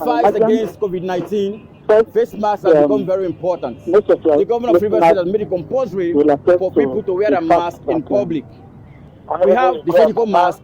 Fight against COVID-19, face masks have become very important. The governor of Rivers State has made it compulsory for people to wear a mask in public. We have the surgical mask.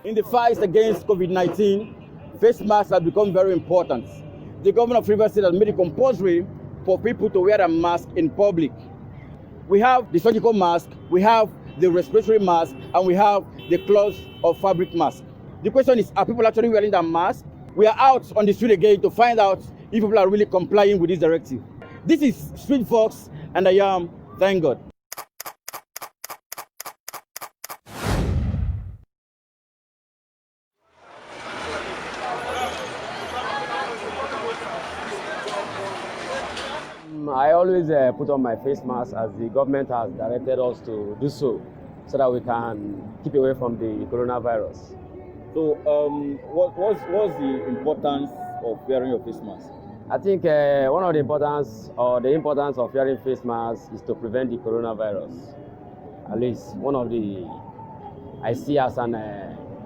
In the fight against COVID-19, face masks have become very important. The governor of Rivers State has made it compulsory for people to wear a mask in public. We have the surgical mask, we have the respiratory mask, and we have the cloth or fabric mask. The question is, are people actually wearing that mask? We are out on the street again to find out if people are really complying with this directive. This is Street Fox, and I am Thank God. I always put on my face mask as the government has directed us to do so that we can keep away from the coronavirus. So what's the importance of wearing your face mask? I think one of the importance of wearing face masks is to prevent the coronavirus. At least one of the I see as an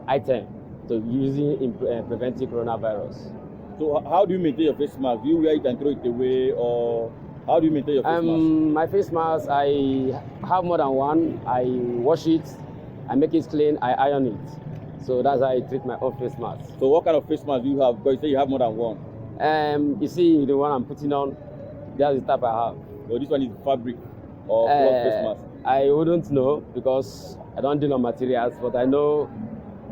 item to using in preventing coronavirus. So how do you maintain your face mask? Do you wear it and throw it away, or how do you maintain your face mask? My face mask, I have more than one. I wash it, I make it clean, I iron it. So that's how I treat my own face mask. So what kind of face mask do you have? Because you say you have more than one. You see the one I'm putting on, that's the type I have. So this one is fabric or cloth face mask? I wouldn't know because I don't deal on materials, but I know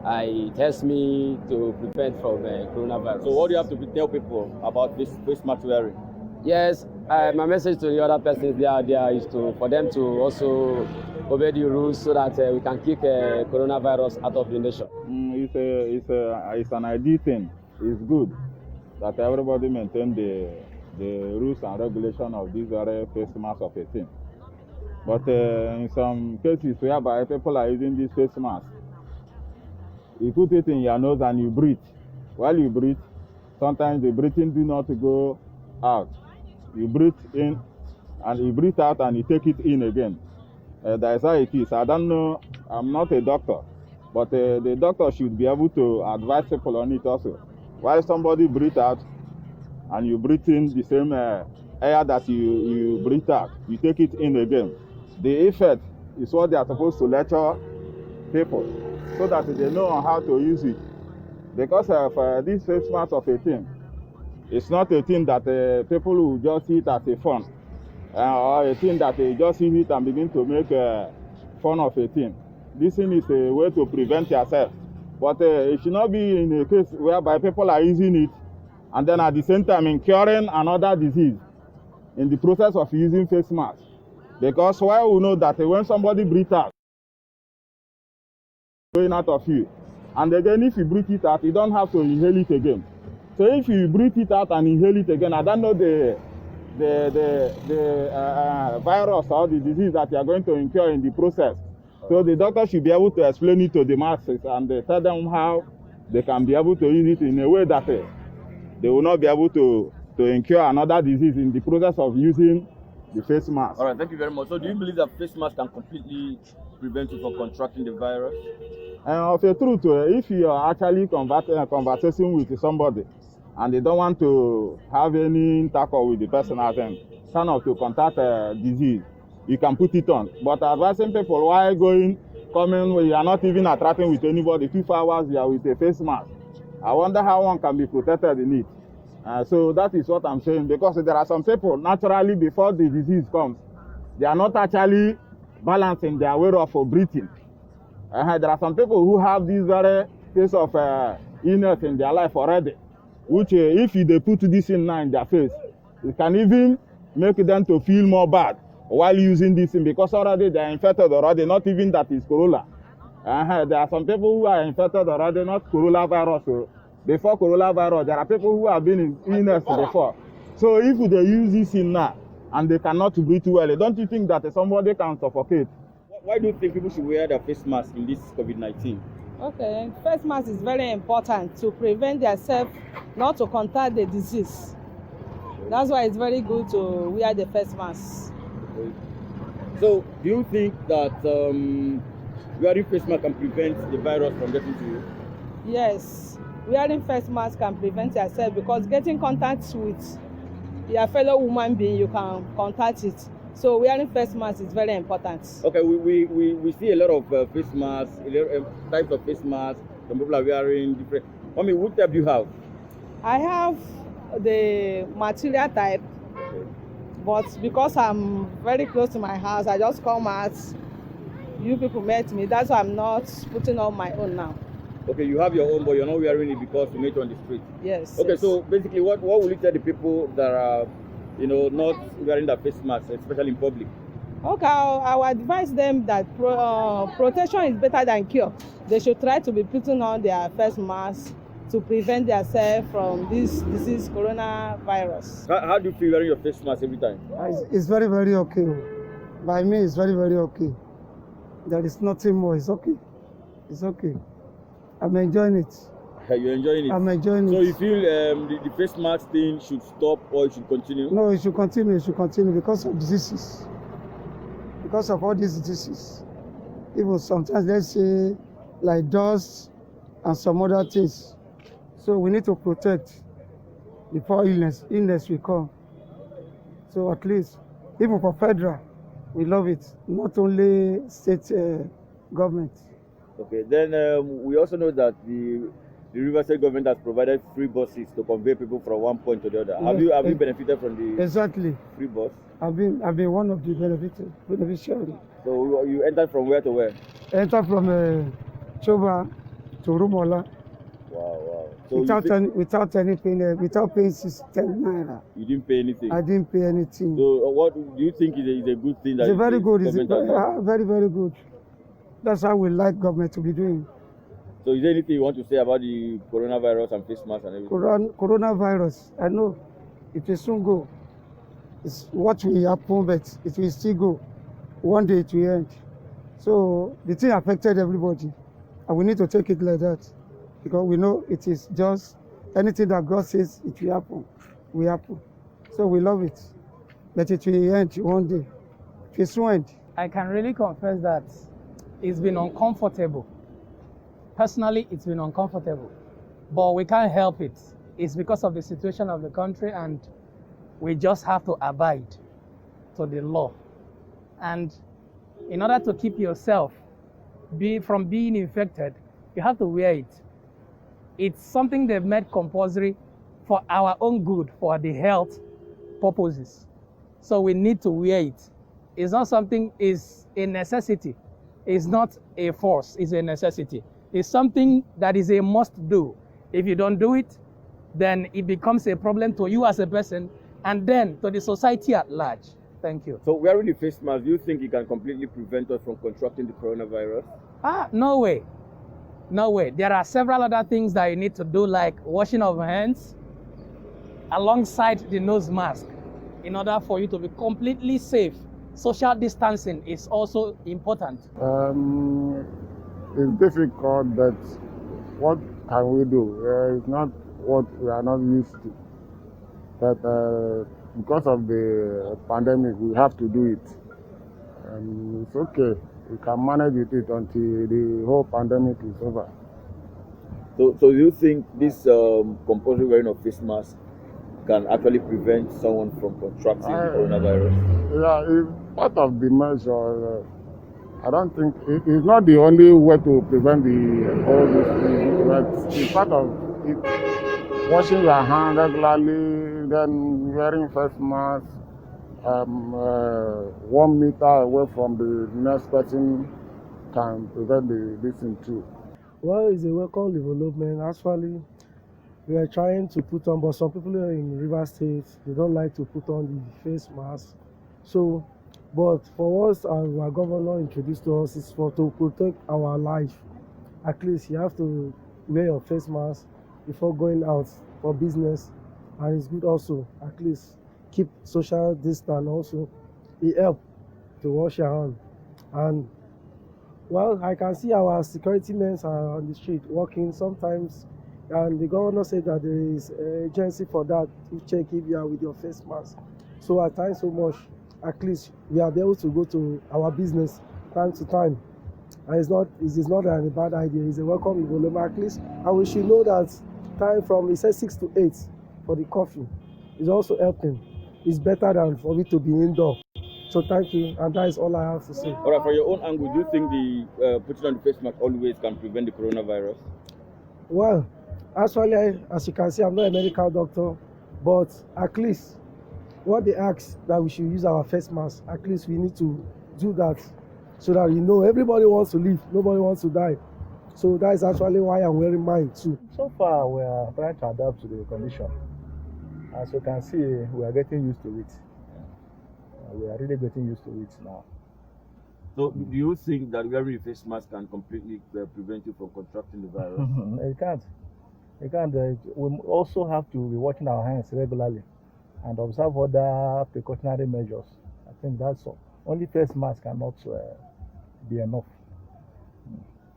it helps me to prevent from coronavirus. So what do you have to tell people about this face mask wearing? Yes, my message to the other persons there is for them to also obey the rules so that we can kick coronavirus out of the nation. It's an ideal thing. It's good that everybody maintain the rules and regulation of this very face mask of a thing. But in some cases whereby people are using this face mask, you put it in your nose and you breathe. While you breathe, sometimes the breathing do not go out. You breathe in and you breathe out and you take it in again. That's how it is. I don't know, I'm not a doctor, but the doctor should be able to advise people on it also. While somebody breathe out and you breathe in the same air that you breathe out, you take it in again. The effect is what they are supposed to lecture people so that they know how to use it. Because of this face mask of a thing, it's not a thing that people will just see it as a fun, or a thing that they just see it and begin to make fun of a thing. This thing is a way to prevent yourself. But it should not be in a case whereby people are using it and then at the same time incurring another disease in the process of using face masks. Because while we know that when somebody breathes out, going out of you, and again if you breathe it out, you don't have to inhale it again. So if you breathe it out and inhale it again, I don't know the virus or the disease that you are going to incur in the process. So the doctor should be able to explain it to the masses and tell them how they can be able to use it in a way that they will not be able to incur another disease in the process of using the face mask. All right, thank you very much. So do you believe that face mask can completely prevent you from contracting the virus? Of a truth, if you are actually conversing with somebody and they don't want to have any intercourse with the person as in kind of to contact a disease, you can put it on. But advising people while coming, when you are not even interacting with anybody, 2 hours you are with a face mask. I wonder how one can be protected in it. So that is what I'm saying, because there are some people naturally before the disease comes, they are not actually balancing their way of breathing. There are some people who have this very case of illness in their life already, which if they put this in now in their face, it can even make them to feel more bad while using this thing, because already they are infected already, not even that is corona. There are some people who are infected already, not coronavirus. So before coronavirus, there are people who have been in illness before. So if they use this in now and they cannot breathe well, don't you think that somebody can suffocate? Why do you think people should wear their face mask in this COVID-19? Okay, face mask is very important to prevent themselves not to contact the disease. That's why it's very good to wear the face mask. Okay. So do you think that wearing face mask can prevent the virus from getting to you? Yes, wearing face mask can prevent yourself, because getting contact with your fellow human being, you can contact it. So wearing face mask is very important. Okay, we see a lot of face masks, a lot of types of face masks. Some people are wearing different. I mean, what type do you have? I have the material type, Okay. but because I'm very close to my house, I just come out. You people met me. That's why I'm not putting on my own now. Okay, you have your own, but you're not wearing it because you met on the street. Yes. Okay, yes. so basically, what will you tell the people that are, not wearing their face masks, especially in public? Okay, I'll advise them that protection is better than cure. They should try to be putting on their face mask to prevent themselves from this disease, coronavirus. How do you feel wearing your face mask every time? It's very, very okay. By me, it's very, very okay. There is nothing more. It's okay. It's okay. I'm enjoying it. You're enjoying it? I'm enjoying so it. So you feel the face mask thing should stop or it should continue? No, it should continue. It should continue because of diseases. Because of all these diseases. Even sometimes, let's say, like dust and some other things. So we need to protect before illness will come. So at least, even for federal, we love it. Not only state government. Okay, then we also know that the River State government has provided free buses to convey people from one point to the other. Yes, Have you benefited from the exactly free bus? I've been one of the beneficiaries. So you entered from where to where? Enter from Choba to Rumola. Wow. So without paying 10 naira. You didn't pay anything? I didn't pay anything. So what do you think is a good thing? That It's a very good. It's very, very good. That's how we like government to be doing. So is there anything you want to say about the coronavirus and face masks and everything? Coronavirus, I know it will soon go. It's what will happen, but it will still go. One day it will end. So the thing affected everybody, and we need to take it like that, because we know it is just anything that God says it will happen. So we love it, but it will end one day. It will soon end. I can really confess that it's been uncomfortable. Personally, it's been uncomfortable, but we can't help it. It's because of the situation of the country, and we just have to abide to the law. And in order to keep yourself from being infected, you have to wear it. It's something they've made compulsory for our own good, for the health purposes. So we need to wear it. It's not something, it's a necessity. It's not a force, it's a necessity. It's something that is a must do. If you don't do it, then it becomes a problem to you as a person and then to the society at large. Thank you. So wearing the face mask, do you think it can completely prevent us from contracting the coronavirus? No way. No way. There are several other things that you need to do, like washing of hands alongside the nose mask in order for you to be completely safe. Social distancing is also important. It's difficult, but what can we do? It's not what we are not used to. But because of the pandemic, we have to do it. It's okay. We can manage with it until the whole pandemic is over. So do you think this compulsory wearing of face mask can actually prevent someone from contracting the coronavirus? Yeah, it's part of the measure. I don't think it's not the only way to prevent the whole thing, but it's part of it. Washing your hands regularly, then wearing face mask, 1 meter away from the next person can prevent this thing too. Well, it's a welcome development. Actually, we are trying to put on, but some people in River State, they don't like to put on the face mask. So, but for us, our governor introduced to us is to protect our life. At least you have to wear your face mask before going out for business, and it's good also. At least keep social distance. Also, it helps to wash your hands. And well, I can see our security men are on the street working sometimes, and the governor said that there is an agency for that to check if you are with your face mask. So at times so much, at least we are able to go to our business time to time. And it is not a bad idea. It's a welcome development. At least, and we should know that time from, it says 6 to 8 for the coffee is also helping. It's better than for me to be indoor. So thank you, and that is all I have to say. All right, from your own angle, do you think the putting on the face mask always can prevent the coronavirus? Well, actually, as you can see, I'm not a medical doctor, but at least what they ask that we should use our face mask, at least we need to do that so that everybody wants to live, nobody wants to die. So that is actually why I'm wearing mine too. So far, we are trying to adapt to the condition. As you can see, we are getting used to it. We are really getting used to it now. So do you think that wearing a face mask can completely prevent you from contracting the virus? It can't. It can't. We also have to be washing our hands regularly and observe other precautionary measures. I think that's all. Only face mask cannot be enough.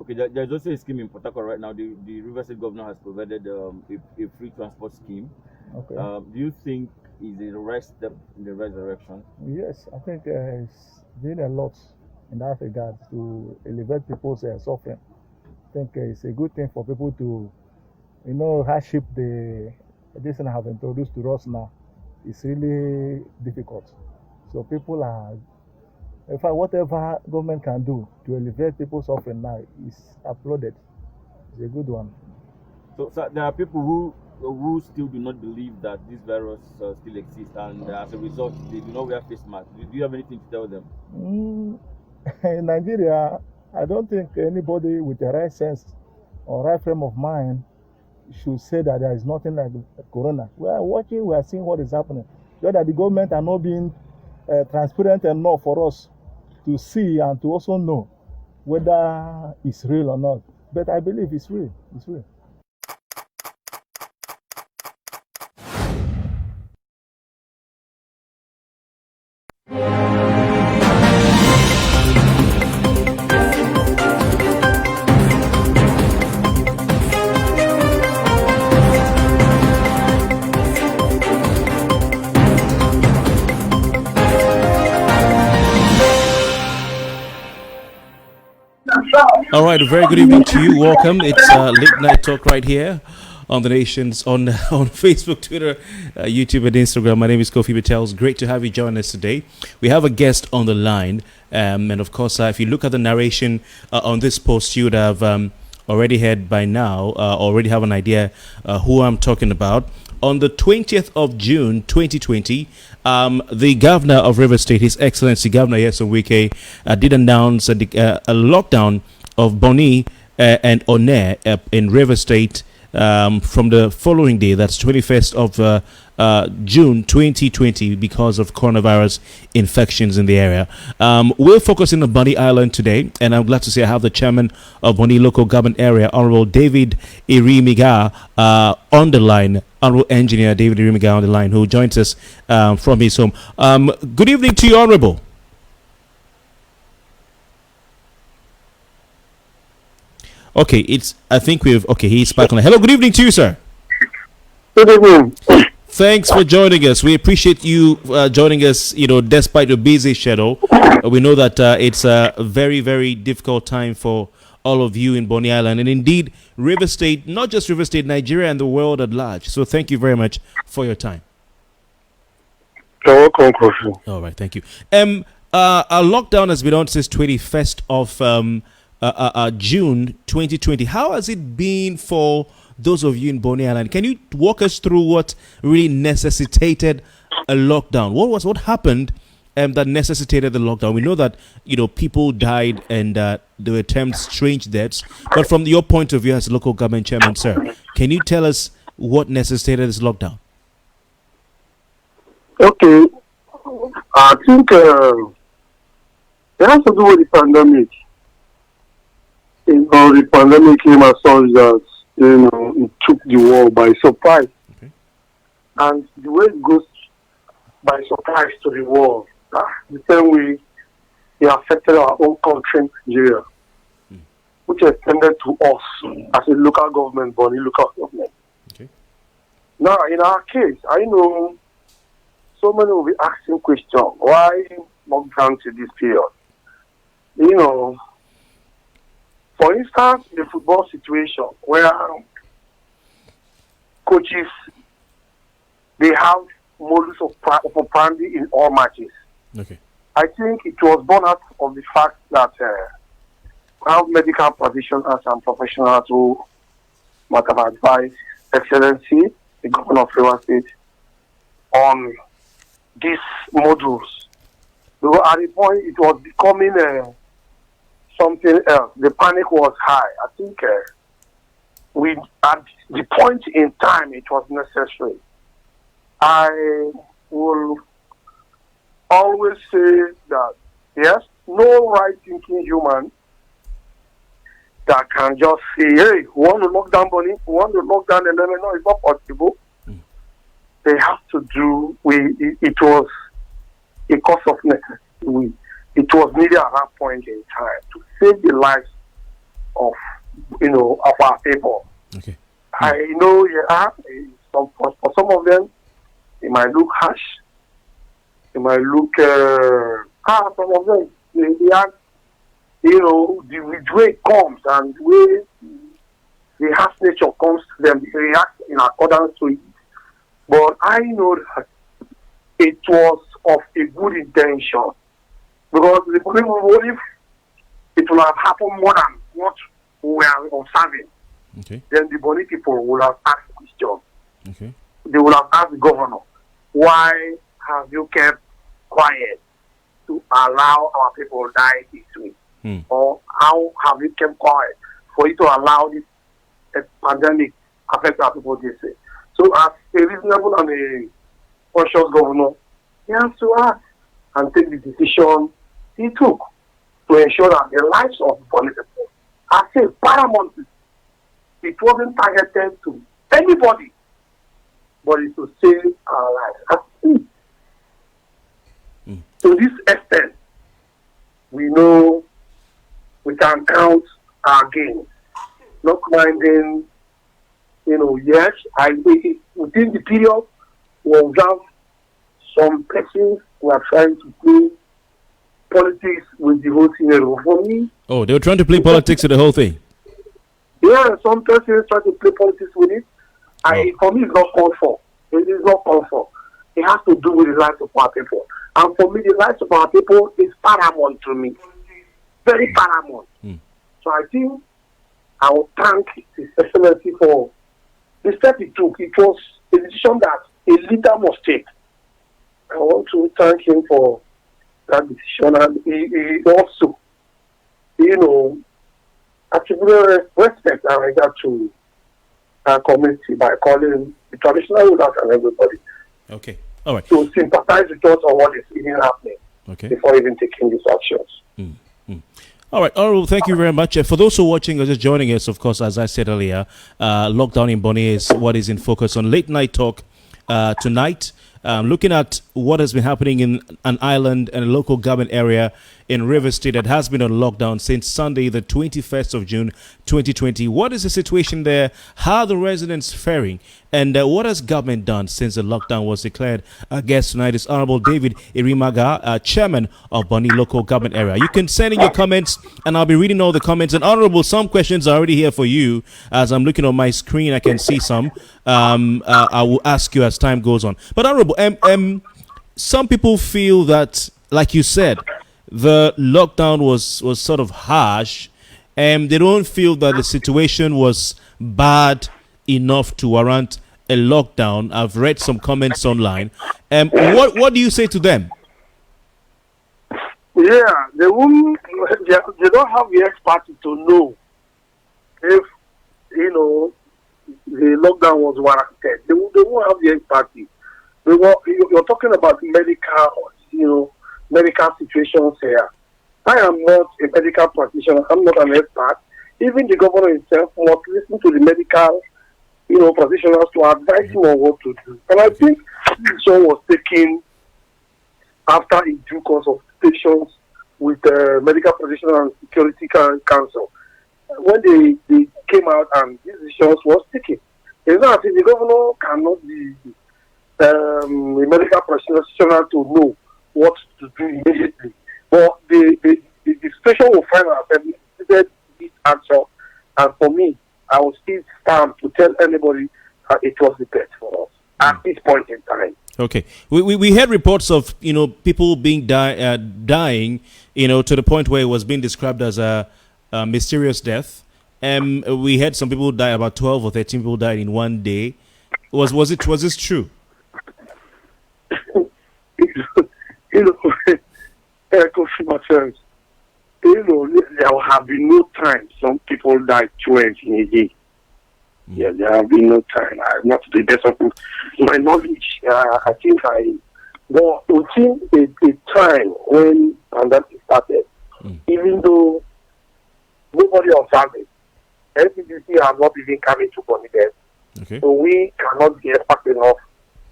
Okay, there's also a scheme in Port Harcourt right now. The River State governor has provided a free transport scheme. Okay. Do you think is a right step in the right direction? Yes, I think it's doing a lot in that regard to elevate people's suffering. I think it's a good thing for people to, hardship this thing have introduced to us now. It's really difficult. So people are, in fact, whatever government can do to elevate people's suffering now is applauded. It's a good one. So there are people who still do not believe that this virus still exists, and as a result, they do not wear face masks. Do you have anything to tell them? In Nigeria, I don't think anybody with the right sense or right frame of mind should say that there is nothing like corona. We are watching, we are seeing what is happening. Just that the government are not being transparent enough for us to see and to also know whether it's real or not. But I believe it's real. It's real. All right, a very good evening to you. Welcome. It's Late Night Talk right here on the Nations, on Facebook, Twitter, YouTube, and Instagram. My name is Kofi Bartels. Great to have you join us today. We have a guest on the line, and of course, if you look at the narration on this post, you would have already heard by now, already have an idea who I'm talking about. On the 20th of June, 2020, the governor of River State, His Excellency Governor Nyesom Wike, did announce a lockdown of Bonny and Onne in River State from the following day, that's 21st of June 2020, because of coronavirus infections in the area. We're focusing on Bonny Island today, and I'm glad to say I have the chairman of Bonny Local Government Area, Honorable David Irimiga, on the line. Honorable Engineer David Irimiga on the line, who joins us from his home. Good evening to you, Honorable. Okay, I think he's back on. Hello, good evening to you, sir. Good evening. Thanks for joining us. We appreciate you joining us, despite your busy schedule. We know that it's a very, very difficult time for all of you in Bonny Island, and indeed River State, not just River State, Nigeria and the world at large. So thank you very much for your time. You're welcome, Kofi. All right, thank you. Our lockdown has been on since 21st of June 2020. How has it been for those of you in Bonny Island? Can you walk us through what really necessitated a lockdown? What happened that necessitated the lockdown? We know that people died and there were termed strange deaths. But from your point of view as local government chairman, sir, can you tell us what necessitated this lockdown? Okay, I think it has to do with the pandemic. The pandemic came as such that it took the world by surprise. Okay. And the way it goes by surprise to the world, the same way it affected our own country, Nigeria, which extended to us as a local government, Bonny local government. Okay. Now, in our case, I know so many will be asking questions, why lockdown to this period? For instance, the football situation where coaches, they have modus operandi in all matches. Okay. I think it was born out of the fact that our medical practitioners and professionals who might have advised Excellency, the governor of River State, on these modules. Because at the point it was becoming something else. The panic was high. I think at the point in time it was necessary. I will always say that yes, no right-thinking human that can just say, hey, we want to lock down Bonny, we want to lock down the lemon. No, it's not possible. They have to do, it was a course of necessity. It was needed at that point in time to save the lives of our people. Okay. I know, for some of them, it might look harsh. It might look, some of them, they act, the way it comes and the way the harsh nature comes to them, they react in accordance to it. But I know that it was of a good intention. Because the people, if it will have happened more than what we are observing, then the Bonny people will have asked questions. Okay. They will have asked the governor, why have you kept quiet to allow our people die this way? Or how have you kept quiet for you to allow this pandemic affect our people this way. So as a reasonable and a conscious governor, he has to act and take the decision he took to ensure that the lives of the Bonny people are safe, paramount. It wasn't targeted to anybody, but it's to save our lives. To this extent, we know we can count our gains, not minding, yes, within the period, we observe some persons who are trying to play politics with the whole scenario. For me, they were trying to play politics with the whole thing. Yeah, some persons try to play politics with it. For me, it's not called for. It is not called for. It has to do with the lives of our people. And for me, the lives of our people is paramount to me. Very paramount. So I think I will thank His Excellency for the step he took. It was a decision that a leader must take. I want to thank him for that decision. And he also, attributed respect and regard to our community by calling the traditional rulers and everybody. Okay. All right. To sympathize with us on what is even happening before even taking these actions. All right, Honorable, thank you very much. For those who are watching or just joining us, of course, as I said earlier, lockdown in Bonny is what is in focus on Late Night Talk tonight. Looking at what has been happening in an island and a local government area in Rivers State that has been on lockdown since Sunday, the 21st of June, 2020. What is the situation there? How are the residents faring? And what has government done since the lockdown was declared? Our guest tonight is Honorable David Irimaga, Chairman of Bonny Local Government Area. You can send in your comments, and I'll be reading all the comments. And Honorable, some questions are already here for you. As I'm looking on my screen, I can see some. I will ask you as time goes on. But Honorable, some people feel that, like you said, the lockdown was sort of harsh, and they don't feel that the situation was bad enough to warrant a lockdown. I've read some comments online. What do you say to them? Yeah, they don't have the expertise to know if the lockdown was warranted. They won't have the expertise. You're talking about medical situations here. I am not a medical practitioner. I'm not an expert. Even the governor himself must listen to the medical, practitioners to advise him on what to do. And I think this one was taken after a due consultations with the medical practitioner and security council. When they came out and these decisions was taken. It's not as if the governor cannot be a medical practitioner to know what to do immediately. But the situation will find ourselves this answer. And for me, I will still stand to tell anybody that it was the best for us at this point in time. Okay. We had reports of, people being dying, to the point where it was being described as a mysterious death. We had some people die, about 12 or 13 people died in one day. Was this true? Kofi Bartels, there have been no time some people died 12 in a day. Yeah, there have been no time. Not to the best of my knowledge. I think but within a time when pandemic started, even though nobody observed it, LGA has not even come into Bonny there. Okay. So we cannot be expert enough,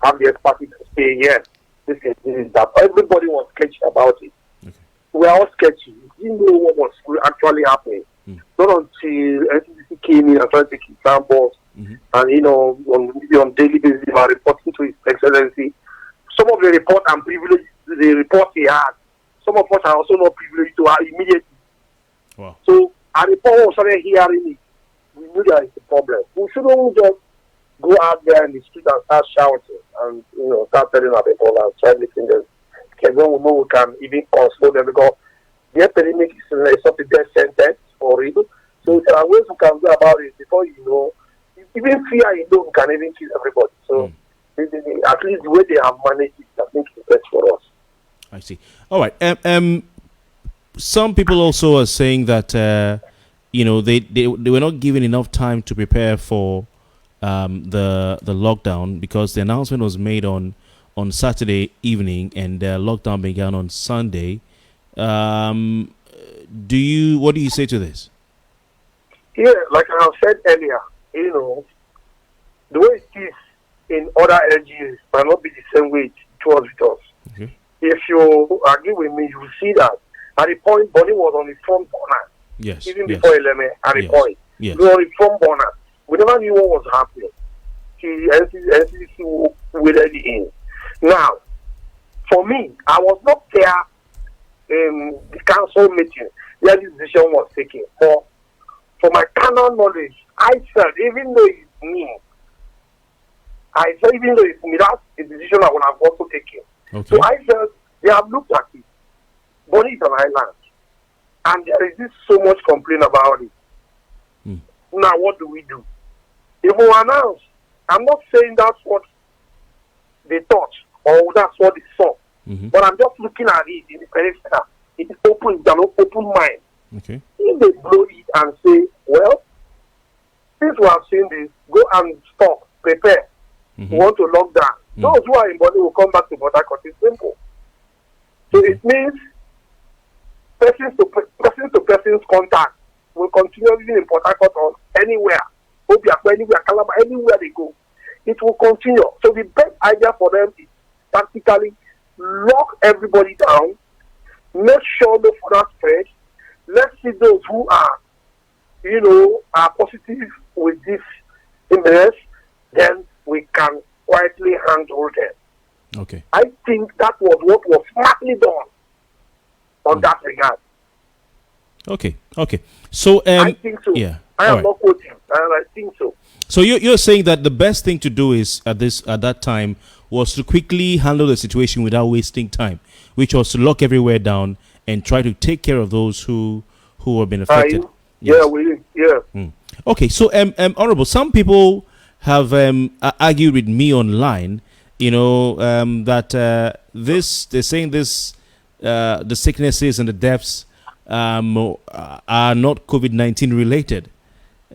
have the expertise to say, yes, this is that. Everybody was sketchy about it. Okay. We are all sketchy. We didn't know what was actually happening. Not until LGA came in and started taking samples, and on daily basis, we are reporting to His Excellency. Some of the report and privilege, the report he had, some of us are also not privileged to have immediately. Wow. So, our report was started hearing it. We knew there is a problem. We shouldn't just go out there in the street and start shouting and start telling our people and try making them. Because then we know we can even console them because the epidemic is such a death sentence for real. So there are ways we can go about it before even fear we can even kill everybody. So at least the way they have managed it, I think it's best for us. I see. All right. Some people also are saying that they were not given enough time to prepare for the lockdown, because the announcement was made on Saturday evening and the lockdown began on Sunday. What do you say to this? Yeah, like I have said earlier, the way it is in other LGAs might not be the same way it was with us. Okay. If you agree with me, you will see that at the point Bonny was on the front burner. Yes. Even before Eleme, at the point. Yes. We were on the front burner. We never knew what was happening. The NCDC waded in. Now, for me, I was not there in the council meeting where this decision was taken. For my carnal knowledge, I felt, even though it's me, that's a decision I would have also taken. Okay. So I felt they have looked at it. Bonny is an island. And there is so much complaint about it. Now, what do we do? If we announce, I'm not saying that's what they thought or that's what they saw. But I'm just looking at it in the peripheral. It is open, it's an open mind. Okay. If they blow it and say, well, since we have seen this, go and stop, prepare. We want to lock down. Those who are in Bonny will come back to Port Harcourt. It's simple. So it means person to person's contact will continue living in Port Harcourt or anywhere. Obiakpo, anywhere, Calabar, anywhere they go. It will continue. So the best idea for them is practically lock everybody down, make sure no further spread. Let's see those who are, are positive with this illness, then we can quietly handle them. Okay. I think that was what was smartly done on that regard. Okay. So I think so. Yeah. I am not quoting, and I think so. So you're saying that the best thing to do is at that time was to quickly handle the situation without wasting time, which was to lock everywhere down and try to take care of those who have been affected. Yeah. Okay. So Honorable, some people have argued with me online, that they're saying the sicknesses and the deaths are not COVID-19 related.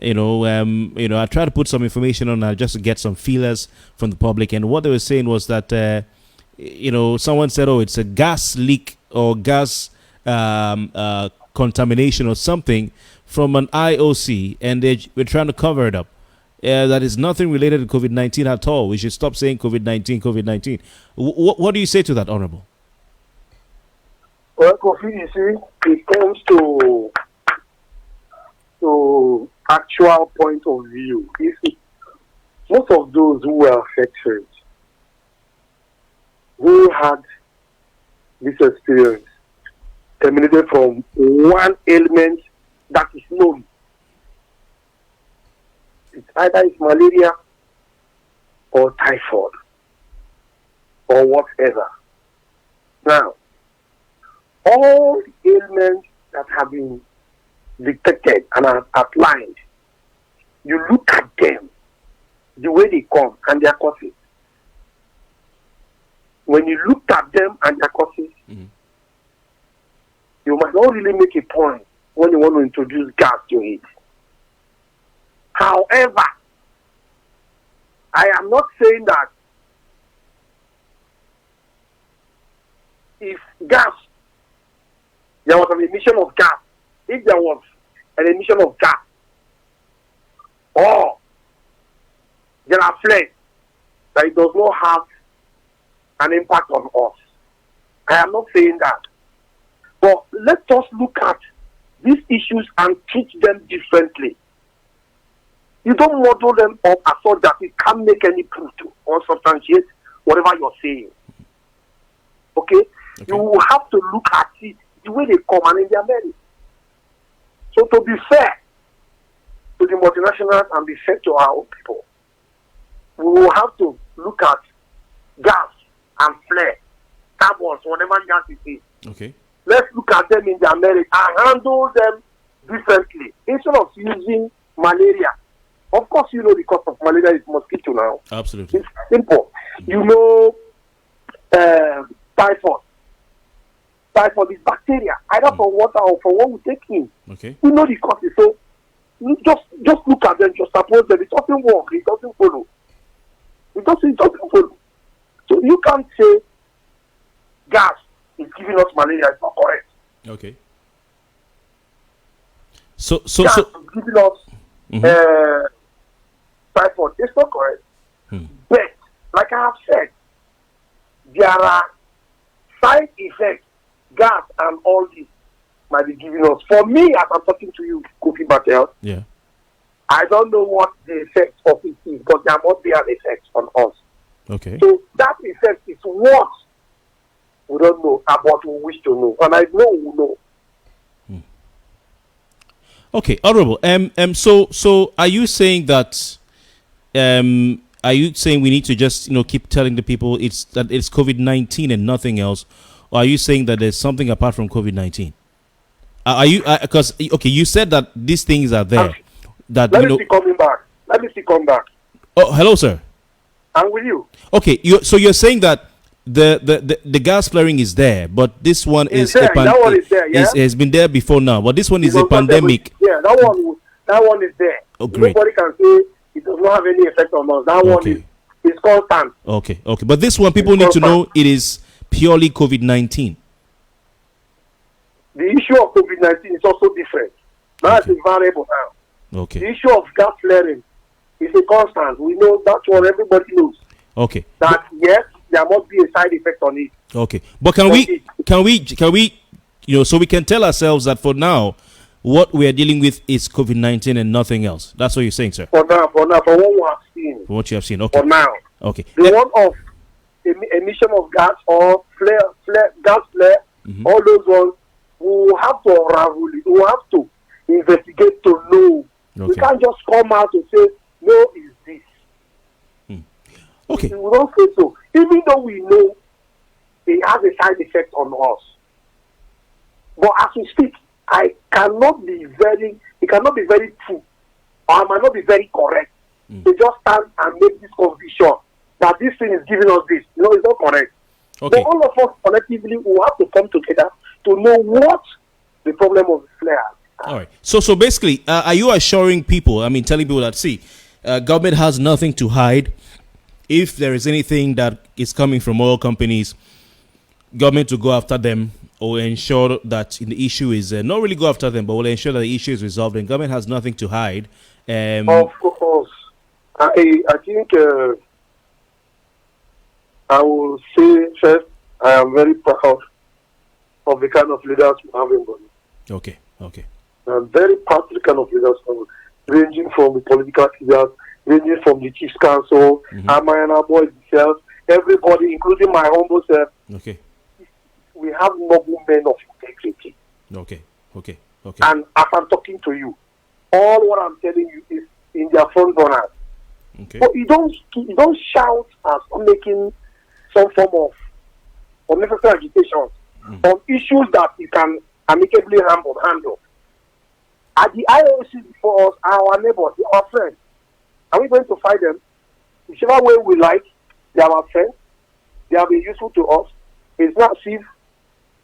I tried to put some information on just to get some feelers from the public, and what they were saying was that someone said, oh, it's a gas leak or gas contamination or something from an IOC, and we're trying to cover it up. That is nothing related to COVID-19 at all. We should stop saying COVID-19. What do you say to that, Honorable? Well, Kofi, you see, it comes to actual point of view. You see, most of those who were affected, who had this experience, terminated from one ailment that is known. It's either it's malaria or typhoid or whatever. Now, all the ailments that have been detected and are outlined, you look at them, the way they come and their causes. When you look at them and their causes, you might not really make a point when you want to introduce gas to it. However, I am not saying that if gas, there was an emission of gas, if there was an emission of gas, or there are flares, that it does not have an impact on us. I am not saying that. But let us look at these issues and treat them differently. You don't model them up as such that it can't make any proof to or substantiate whatever you're saying. Okay? You will have to look at it the way they come and in their merit. So to be fair to the multinationals and be fair to our own people, we will have to look at gas and flare, carbons, whatever gas it is. Okay. Let's look at them in their merit and handle them differently. Instead of using malaria. Of course, you know the cause of malaria is mosquito now. Absolutely. It's simple. You know typhoid. Typhoid is bacteria, either from water or from what we take in. Okay. You know the causes. So just look at them, just suppose them. It doesn't work. It doesn't follow. It doesn't follow. So you can't say gas is giving us malaria. It's not correct. Okay. Gas is giving us typhoid. It's not correct. But like I have said, there are side effects. Gas and all this might be giving us. For me, as I'm talking to you, Kofi Bartels, yeah, I don't know what the effect of it is, but there must be an effect on us. Okay. So that effect is what we don't know about we wish to know. And I know we know. Okay, Honorable. So are you saying that are you saying we need to just keep telling the people it's COVID-19 and nothing else? Or are you saying that there's something apart from COVID-19? Are you because you said that these things are there. That Let me see coming back. Oh, hello, sir. I'm with you. Okay, so you're saying that the gas flaring is there, but this one is that one is there, yeah? has been there before now, but this one is a pandemic. Yeah, that one is there. Oh, great. Nobody can say it does not have any effect on us. That one is constant. Okay, but this one people need to know it is purely COVID-19. The issue of COVID-19 is also different. That's a variable now. Okay. The issue of gas flaring is a constant. We know that one. Everybody knows. Okay. That yes, there must be a side effect on it. Okay, but can we so we can tell ourselves that for now, what we are dealing with is COVID-19 and nothing else. That's what you're saying, sir. For now, for what we have seen. For what you have seen. Okay. For now. Okay. The one of emission of gas or gas flare, all those ones, we will have to unravel it. We will have to investigate to know. We can't just come out and say, no, it's this. Okay. We don't say so. Even though we know it has a side effect on us. But as we speak, it cannot be very true, or I might not be very correct to just stand and make this conviction that this thing is giving us this. No, it's not correct. Okay. But all of us collectively will have to come together to know what the problem of the flare is. All right. So basically, are you assuring people, telling people that, see, government has nothing to hide. If there is anything that is coming from oil companies, government will go after them or ensure that the issue is, not really go after them, but will ensure that the issue is resolved and government has nothing to hide. Of course. I think I will say first, I am very proud of the kind of leaders we have in Bonny. Okay. I'm very proud of the kind of leaders, ranging from the political leaders, ranging from the Chiefs Council, my boys themselves, everybody, including my humble self. Okay. We have noble men of integrity. Okay. And as I'm talking to you, all what I'm telling you is in their front runners. Okay. But you don't shout as making some form of unnecessary agitation on issues that you can amicably handle. At the IOC before us, our neighbors, our friends, are we going to fight them? Whichever way we like, they are our friends. They have been useful to us. It's not as if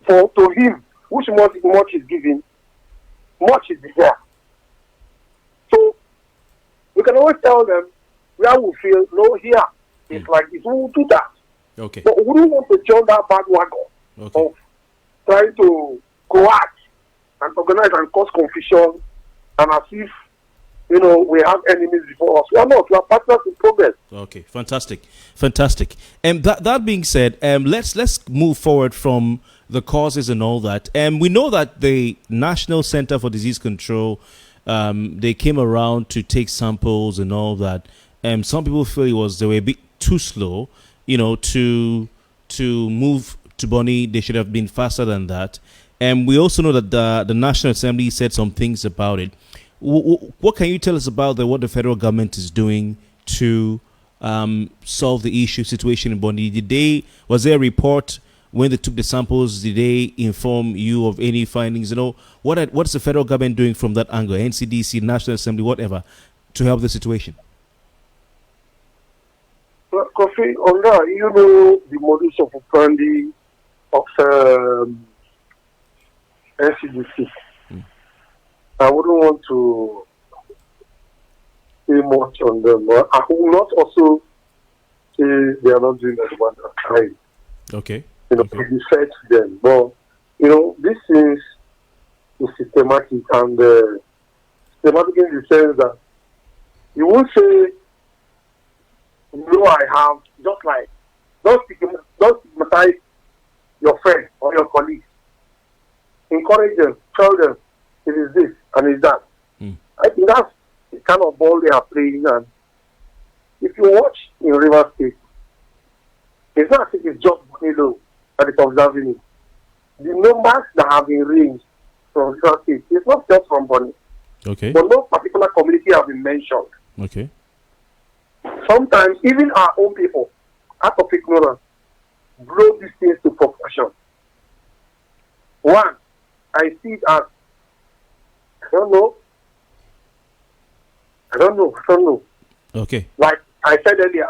to him, which much is given, much is deserved. So we can always tell them where we feel, no, here, it's like this, we will do that. Okay. But we don't want to join that bandwagon of trying to coax and organize and cause confusion, and as if we have enemies before us. We are not. We are partners in progress. Okay, fantastic. And that being said, let's move forward from the causes and all that. We know that the National Center for Disease Control, they came around to take samples and all that. Some people feel they were a bit too slow, to move to Bonny. They should have been faster than that. And we also know that the National Assembly said some things about it. What can you tell us about what the federal government is doing to solve the situation in Bonny? Was there a report when they took the samples? Did they inform you of any findings? What's the federal government doing from that angle? NCDC, National Assembly, whatever, to help the situation? Well, Kofi, on that, the modus operandi of NCDC. I wouldn't want to say much on them. But I will not also say they are not doing as much as trying. Okay. To be fair to them. But, this is systematic and systematic in the sense that you won't say, I have, just like, don't stigmatize your friend or your colleague. Encourage them, tell them it is this and it's that. I think that's the kind of ball they are playing. And if you watch in River State, it's not as if it's just Bonny that is observing it. The numbers that have been ranged from River State, it's not just from Bonny. Okay. But no particular community have been mentioned. Okay. Sometimes even our own people, out of ignorance, blow these things to proportion. One, I see it as, I don't know. Okay. Like I said earlier,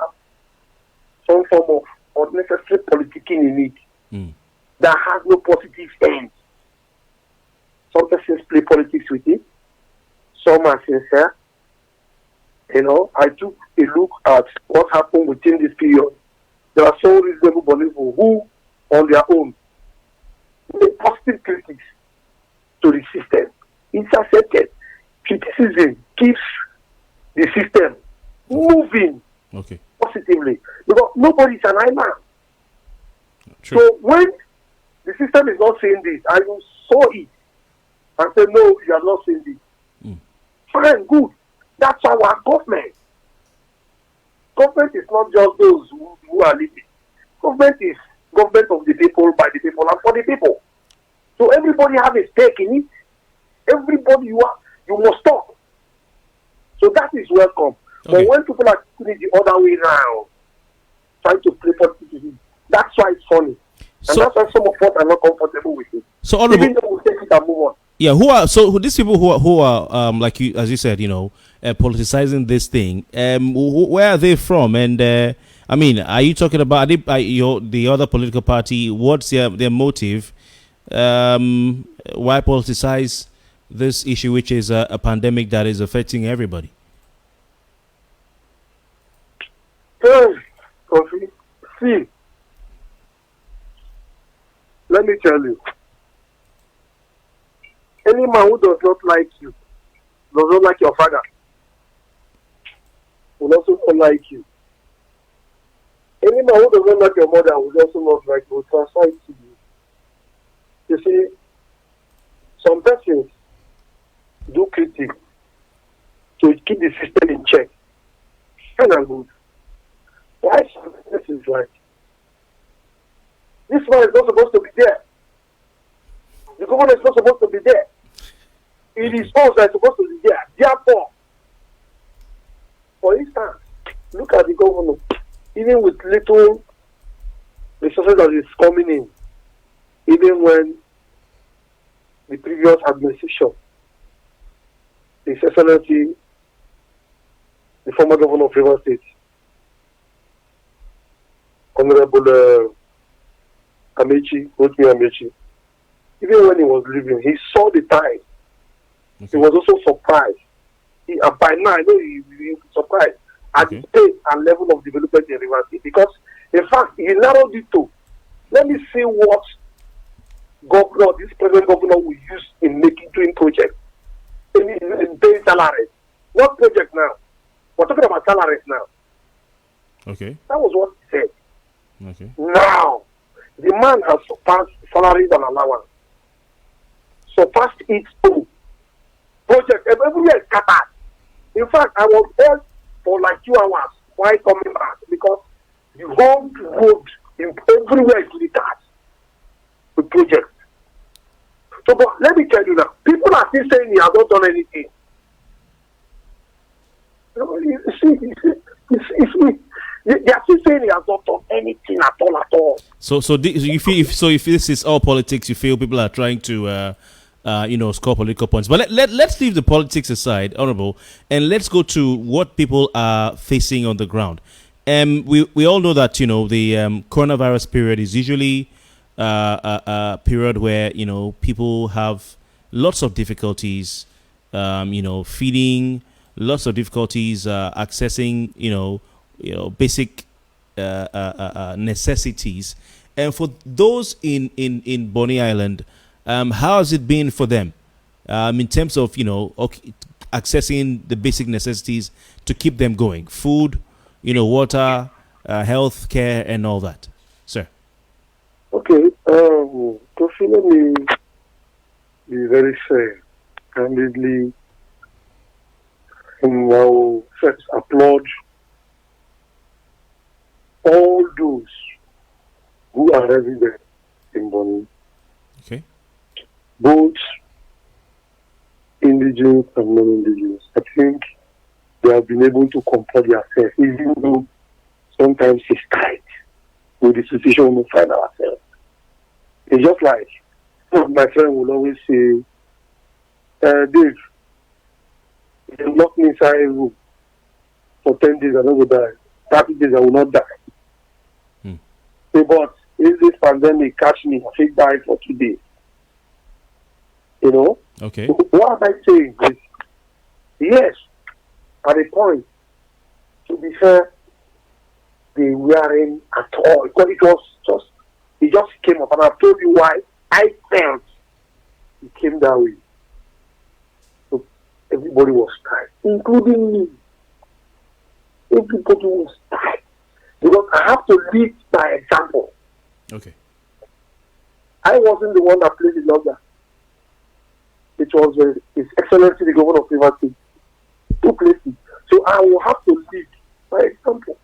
some form of unnecessary politicking in it that has no positive end. Some persons play politics with it. Some are sincere. I took a look at what happened within this period. There are some reasonable believers who, on their own, make positive critics to the system. It's accepted. Criticism keeps the system moving positively. Because nobody is an island. True. So when the system is not saying this, and you saw it, and say, no, you are not saying this. Fine, good. That's our government. Government is not just those who are leading. Government is government of the people, by the people, and for the people. So everybody has a stake in it. Everybody you must talk. So that is welcome. But when people are doing it the other way around, trying to play politics, that's why it's funny. And that's why some of us are not comfortable with it. So honorable, even though we take it and move on. Yeah, these people who are like you, as you said, politicizing this thing? Where are they from? And are you talking about the other political party? What's their motive? Why politicize this issue, which is a pandemic that is affecting everybody? Kofi, see, let me tell you. Any man who does not like you, does not like your father, will also not like you. Any man who does not like your mother will also not like you, will transfer it to you. You see, some persons do critics to keep the system in check. Fine and good. Why some persons like, this man is not supposed to be there. The government is not supposed to be there. It is us that are supposed to be there. Therefore, for instance, look at the government. Even with little resources that is coming in, even when the previous administration, His Excellency, the former governor of River State, Honorable Amechi, even when he was leaving, he saw the time. He was also surprised. And by now, I know he was surprised at the pace and level of development in River State. Because, in fact, he narrowed it to, let me see what this present governor will use in doing projects, in paying salaries. What project now? We're talking about salaries now. Okay. That was what he said. Okay. Now, the man has surpassed salaries and allowance. Surpassed it too. Project everywhere is scattered. In fact, I was there for like 2 hours while coming back because the whole road everywhere is lit with projects. So, but let me tell you now, people are still saying he has not done anything. You see, they are still saying he has not done anything at all. So if this is all politics, you feel people are trying to score political points. But let's leave the politics aside, Honorable, and let's go to what people are facing on the ground. We all know that the coronavirus period is usually a period where people have lots of difficulties, feeding lots of difficulties accessing, basic necessities. And for those in Bonny Island, how has it been for them in terms of, accessing the basic necessities to keep them going? Food, water, health care, and all that, sir. Okay, Kofi, let me be very fair, candidly, and now first applaud all those who are resident in Bonny. Okay. Both indigenous and non-indigenous. I think they have been able to comport themselves, even though sometimes it's tight with the situation we find ourselves. It's just like my friend will always say, Dave, if you lock me inside a room for 10 days, I don't will die. 30 days, I will not die. But if this pandemic catch me, I think die for 2 days. Okay. What am I saying is, yes, at a point, to be fair, they weren't at all. Because it just came up. And I've told you why I felt it came that way. So everybody was tired, including me. Everybody was tired. Because I have to lead by example. Okay. I wasn't the one that played the logger. It was His Excellency, the Governor of Rivers State, who placed it. So I will have to lead by example,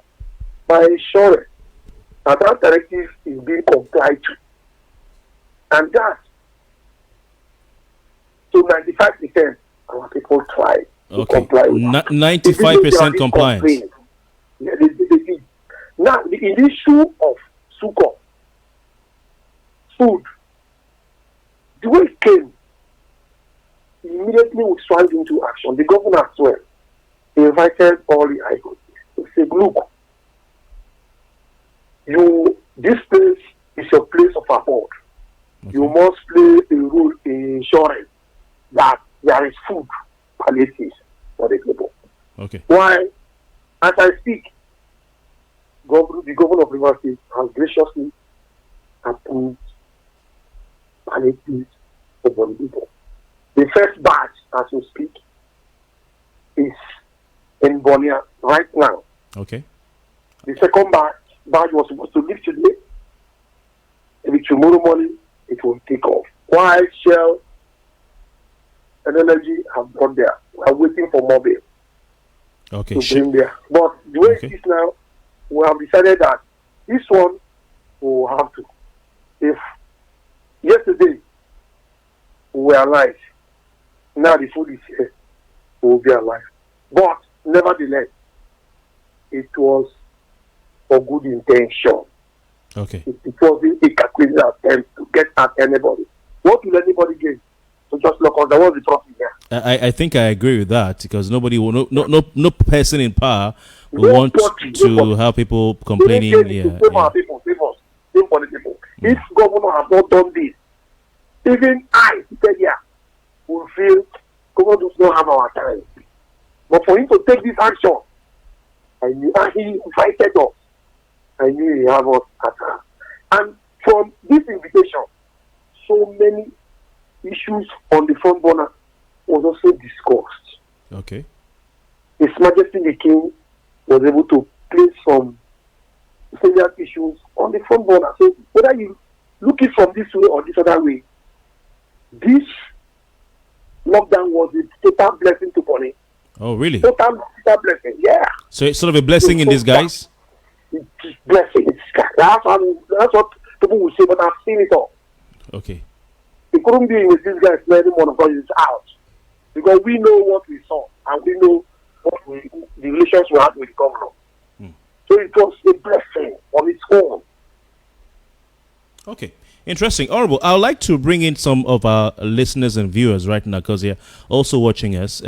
by ensuring that directive is being complied to. And that, to 95%, our people try to comply with that. 95% compliance. Yeah, they did. Now, the issue of sukkah, food, the way it came, immediately we swung into action. The governor as well invited all the icons. He said, look, this place is your place of abode. Okay. You must play a role in ensuring that there is food palliatives for the people. Okay. Why, as I speak, the governor of Rivers State has graciously approved palliatives for the people. The first batch, as we speak, is in Bonny right now. Okay. The second batch was supposed to leave today. Maybe tomorrow morning, it will take off. While Shell and Energy have gone there, we are waiting for mobile to bring there. But the way it is now, we have decided that this one will have to. If yesterday we were alive, now the food is here, we will be alive. But nevertheless, it was for good intention. Okay. It wasn't a calculated attempt to get at anybody. What will anybody gain? So just look on that was the profit here. I think I agree with that because nobody will no person in power will want to have people complaining. Save for people. If governor has not done this, even I said will feel governor does not have our time. But for him to take this action, I knew he invited us. I knew he had us at hand. And from this invitation, so many issues on the front burner was also discussed. Okay. His Majesty the King was able to place some salient issues on the front burner. So whether you look it from this way or this other way, this lockdown was a total blessing to Bonny. Oh, really? Total blessing, yeah. So it's sort of a blessing in disguise? It's blessing. That's what people will say, but I've seen it all. Okay. It couldn't be with this guy anymore because it's out. Because we know what we saw and we know the relations we had with the governor. So it was a blessing on its own. Okay. Interesting. Honorable, I would like to bring in some of our listeners and viewers right now because they're also watching us.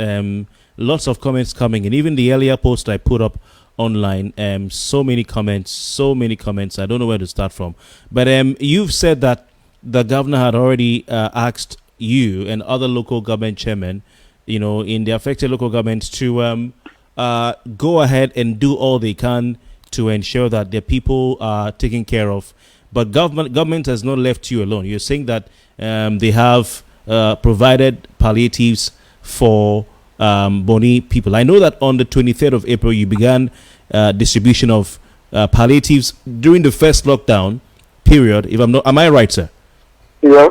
Lots of comments coming in. Even the earlier post I put up online, so many comments. I don't know where to start from. But you've said that the governor had already asked you and other local government chairmen in the affected local governments to go ahead and do all they can to ensure that their people are taken care of. But government has not left you alone. You're saying that they have provided palliatives for Bonny people. I know that on the 23rd of April, you began distribution of palliatives during the first lockdown period. Am I right, sir? Yeah.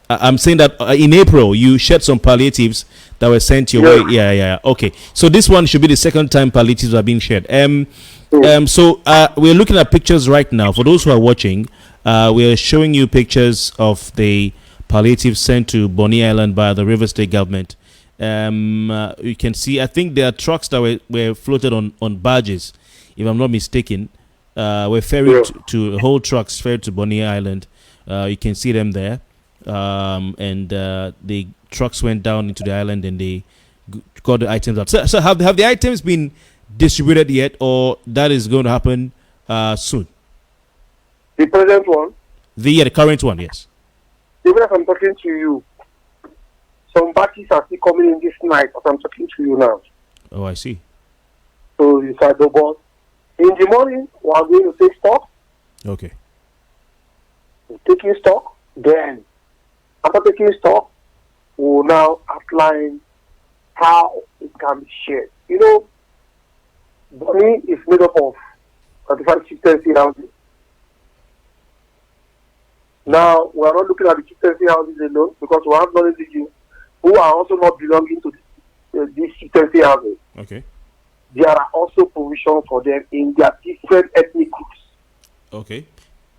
I'm saying that in April you shared some palliatives that were sent your way. Yeah. Okay. So this one should be the second time palliatives are being shared. So we're looking at pictures right now. For those who are watching, we are showing you pictures of the palliatives sent to Bonny Island by the River State government. You can see, I think there are trucks that were floated on barges, if I'm not mistaken. Were ferried to whole trucks ferried to Bonny Island. You can see them there. And the trucks went down into the island and they got the items out. So have the items been distributed yet, or that is going to happen soon? The present one? The current one, yes. Even as I'm talking to you, some batches are still coming in this night as I'm talking to you now. Oh, I see. So it's like the boss. In the morning, we are going to take stock. Okay. Taking stock, then after taking stock, we will now outline how it can be shared. Bonny is made up of 35 chieftaincy houses. Now, we are not looking at the chieftaincy houses alone because we have non-indigenous who are also not belonging to these chieftaincy houses. Okay. There are also provisions for them in their different ethnic groups. Okay.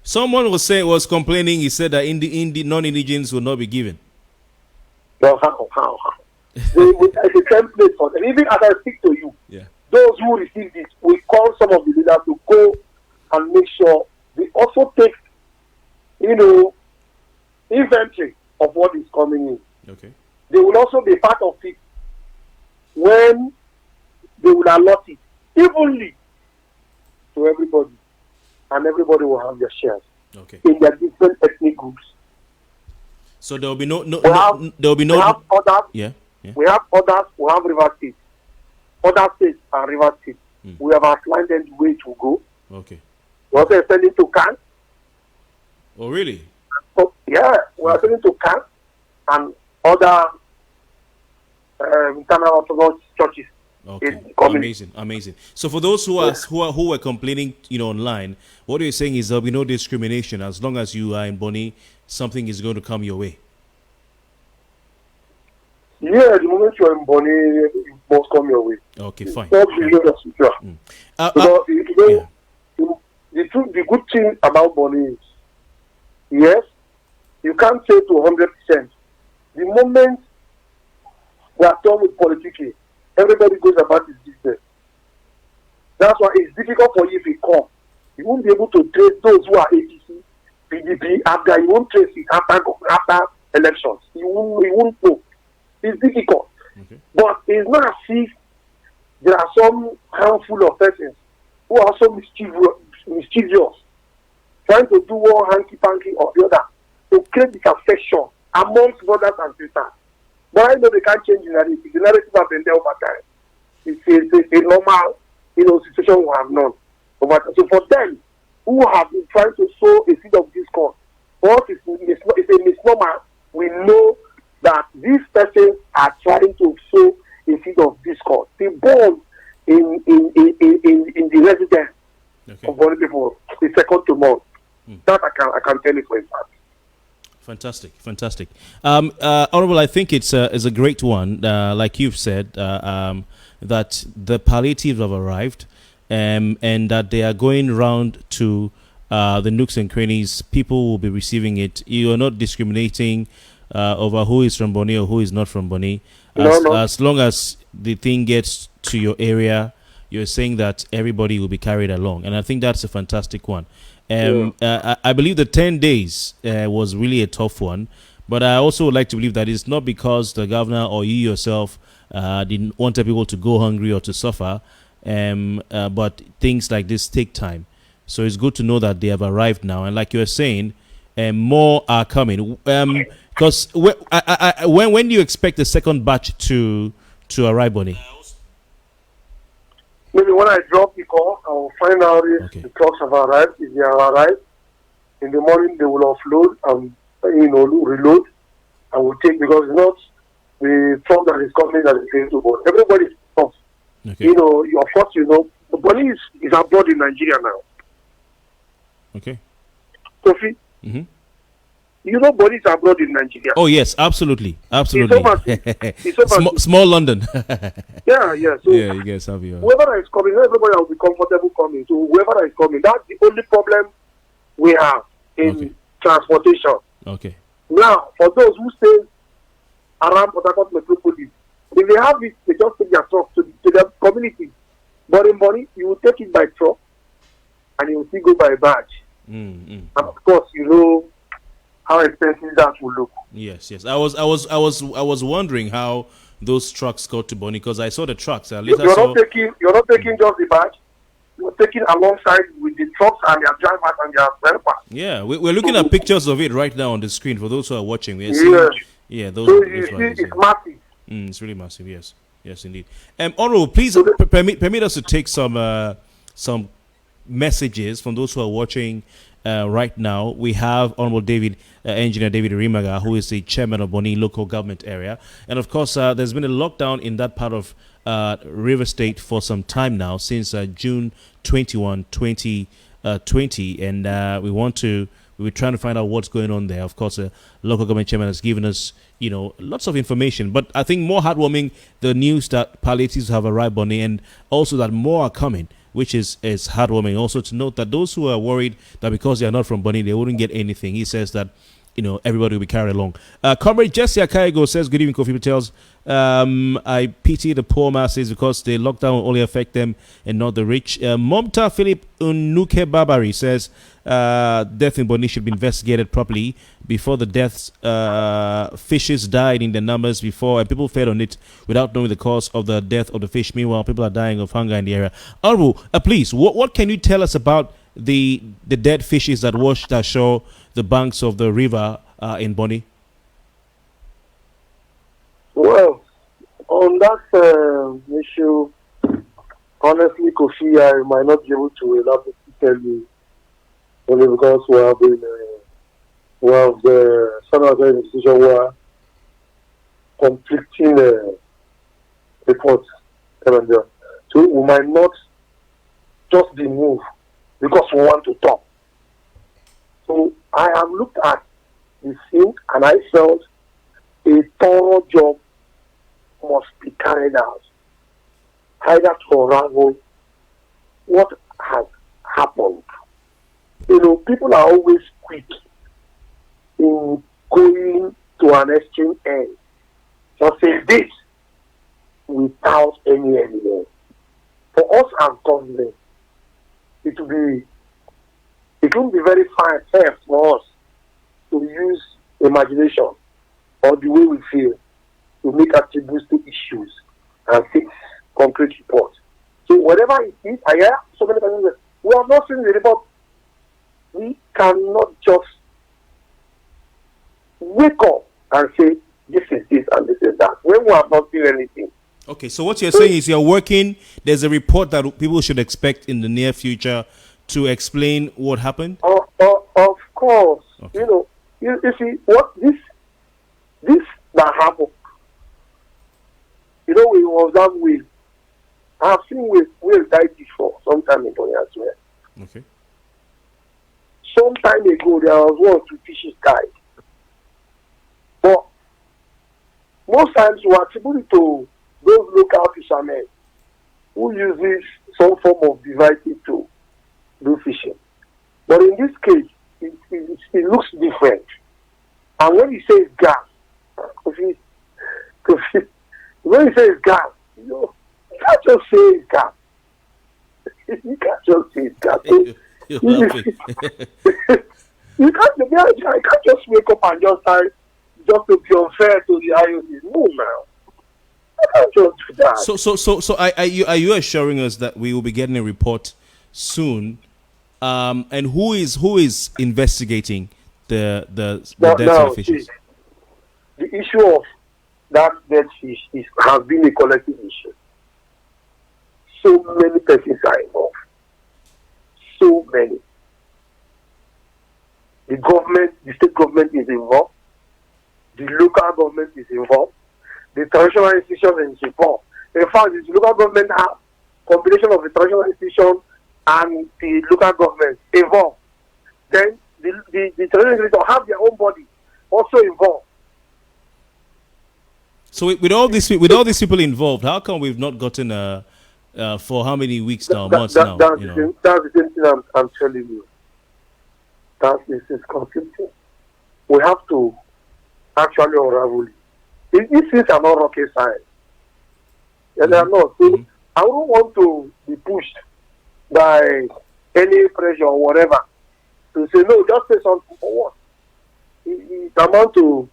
Someone was complaining. He said that the non-indigenous will not be given. Well, how? It's a template for them. Even as I speak to you, those who receive this, we call some of the leaders to go and make sure they also take, inventory of what is coming in. Okay. They will also be part of it when they will allot it evenly to everybody, and everybody will have their shares in their different ethnic groups. So there will be no. We have others. Yeah. We have others. We have river states. Other states and river states. We have outlined them the way to go. Okay. We also sending to Can. Oh, really? So, we are sending to Can and other internal Orthodox churches. Okay. Amazing. So for those who were complaining, online, what you're saying is there'll be no discrimination as long as you are in Bonny. Something is going to come your way. Yeah, the moment you're in Bonny, it must come your way. Okay, fine. The good thing about Bonny is, yes, you can't say to 100%. The moment we are done with politics, everybody goes about his business. That's why it's difficult for you if you come. You won't be able to trace those who are APC, PDP, after you won't trace it after elections. You won't know. It's difficult. Okay. But it's not as if there are some handful of persons who are also mischievous, trying to do one hanky-panky or the other to create disaffection amongst brothers and sisters. But I know they can't change the narrative. The narrative has been there over time. It's a normal, situation we have known over time. So for them who have been trying to sow a seed of discord, for us it's a misnomer. We know that these persons are trying to sow a seed of discord. They born in the residence of Bonny people. It's second to none. That I can tell you for a fact. Fantastic. Honorable, I think it's a great one. Like you've said, that the palliatives have arrived, and that they are going round to the nooks and crannies. People will be receiving it. You are not discriminating over who is from Bonny or who is not from Bonny. As long as the thing gets to your area, you're saying that everybody will be carried along, and I think that's a fantastic one. I believe the 10 days was really a tough one, but I also would like to believe that it's not because the governor or you yourself didn't want people to go hungry or to suffer, but things like this take time. So it's good to know that they have arrived now, and like you're saying, and more are coming. Because when do you expect the second batch to arrive, Bonny? Maybe when I drop the call, I will find out if the trucks have arrived. If they have arrived, in the morning they will offload and reload and will take, because it's not the truck that is coming that is going to go. Everybody is off. Okay. Of course, Bonny is abroad in Nigeria now. Okay. Kofi, Bonny is abroad in Nigeria. Oh yes, absolutely. It's over. Small London. Yeah. So yeah, you guys have your. whoever that is coming, not everybody will be comfortable coming. So whoever that is coming, that's the only problem we have in transportation. Okay. Now, for those who stay around Port Harcourt Metropolis, if they have it, they just take their truck to their community. But in Bonny, you will take it by truck and you will still go by badge. And of course, how expensive that will look. Yes. I was wondering how those trucks got to Bonny, because I saw the trucks. You're not taking just the badge. You're taking alongside with the trucks and their drivers and their helpers. Yeah, we're looking at pictures of it right now on the screen for those who are watching. We're seeing, those. So you see, it's massive. It's really massive. Yes, indeed. Honorable, please permit us to take some messages from those who are watching right now. We have Honorable Engineer David Rimaga, who is the chairman of Bonny local government area, and of course, there's been a lockdown in that part of River State for some time now, since June 21, 2020, and we're trying to find out what's going on there. Of course, the local government chairman has given us, lots of information, but I think more heartwarming the news that palliatives have arrived, Bonny, and also that more are coming, which is heartwarming. Also to note that those who are worried that because they are not from Bonny, they wouldn't get anything, he says that everybody will be carried along. Comrade Jesse Akaigo says, good evening, Kofi Patels. I pity the poor masses because the lockdown will only affect them and not the rich. Momta Philip Unuke Babari says, death in Bonny should be investigated properly. Before the deaths, fishes died in the numbers before, and people fed on it without knowing the cause of the death of the fish. Meanwhile, people are dying of hunger in the area. Honorable, please, what can you tell us about the dead fishes that washed ashore the banks of the river in Bonny? Well, on that issue, honestly, Kofi, I might not be able to elaborate to tell you, only because we have been one of the Southern institutions were conflicting reports. So we might not just be moved because we want to talk. So I have looked at the scene and I felt a thorough job must be carried out, either to unravel what has happened. People are always quick in going to an extreme end. Just say this without any evidence. For us as government, it won't be very fair for us to use imagination or the way we feel to make attributes to issues and fix concrete reports. So whatever it is, I hear so many persons say, we have not seen the report. We cannot just wake up and say, this is this and this is that, when we have not seen anything. Okay, so what you're saying is you're working, there's a report that people should expect in the near future to explain what happened? Of course. Okay. You see, what this that happened, we observe whales. I have seen whales die before, sometime in Bonny as well. Okay. Some time ago, there was 1 or 2 fishes died. But most times we attribute it to those local fishermen who uses some form of device to do fishing. But in this case, it looks different. And when you say it's gas, when you say it's gas, you can't just say it's gas. You can't just say it's gas. I can't just wake up and just to be unfair to the IOC. No, now. I can't just do that. So are you assuring us that we will be getting a report soon? And who is investigating deaths of the fishes? The issue of that dead fish has been a collective issue. So many persons are involved. So many. The government, the state government is involved. The local government is involved. The traditional institution is involved. In fact, the local government have combination of the traditional institution and the local government involved. Then the traditional institution have their own body also involved. So with all these people involved, how come we've not gotten for how many weeks now, months now? That's the same thing I'm telling you. This is confusing. We have to actually unravel it. These things are not rocket science. And they are not. So I don't want to be pushed by any pressure or whatever to say, no, just say something for what? It amounts to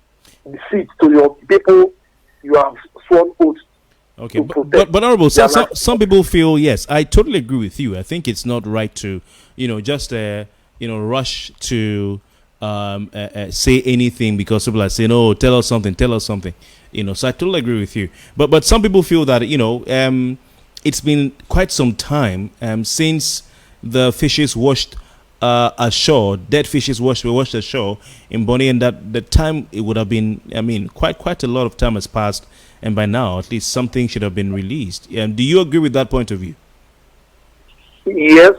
deceit to your people you have sworn oath. Okay, but Honorable, some people feel, yes, I totally agree with you. I think it's not right to, just rush to say anything because people are saying, "Oh, tell us something." So I totally agree with you. But some people feel that it's been quite some time since the fishes washed ashore, dead fishes were washed ashore in Bonny, and that the time it would have been, quite a lot of time has passed, and by now at least something should have been released. Do you agree with that point of view? Yes,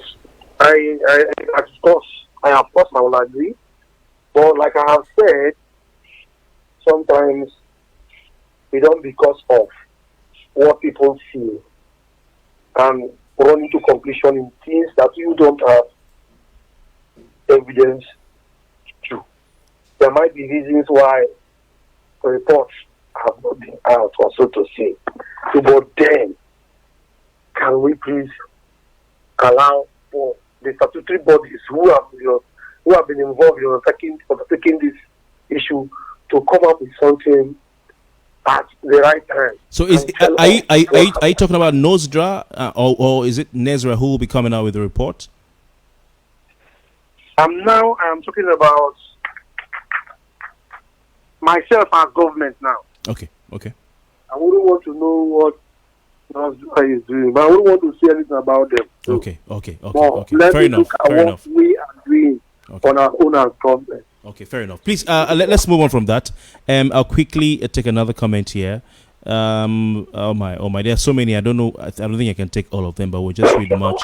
of course I will agree. But like I have said, sometimes we don't because of what people feel and run into conclusion in things that you don't have evidence to. There might be reasons why reports have not been out, or so to say. But then, can we please allow for the statutory bodies who have been involved in taking this issue to come up with something at the right time? So are you talking about Nosdra or is it Nezra who will be coming out with the report? I'm talking about myself as government now. Okay. I wouldn't want to know what Nosdra is doing, but I wouldn't want to say anything about them. So, okay. Fair enough. What we are doing on our own as government. Okay, fair enough. Please, let's move on from that. I'll quickly take another comment here. Oh my! There are so many. I don't know. I don't think I can take all of them, but we'll just read much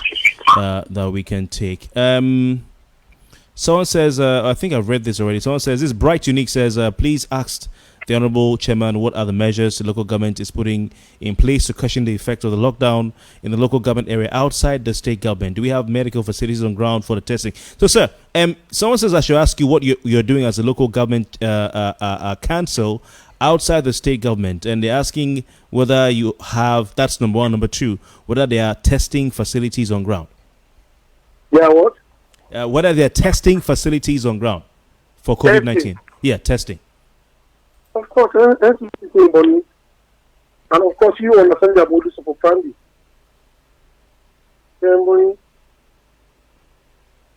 that we can take. Someone says, I think I've read this already. Someone says, this Bright Unique says, please ask the Honorable Chairman what are the measures the local government is putting in place to cushion the effect of the lockdown in the local government area outside the state government. Do we have medical facilities on ground for the testing? So, sir, someone says I should ask you what you're doing as a local government council outside the state government, and they're asking whether you have, that's number one. Number two, whether there are testing facilities on ground. Yeah, what? Whether there are testing facilities on ground for COVID-19. Yeah, testing. Of course, that's Bonny. And of course, you understand the modus operandi. Bonny,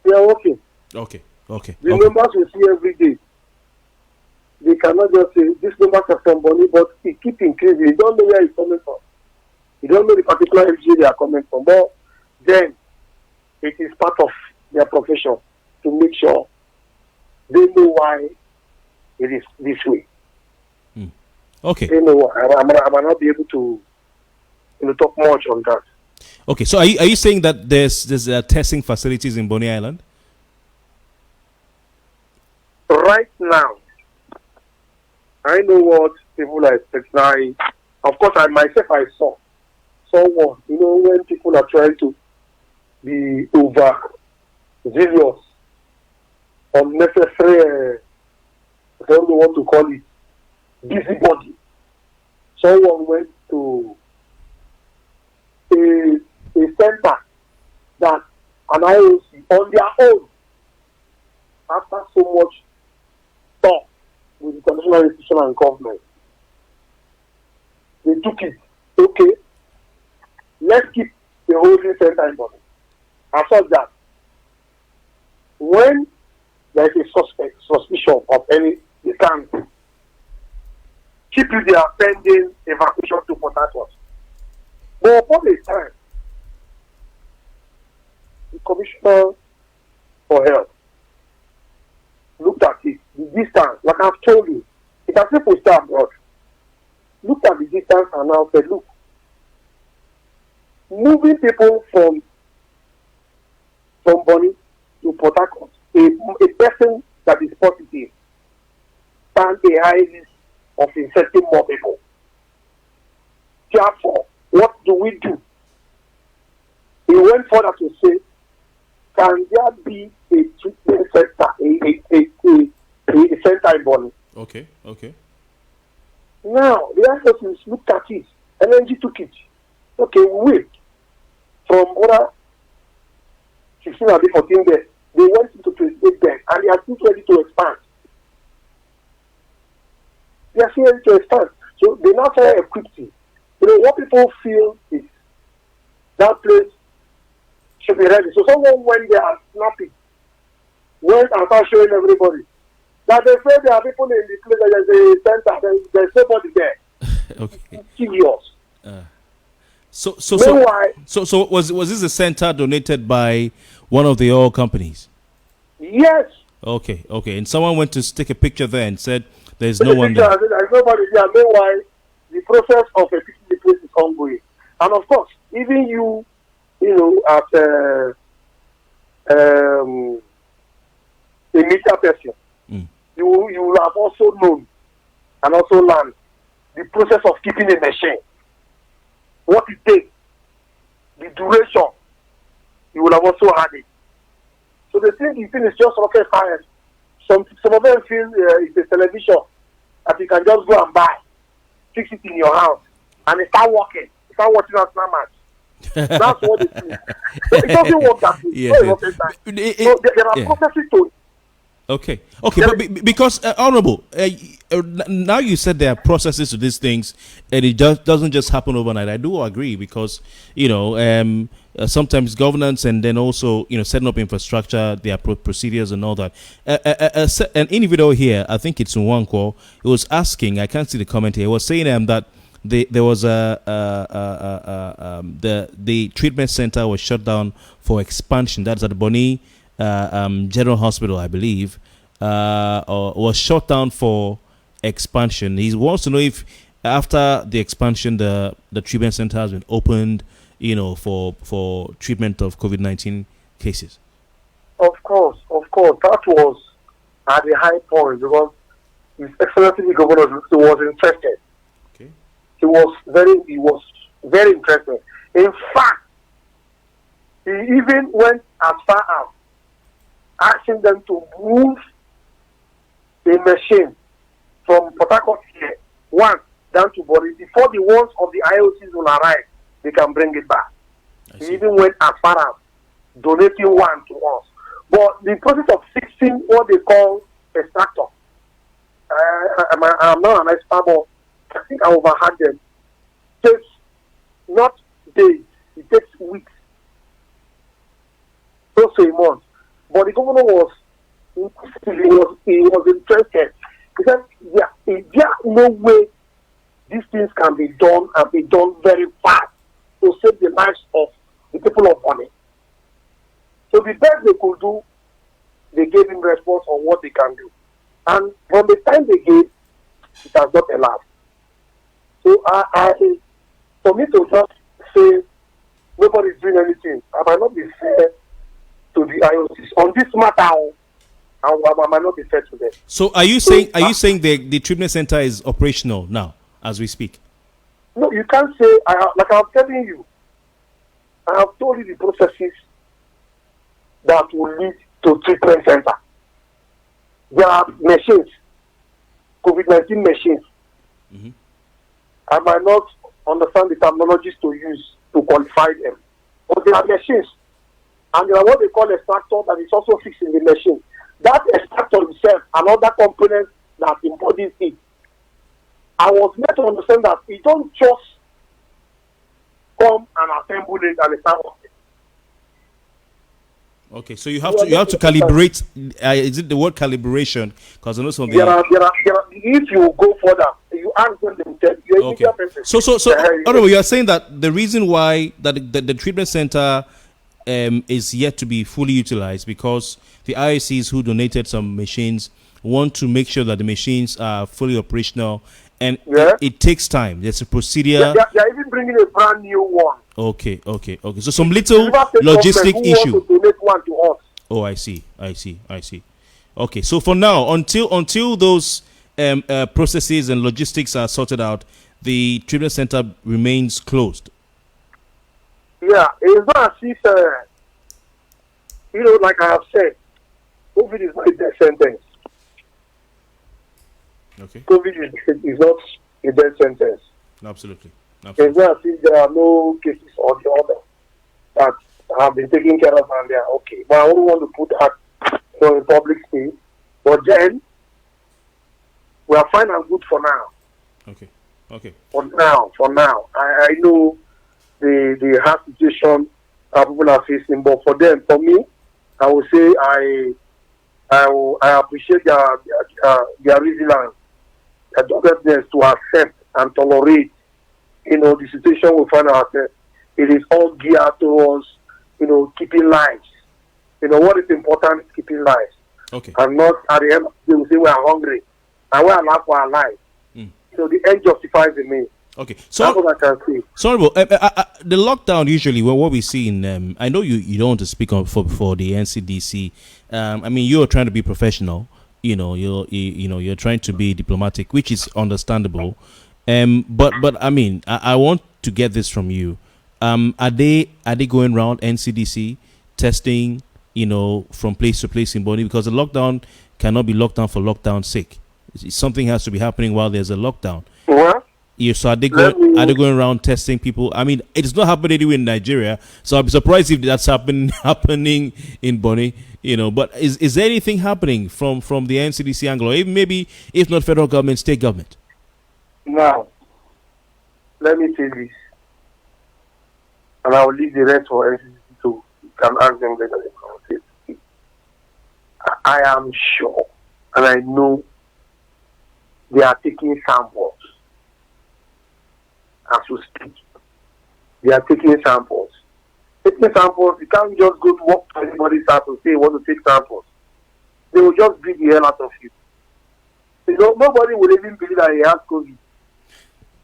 they are working. Okay. The numbers we see every day. They cannot just say this numbers are from Bonny, but it keeps increasing. You don't know where it's coming from. You don't know the particular LGA they are coming from. But then, it is part of their profession to make sure they know why it is this way. Okay. They know why. I might not be able to talk much on that. Okay, so are you saying that there's testing facilities in Bonny Island? Right now, I know what people are expecting. Of course, I saw someone, when people are trying to be over zealous, unnecessary, I don't know what to call it, busybody. Someone went to a center that an IOC on their own, after so much talk with the international institution and government, they took it. Okay, let's keep the holding center in Bonny. I thought that when there is a suspect evacuation of any, they can keep you there pending evacuation to Port Harcourt. But upon a time, the Commissioner for Health looked at it, the distance, like I've told you, it has people stay abroad. Looked at the distance and now said, look, moving people from Bonny to Port Harcourt, a person that is positive stands a high risk of infecting more people. Therefore, what do we do? He went further to say, can there be a treatment center, a center in Bonny? Okay. Now, the agencies looked at it, LNG took it. Okay, we wait. From other 16 or 14 days, they went into 28 days, and they are still ready to expand. They are still ready to expand. So they now try equipping. What people feel is that place should be ready. So someone went there and snapping, went and started showing everybody that they say there are people in the place, there's a center, there's nobody there. Okay. Serious. So was this a center donated by one of the oil companies? Yes. Okay. And someone went to take a picture there and said there's no one there. There's nobody there. Meanwhile, the process of fixing the place is ongoing. And of course, even you as a media person, you will have also known and also learned the process of keeping a machine. What it takes, the duration, you will have also had it. So the thing is just rocket science. Some of them feel it's a television that you can just go and buy, fix it in your house, and it start working. You start watching a snap match. That's what it is. So it doesn't work that way. Yes. So there are processes to it. Okay, but because honorable, now you said there are processes to these things, and it just doesn't just happen overnight. I do agree because sometimes governance and then also setting up infrastructure, there are procedures and all that. An individual here, I think it's Nwankwo, he was asking. I can't see the comment here. He was saying that there was the treatment center was shut down for expansion. That's at Bonny General Hospital, I believe, was shut down for expansion. He wants to know if after the expansion, the treatment center has been opened, for treatment of COVID-19 cases. Of course, that was at the high point because His Excellency the Governor was interested. Okay. He was very interested. In fact, he even went as far as asking them to move the machine from Port Harcourt here, one down to Bonny. Before the ones of the IOCs will arrive, they can bring it back. He even went as far as donating one to us. But the process of fixing what they call extractor, I'm not an expert, but I think I overheard them. Takes not days, it takes weeks, close to a month. But the governor was interested. He said, there no way these things can be done and be done very fast to save the lives of the people of Bonny. So the best they could do, they gave him response on what they can do. And from the time they gave, it has not allowed. So for me to just say nobody's doing anything, I might not be fair to the IOCs. On this matter, I might not be fair to them. So are you saying the treatment center is operational now as we speak? No, you can't say, like I'm telling you, I have told you the processes that will lead to treatment center. There are machines, COVID-19 machines. Mm-hmm. I might not understand the terminologies to use to qualify them. But there are machines. And there are what they call extractor that is also fixed in the machine. That extractor itself and other components that embodies it. I was made to understand that it don't just come and assemble it and start working. Okay, so you have to calibrate. Is it the word calibration? Because I know some of the if you go further, you ask them themselves. You're okay. So Honorable, you are saying that the reason why that the treatment center is yet to be fully utilized because the IOCs who donated some machines want to make sure that the machines are fully operational, and it takes time. There's a procedure. They're even bringing a brand new one. Okay. So some little logistic issue. To donate one to us. Oh, I see. Okay, so for now, until those processes and logistics are sorted out, the treatment center remains closed. Yeah, it's not as if, like I have said, COVID is not a death sentence. Okay. COVID is not a death sentence. Absolutely. It's not as if there are no cases or the other that have been taken care of and they are okay. But I don't want to put that in public space. But then, we are fine and good for now. Okay. For now. I know the hard situation that people are facing, but for me, I would say I appreciate their resilience, their doggedness to accept and tolerate, the situation we find ourselves. It is all geared towards, keeping lives. What is important is keeping lives. Okay. And not at the end of the day we say we are hungry and we are alive for our lives. So the end justifies the means. Okay, so that's what I can say. So, the lockdown usually, what we see in, I know you don't want to speak on for the NCDC. I mean, you're trying to be professional. You're trying to be diplomatic, which is understandable. But I mean, I want to get this from you. Are they going around NCDC testing, from place to place in Bonny, because the lockdown cannot be lockdown for lockdown's sake. Something has to be happening while there's a lockdown. What? Yeah, so are they going around testing people? I mean, it's not happening anywhere in Nigeria, so I'd be surprised if that's happening in Bonny. But is there anything happening from the NCDC angle, or even maybe if not federal government, state government? Now, let me say this, and I will leave the rest for NCDC to can ask them later. I am sure, and I know they are taking samples. As we speak, they are taking samples. Taking samples, you can't just go to walk to anybody's house and say you want to take samples. They will just beat the hell out of you. Nobody will even believe that he has COVID.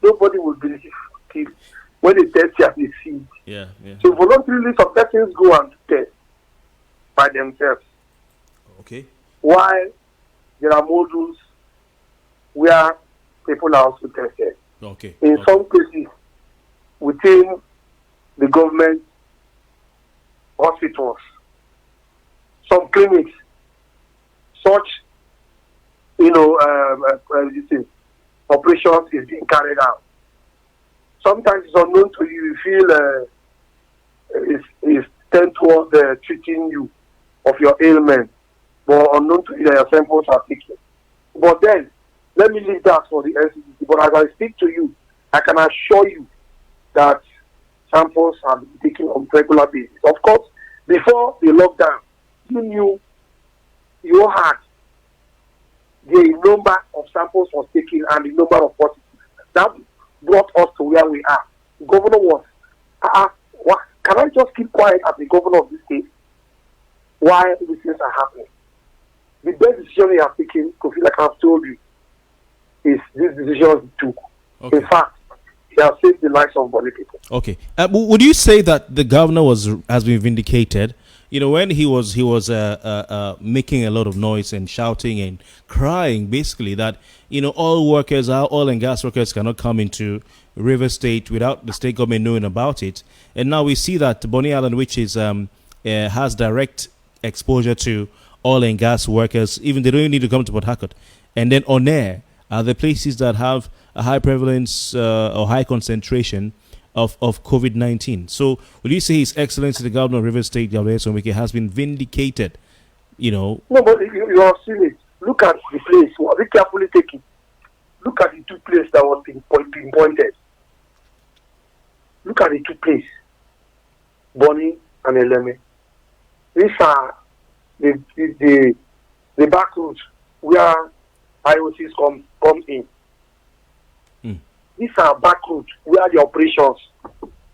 Nobody will believe it when they test you and they see. Yeah. So voluntarily, some persons go and test by themselves. Okay. While there are modules where people are also tested. Okay. In some cases, within the government hospitals, some clinics, such operations is being carried out. Sometimes it's unknown to you. You feel it's tend towards treating you of your ailment, but unknown to you that your samples are taken. But then, let me leave that for the NCDC. But as I speak to you, I can assure you that samples are being taken on regular basis. Of course, before the lockdown, you had the number of samples was taken and the number of positives. That brought us to where we are. The governor was asked, can I just keep quiet as the governor of this state while these things are happening? The best decision he has taken, Kofi, like I've told you, is this decision he took. Okay. In fact, he has saved the lives of Bonny people. Okay. Would you say that the governor has been vindicated? When he was making a lot of noise and shouting and crying, basically that all oil and gas workers cannot come into River State without the state government knowing about it. And now we see that Bonny Island, which is has direct exposure to oil and gas workers, even they don't even need to come to Port Harcourt. And then on air are the places that have a high prevalence or high concentration of COVID-19. So would you say His Excellency the Governor of River State, has been vindicated? No, but you have seen it. Look at the place. Be carefully taken. Look at the two places that was being pointed. Look at the two places, Bonny and Eleme. These are the back routes where IOCs come in. These are back routes where the operations,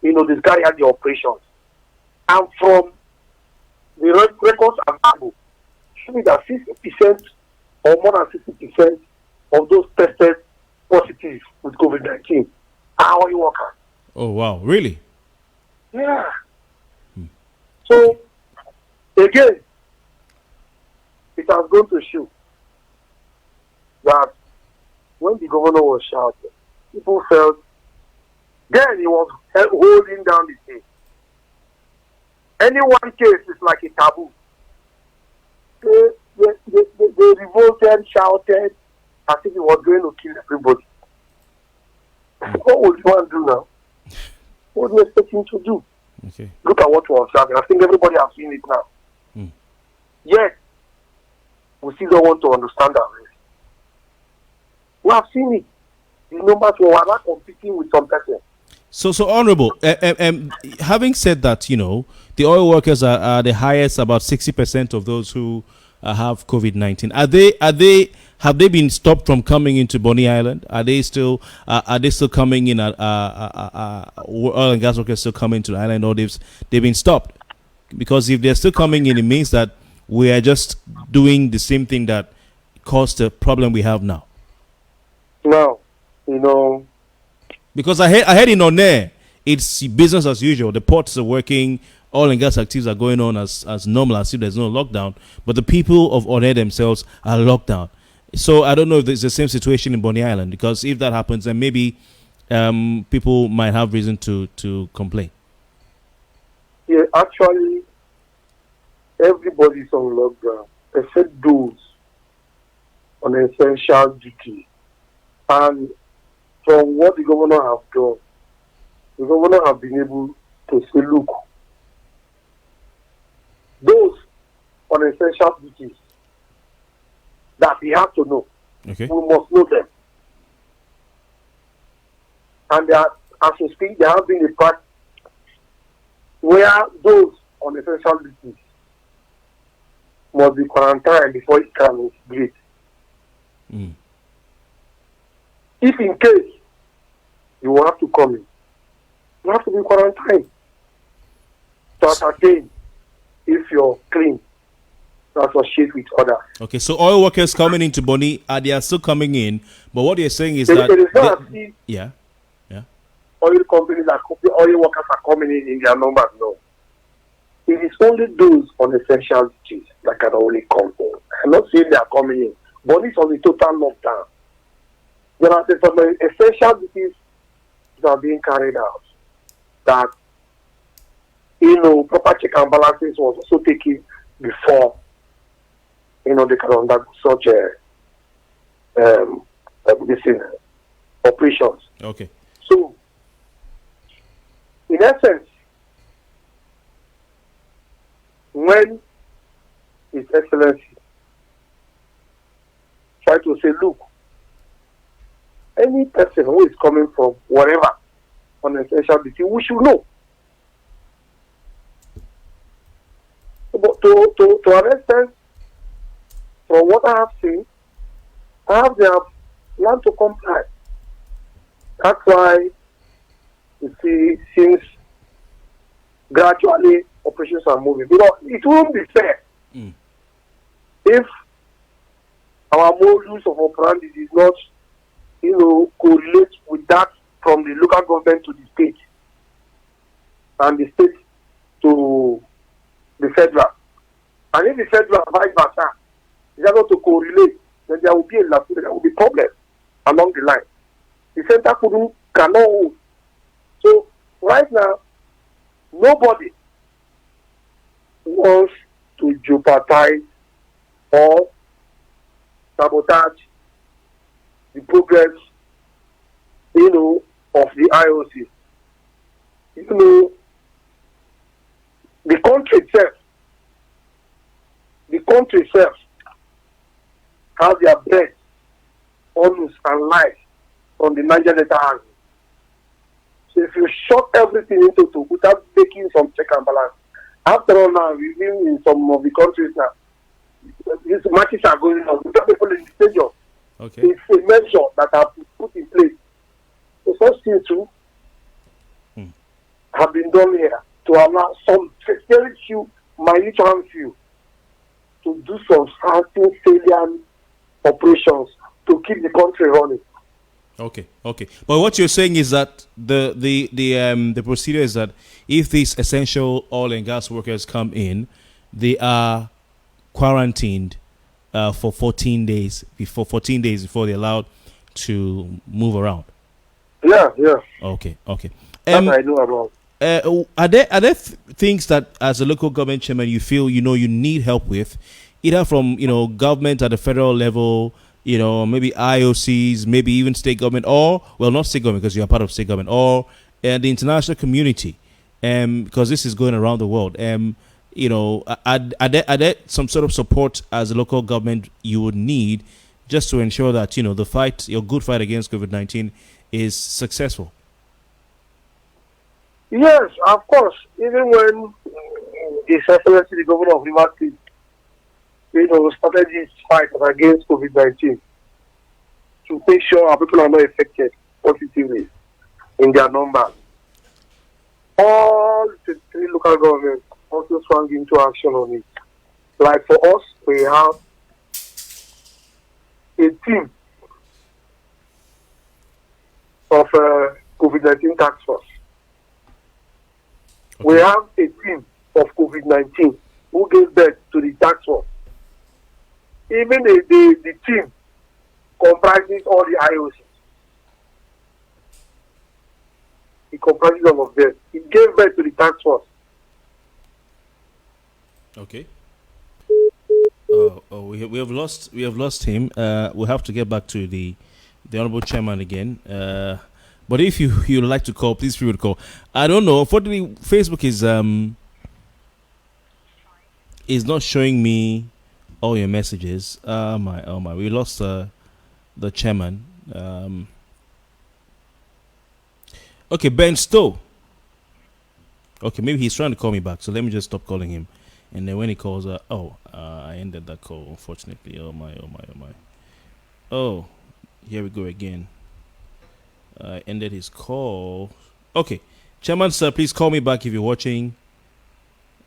they carry out the operations. And from the records available, show me that 60% or more than 60% of those tested positive with COVID-19 are oil workers. Oh, wow. Really? Yeah. So, again, it has gone to show that when the governor was shouting, people felt then he was holding down the thing. Any one case is like a taboo. They revolted, shouted, as if he was going to kill everybody. What would you want to do now? What do you expect him to do? Okay. Look at what was happening. I think everybody has seen it now. Yet, we still don't want to understand that. We have seen it. The numbers were not competing with some person. So Honorable, having said that, the oil workers are the highest, about 60% of those who have COVID-19. Have they been stopped from coming into Bonny Island? Are they still coming in? Oil and gas workers still coming to the island, or they've been stopped? Because if they're still coming in, it means that we are just doing the same thing that caused the problem we have now. No, because I heard in Onne, it's business as usual. The ports are working, oil and gas activities are going on as normal, as if there's no lockdown. But the people of Onne themselves are locked down. So I don't know if it's the same situation in Bonny Island, because if that happens, then maybe people might have reason to complain. Yeah, actually, everybody's on lockdown except those on essential duty. And from what the governor has done, the governor has been able to say, look, those on essential duties that we have to know, okay, we must know them. And as we speak, there has been a part where those on essential duties must be quarantined before it can integrate. If in case you will have to come in, you have to be quarantined to ascertain if you're clean to associate with others. Okay, so oil workers coming into Bonny, they are still coming in, but what you're saying is that... It is not as if yeah. oil companies, oil workers are coming in their numbers, no. It is only those on essential duties that can only come in. I'm not saying they are coming in, but it's on the total lockdown. There are some essential duties that are being carried out that, proper check and balances was also taken before, they can undergo such operations. Okay. So, in essence, when His Excellency try to say, look, any person who is coming from wherever on essential duty, we should know. But to an extent, from what I have seen, perhaps they have learned to comply. That's why you see, since gradually operations are moving, because it won't be fair if our modus of operandi is not, correlate with that from the local government to the state, and the state to the federal. And if the federal vice versa is able to correlate, then there will be there will be problem along the line. The center cannot hold. So right now, nobody wants to jeopardize or sabotage the progress, of the IOC. The country itself has their bread, honors, and life from the Niger Delta angle. So if you shut everything into two without making some check and balance, After all, now we've been in some of the countries now. These matches are going on. We got people in the stadium. Okay. It's a measure that have been put in place. So such things too have been done here to allow some very few, minute few, to do some certain salient operations to keep the country running. Okay. But what you're saying is that the procedure is that if these essential oil and gas workers come in, they are quarantined for 14 days before they're allowed to move around. Yeah. Okay. That I know about. Are there things that as a local government chairman you feel you need help with, either from government at the federal level, maybe IOCs, maybe even state government, or not state government because you are part of state government, or the international community, because this is going around the world. Are there some sort of support as a local government you would need just to ensure that your good fight against COVID-19 is successful? Yes, of course. Even when His Excellency the Governor of Rivers State, started this fight against COVID-19 to make sure our people are not affected positively in their numbers. All the three local governments also swung into action on it. Like for us, we have a team of COVID-19 task force. Okay. We have a team of COVID-19 who gave birth to the task force. Even the team comprises all the IOCs. It comprises all of them. It gave birth to the task force. Okay. We have lost him. We'll have to get back to the honorable chairman again. But if you'd like to call, please feel free to call. I don't know. Unfortunately, Facebook is not showing me all your messages. Oh my. We lost the chairman. Okay, Ben Stowe. Okay, maybe he's trying to call me back. So let me just stop calling him. And then when he calls, I ended that call, unfortunately. Oh my. Oh, here we go again. I ended his call. Okay, Chairman, sir, please call me back if you're watching.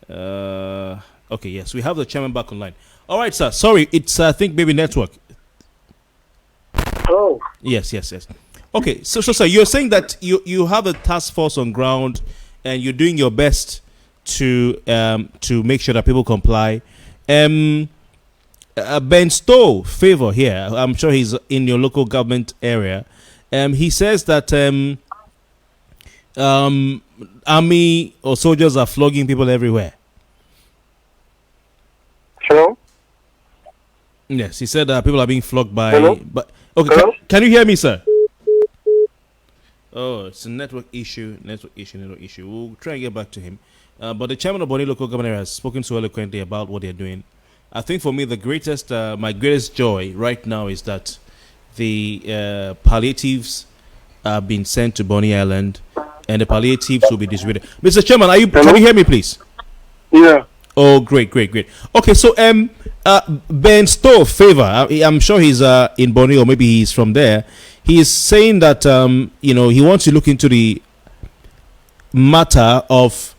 Okay, yes, we have the chairman back online. All right, sir. Sorry, it's I think maybe network. Oh. Yes. Okay, so sir, you're saying that you have a task force on ground and you're doing your best to make sure that people comply. Ben Stowe, favor here. I'm sure he's in your local government area. He says that army or soldiers are flogging people everywhere. Hello? Yes, he said that people are being flogged by. Hello? But okay, can you hear me, sir? Oh, it's a network issue. We'll try and get back to him. But the chairman of Bonny local government has spoken so eloquently about what they're doing. I think for me, my greatest joy right now is that the palliatives are being sent to Bonny Island, and the palliatives will be distributed. Mr. Chairman, can you hear me, please? Yeah. Oh, great. Okay, so Ben Stowe, favor. I'm sure he's in Bonny, or maybe he's from there. He is saying that he wants to look into the matter of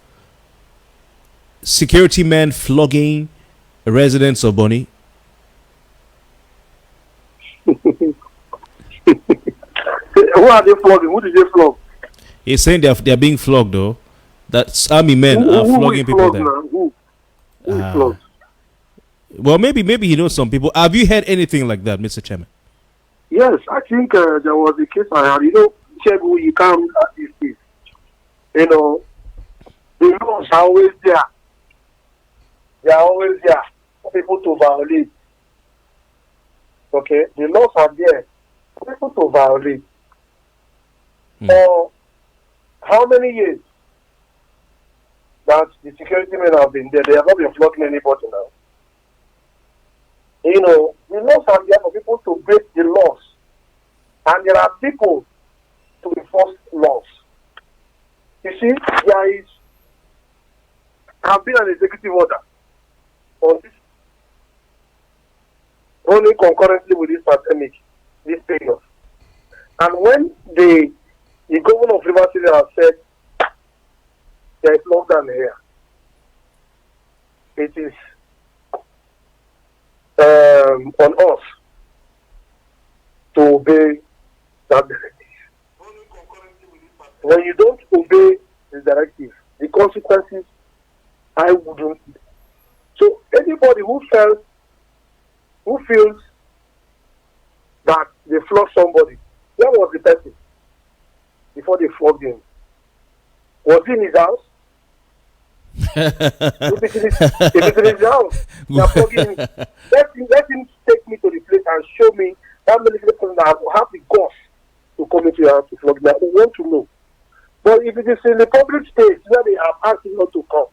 security men flogging residents of Bonny. Who are they flogging? Who did they flog? He's saying they're being flogged, though. That army men are flogging people there. Who is flogged? Well, maybe he knows some people. Have you heard anything like that, Mr. Chairman? Yes, I think there was a case I had. Chegu, you can't look at this case. The laws are always there. They are always there for people to violate. Okay? The laws are there for people to violate. For how many years that the security men have been there? They have not been flogging anybody now. The laws are there for people to break the laws. And there are people to enforce laws. You see, there is have been an executive order on this running concurrently with this pandemic, this period. And when the governor of Rivers State has said there is lockdown here, it is on us to obey that directive. When you don't obey the directive, the consequences, I wouldn't. So anybody who feels that they flogged somebody, where was the person before they flogged him? Was he in his house? If it's in his house, they are flogging him. Let him take me to the place and show me that military person that have the guts to come into your house to flog me. I want to know. But if it is in the public space where they have asked you not to come,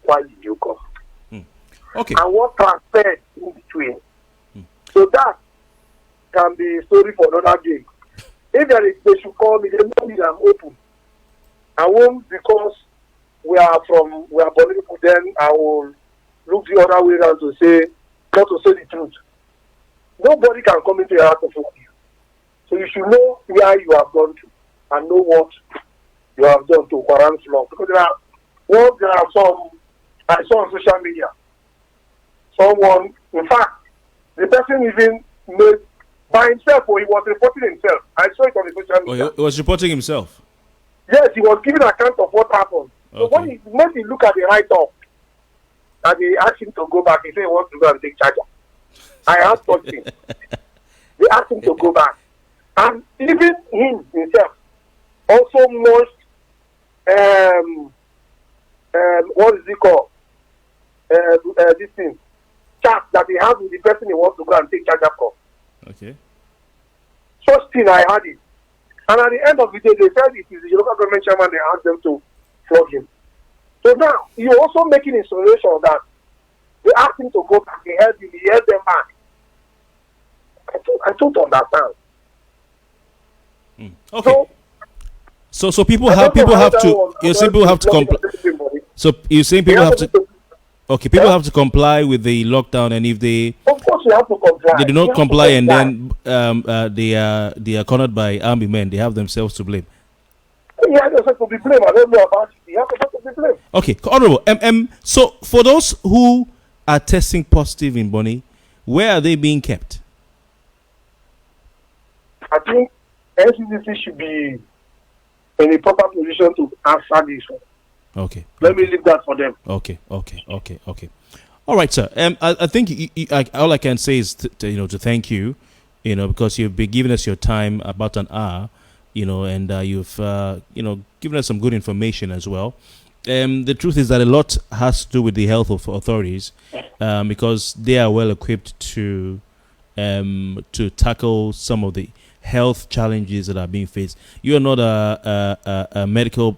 why did you come? Okay. And what transpired in between? So that can be a story for another day. If they should call me, they know me, I'm open. I won't, because we are Bonny people, then I will look the other way around to say, not to say the truth. Nobody can come into your house to flog you. So you should know where you have gone to and know what you have done to warrant flog. Because there are some, I saw on social media, someone, in fact, the person even made by himself, or he was reporting himself. I saw it on the social media. Oh, he was reporting himself? Yes, he was giving account of what happened. Okay. So when he look at the write-up, and they asked him to go back, he said he wants to go and take charger. I asked something. They asked him to go back. And even him himself also launched, what is it called? This thing. Chat that he has with the person he wants to go and take charger from. Okay. Such thing, I had it. And at the end of the day, they said it is the local government chairman, they asked them to flog him. So now, you're also making insinuation that they asked him to go back, he held them back. I don't understand. Okay. So people have to. You're saying people have to comply. So you're saying people have to. Okay, people have to comply with the lockdown, and if they, of course, you have to comply. They do not comply, and then they are cornered by army men. They have themselves to blame. Yeah, themselves to be blamed. I don't know about it. You have to be blamed. Okay, honorable. So for those who are testing positive in Bonny, where are they being kept? I think NCDC should be in a proper position to answer this one. Okay. Let me leave that for them. Okay. All right, sir. I think all I can say is to thank you, because you've been giving us your time, about an hour, and you've given us some good information as well. The truth is that a lot has to do with the health of authorities, because they are well equipped to tackle some of the health challenges that are being faced. You are not a medical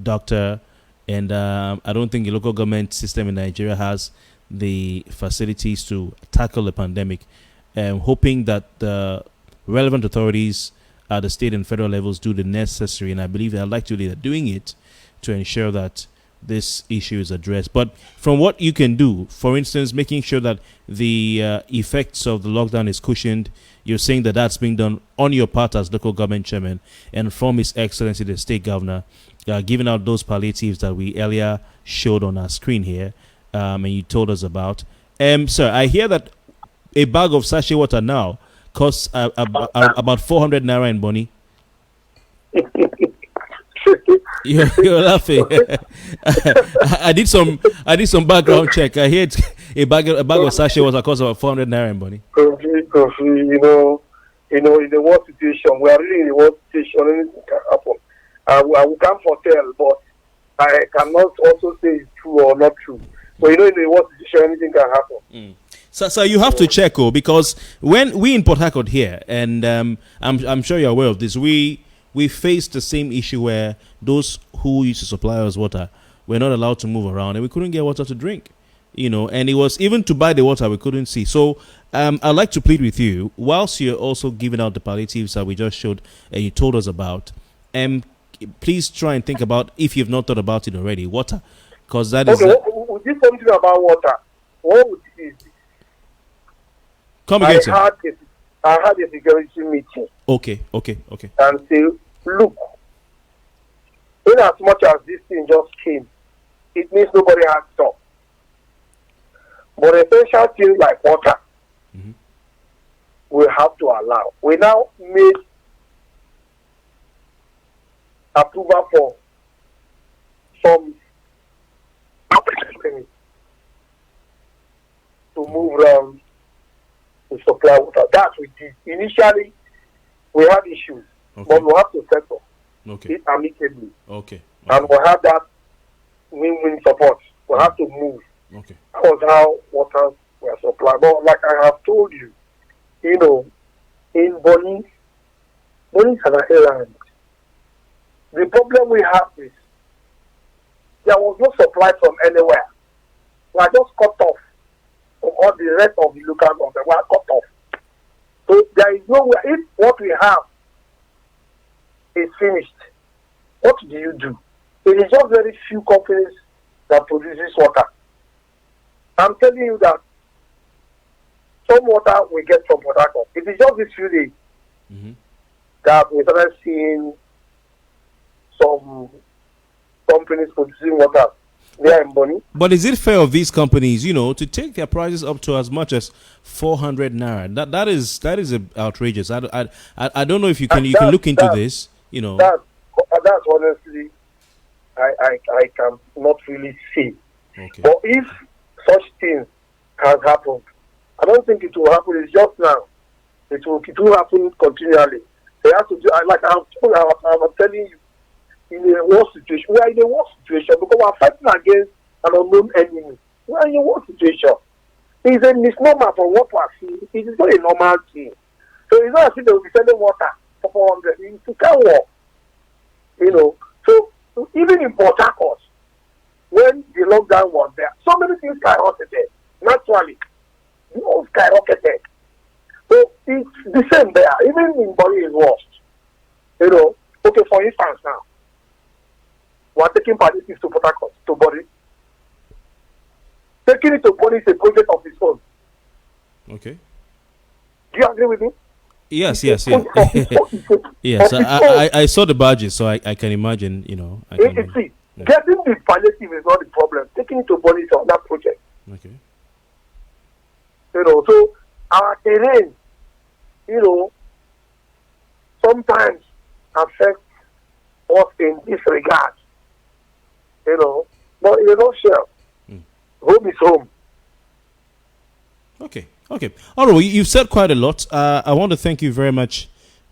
doctor. And I don't think the local government system in Nigeria has the facilities to tackle the pandemic. Hoping that the relevant authorities at the state and federal levels do the necessary, and I believe they're likely doing it, to ensure that this issue is addressed. But from what you can do, for instance, making sure that the effects of the lockdown is cushioned, you're saying that that's being done on your part as local government chairman, and from His Excellency the state governor, giving out those palliatives that we earlier showed on our screen here, and you told us about. Sir, I hear that a bag of sachet water now costs about 400 naira in Bonny. You're laughing. I did some background check. I heard a bag of sachet water costs about 400 naira in Bonny. Kofi, in the worst situation, we are really in the worst situation. Anything can happen. I can't foretell, but I cannot also say it's true or not true. So in the worst situation, anything can happen. So you have to check, because when we in Port Harcourt here, and I'm sure you're aware of this, we faced the same issue where those who used to supply us water were not allowed to move around, and we couldn't get water to drink. And it was even to buy the water we couldn't see. So I'd like to plead with you, whilst you're also giving out the palliatives that we just showed and you told us about, please try and think about, if you've not thought about it already, water. Because that is. Okay, would you something about water? What would it be? Come again, sir. I had a security meeting. Okay. And say, look, in as much as this thing just came, it means nobody has stopped. But essential things like water, we have to allow. We now made approval for some companies to move around to supply water. That we did. Initially, we had issues, but we have to settle it amicably. And we have that win-win support. We have to move. That was how water were supplied. But like I have told you, in Bonny is an island. The problem we have is there was no supply from anywhere. We are just cut off from all the rest of the local government. We are cut off. So there is nowhere. If what we have is finished, what do you do? It is just very few companies that produces water. I'm telling you that some water we get from Port Harcourt. It is just this few days that we started seeing some companies producing water there in Bonny. But is it fair of these companies, to take their prices up to as much as 400 naira? That is outrageous. I don't know if you can look into this. That's honestly I can not really see. But if such things has happened, I don't think it will happen. It's just now. It will happen continually. They have to do like I'm telling you. In a war situation, we are in a war situation because we are fighting against an unknown enemy. We are in a war situation. It's a misnomer for what we are seeing. It is not a normal thing. So it's not as if they will be selling water for 400. It's a kind war. So even in Port Harcourt, when the lockdown was there, so many things skyrocketed. Naturally, it all skyrocketed. So it's the same there. Even in Bonny is worse. Okay, for instance now, we are taking palliatives to Port Harcourt, to Bonny. Taking it to Bonny is a project of its own. Okay. Do you agree with me? Yes. Yes, I saw the badges, so I can imagine, See, getting the palliative is not the problem. Taking it to Bonny is another project. Okay. So our terrain, sometimes affects us in this regard. But in a nutshell, home is home. Okay. All right, you've said quite a lot. I want to thank you very much,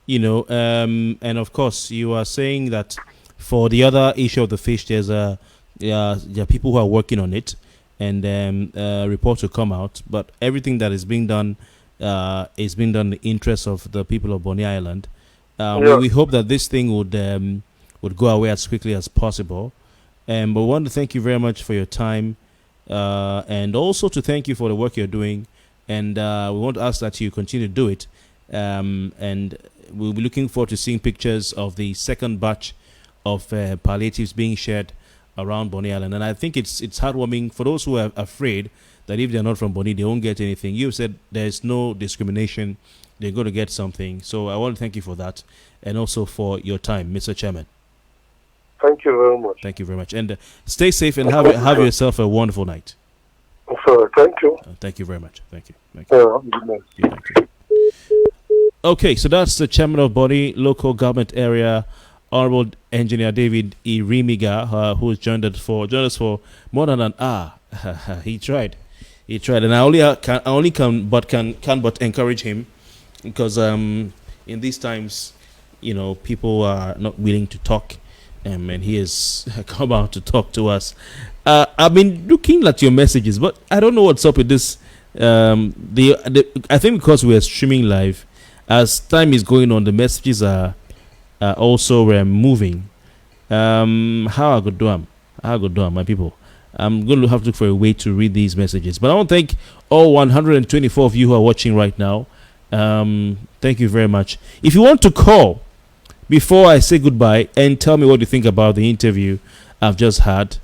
and of course, you are saying that for the other issue of the fish, there are people who are working on it, and reports will come out. But everything that is being done is being done in the interest of the people of Bonny Island. We hope that this thing would go away as quickly as possible. But we want to thank you very much for your time, and also to thank you for the work you're doing. And we want to ask that you continue to do it. And we'll be looking forward to seeing pictures of the second batch of palliatives being shared around Bonny Island. And I think it's heartwarming for those who are afraid that if they're not from Bonny, they won't get anything. You said there's no discrimination. They're going to get something. So I want to thank you for that, and also for your time, Mr. Chairman. Thank you very much. Thank you very much. And stay safe and have yourself a wonderful night. Sure, thank you. Thank you very much. Thank you. Have a good night. Thank you. Okay, so that's the chairman of Bonny Local Government Area, Honorable Engineer David E. Remiga, who has joined us for more than an hour. He tried, and I only can but encourage him, because in these times, people are not willing to talk, and he has come out to talk to us. I've been looking at your messages, but I don't know what's up with this. I think because we are streaming live, as time is going on, the messages are also moving. How I could do them, my people. I'm going to have to look for a way to read these messages. But I want to thank all 124 of you who are watching right now. Thank you very much. If you want to call before I say goodbye and tell me what you think about the interview I've just had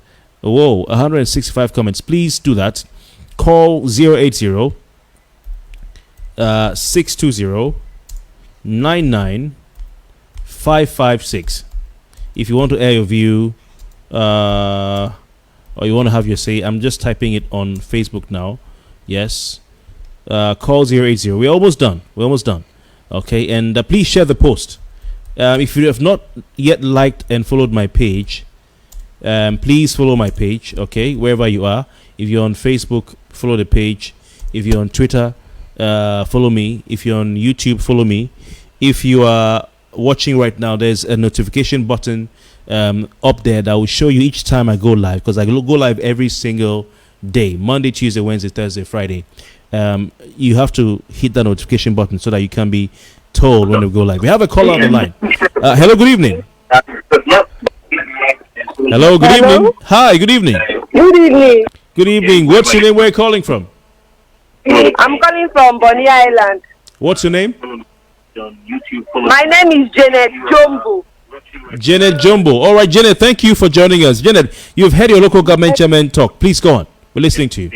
Whoa, 165 comments. Please do that. Call 080 620 99556 if you want to air your view, or you want to have your say. I'm just typing it on Facebook now. Yes. Call 080. We're almost done. Okay, and please share the post. If you have not yet liked and followed my page, please follow my page. Okay, wherever you are. If you're on Facebook, follow the page. If you're on Twitter, follow me. If you're on YouTube, follow me. If you are watching right now, there's a notification button up there that will show you each time I go live, because I go live every single day: Monday, Tuesday, Wednesday, Thursday, Friday. You have to hit that notification button so that you can be told when we go live. We have a caller on the line. Hello, good evening. Hello, good evening. Hi, good evening. Good evening. Good evening. What's your name? Where are you calling from? I'm calling from Bonny Island. What's your name? My name is Janet Jumbo. Janet Jumbo. All right, Janet, thank you for joining us. Janet, you've heard your local government chairman talk. Please go on. We're listening to you.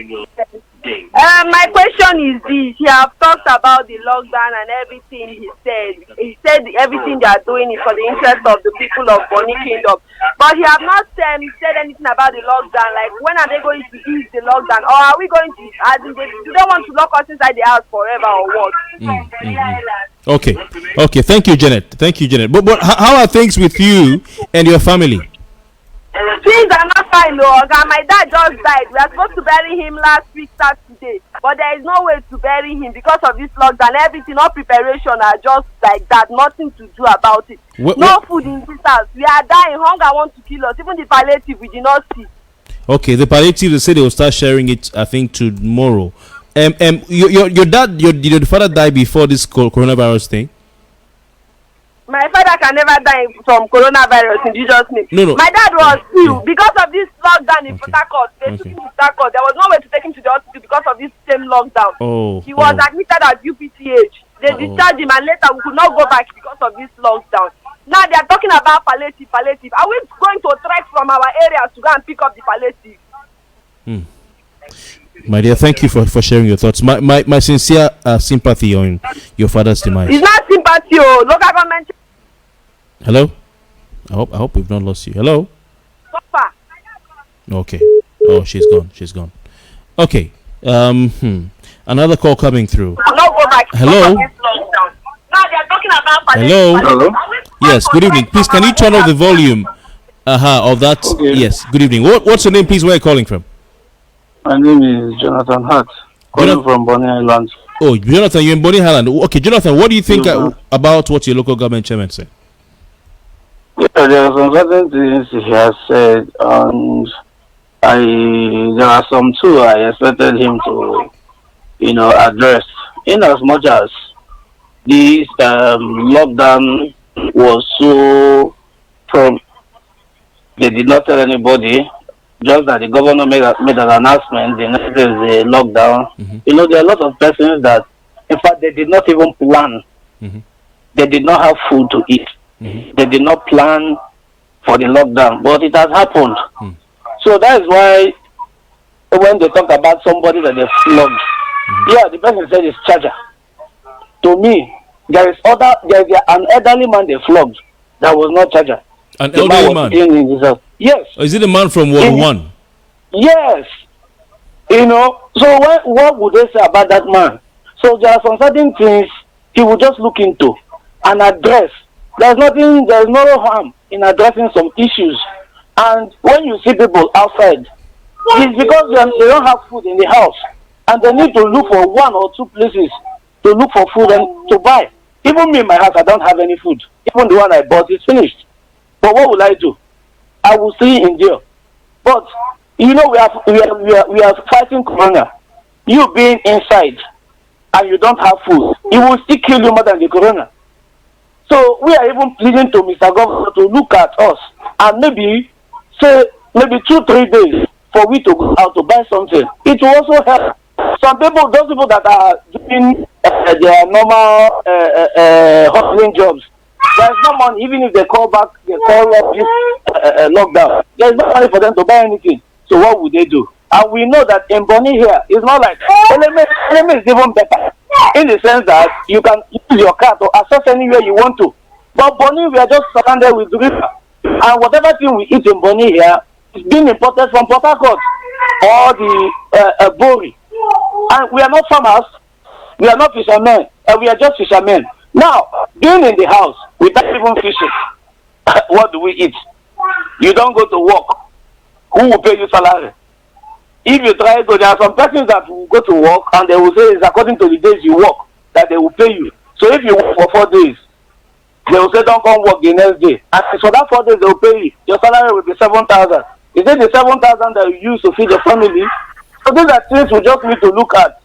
My question is this. He have talked about the lockdown and everything he said. He said everything they are doing is for the interest of the people of Bonny Kingdom. But he have not said anything about the lockdown. Like, when are they going to ease the lockdown? Or are we going to, do they want to lock us inside the house forever or what? Okay. Thank you, Janet. But how are things with you and your family? Things are not fine, though. My dad just died. We are supposed to bury him last week, Saturday. But there is no way to bury him because of this lockdown. Everything, all preparation are just like that. Nothing to do about it. No food in this house. We are dying. Hunger wants to kill us. Even the palliative, we did not see. Okay, the palliative, they say they will start sharing it, I think, tomorrow. Your dad, your father died before this coronavirus thing? My father can never die from coronavirus in Jesus' name. No. My dad was ill because of this lockdown in Port Harcourt. They took him to Port Harcourt. There was no way to take him to the hospital because of this same lockdown. He was admitted at UPTH. They discharged him, and later we could not go back because of this lockdown. Now they are talking about palliative. Are we going to trek from our areas to go and pick up the palliative? My dear, thank you for sharing your thoughts. My sincere sympathy on your father's demise. It's not sympathy, local government. Hello? I hope we've not lost you. Hello? Papa. Okay. Oh, she's gone. Okay. Another call coming through. Hello? Hello? Yes, good evening. Please, can you turn off the volume of that? Okay. Yes, good evening. What's your name, please? Where are you calling from? My name is Jonathan Hart, calling from Bonny Island. Oh, Jonathan, you're in Bonny Island. Okay, Jonathan, what do you think about what your local government chairman said? Yeah, there are some certain things he has said, and there are some too I expected him to, address. In as much as this lockdown was so prompt, they did not tell anybody. Just that the governor made an announcement, the next day is a lockdown. There are a lot of persons that, in fact, they did not even plan. They did not have food to eat. They did not plan for the lockdown, but it has happened. So that is why when they talk about somebody that they flogged, the person said it's charger. To me, there is an elderly man they flogged that was not charger. An elderly man? Yes. Or is it a man from World 1? Yes. So what would they say about that man? So there are some certain things he will just look into and address. There's no harm in addressing some issues. And when you see people outside, it's because they don't have food in the house. And they need to look for one or two places to look for food and to buy. Even me in my house, I don't have any food. Even the one I bought is finished. But what will I do? I will still endure. But we are fighting corona. You being inside and you don't have food, it will still kill you more than the corona. So we are even pleading to Mr. Governor to look at us and maybe 2-3 days for we to go out to buy something. It will also help. Some people, those people that are doing their normal hustling jobs, there's no money. Even if they call up this lockdown, there's no money for them to buy anything. So what would they do? And we know that in Bonny here, it's not like Eleme is even better in the sense that you can use your car to access anywhere you want to. But Bonny, we are just surrounded with river. And whatever thing we eat in Bonny here is being imported from Port Harcourt or the Bonny. And we are not farmers, we are not fishermen, we are just fishermen. Now, being in the house without even fishing, what do we eat? You don't go to work. Who will pay you salary? If you try to, there are some persons that will go to work and they will say it's according to the days you work that they will pay you. So if you work for 4 days, they will say don't come work the next day. And for that 4 days they will pay you. Your salary will be 7,000. Is it the 7,000 that you use to feed your family? So these are things we just need to look at.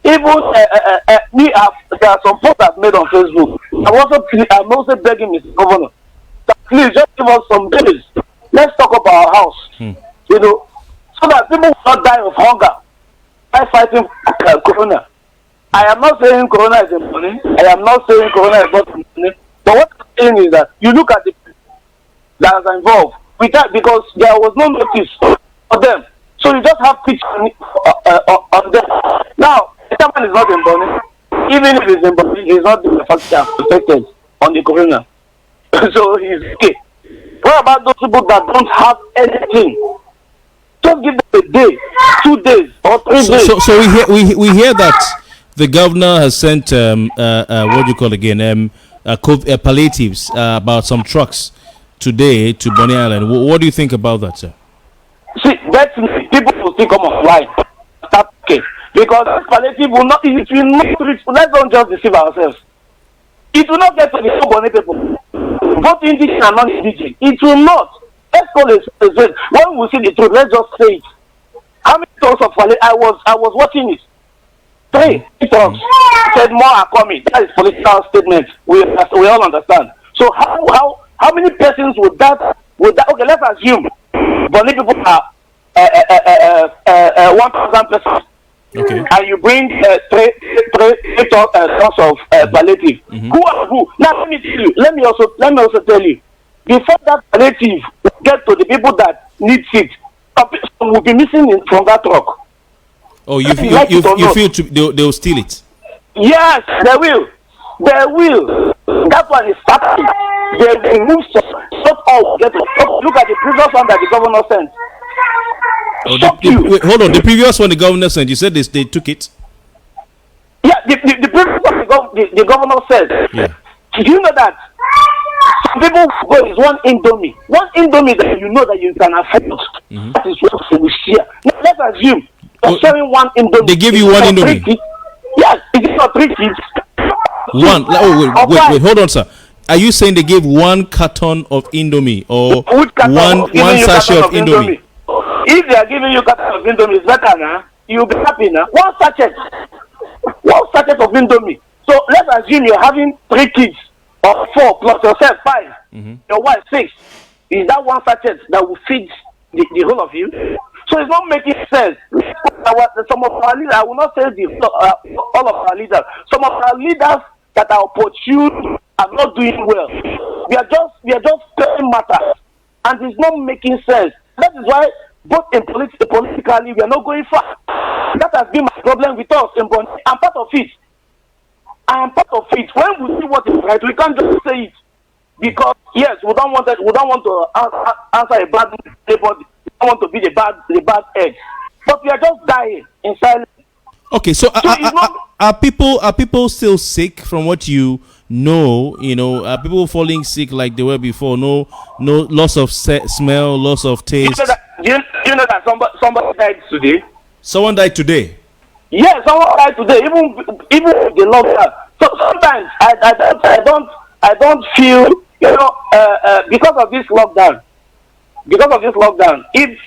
Even there are some posts I've made on Facebook. I'm also begging Mr. Governor that please just give us some days. Let's talk about our house. You know, so that people will not die of hunger by fighting corona. I am not saying corona is in money. I am not saying corona is not in money. But what I'm saying is that you look at the people that are involved with that because there was no notice for them. So you just have pictures on them. Now, the man is not in Bonny. Even if he's in Bonny, he's not affected on the corona. So he's okay. What about those people that don't have anything? Just give them a day, 2 days, or 3 days. So we hear that the governor has sent what do you call again palliatives about some trucks today to Bonny Island. What do you think about that, sir? See, that's people will still come online. Start okay. Because this palliative will not, it will not reach, let's don't just deceive ourselves. It will not get to the whole Bonny people. Both indigenous and non-indigenous. It will not. Let's call it. When we see the truth, let's just say it. How many talks of palliative? I was watching it. 3 talks. Said more are coming. That is political statement. We all understand. So how many persons would that okay, let's assume Bonny people are 1,000 persons. Okay. And you bring three tons of palliative. Who are who? Now let me tell you. Let me also tell you. Before that palliative get to the people that need it, some will be missing from that truck. Oh, you feel they'll steal it? Yes, they will. They will. That one is starting. They will move not all. Look at the previous one that the governor sent. Wait, hold on. The previous one the governor sent, you said they took it? Yeah, the previous one the governor said. Yeah. Do you know that some people go is one Indomie that you know that you can afford. That is what we share. Now let's assume you're sharing one Indomie. They give you one Indomie. Yes, it is for 3 kids. One. Wait, hold on, sir. Are you saying they gave 1 carton of Indomie or one sachet of Indomie? If they are giving you carton of Indomie, it's better now. You'll be happy now. One sachet of Indomie. So let's assume you're having 3 kids or 4 plus yourself 5. Your wife 6. Is that one sachet that will feed the whole of you? So it's not making sense. Some of our leaders, I will not say all of our leaders. Some of our leaders that are opportune are not doing well. We are just playing matters, and it's not making sense. That is why both in politically we are not going far. That has been my problem with us in Bonny. I'm part of it. I am part of it. When we see what is right, we can't just say it because yes, we don't want to answer a bad anybody. We don't want to be the bad egg, but we are just dying in silence. Okay, so are people still sick from what you know? You know, are people falling sick like they were before? No loss of smell, loss of taste. You know that somebody died today. Someone died today. Yes, someone died today. Even with the lockdown. So sometimes I don't feel because of this lockdown. If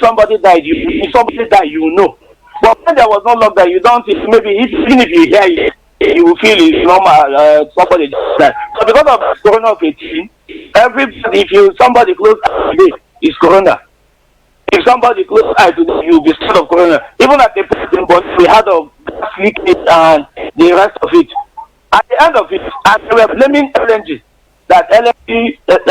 somebody died, you know. But when there was no lockdown, you don't. Maybe even if you hear it, you will feel it's normal. Somebody died. So because of corona-19, if somebody close today, it's corona. If somebody close eye today, you'll be scared of corona. Even at the president, but we had a gas leakage and the rest of it. At the end of it, and we were blaming LNG. that LNG that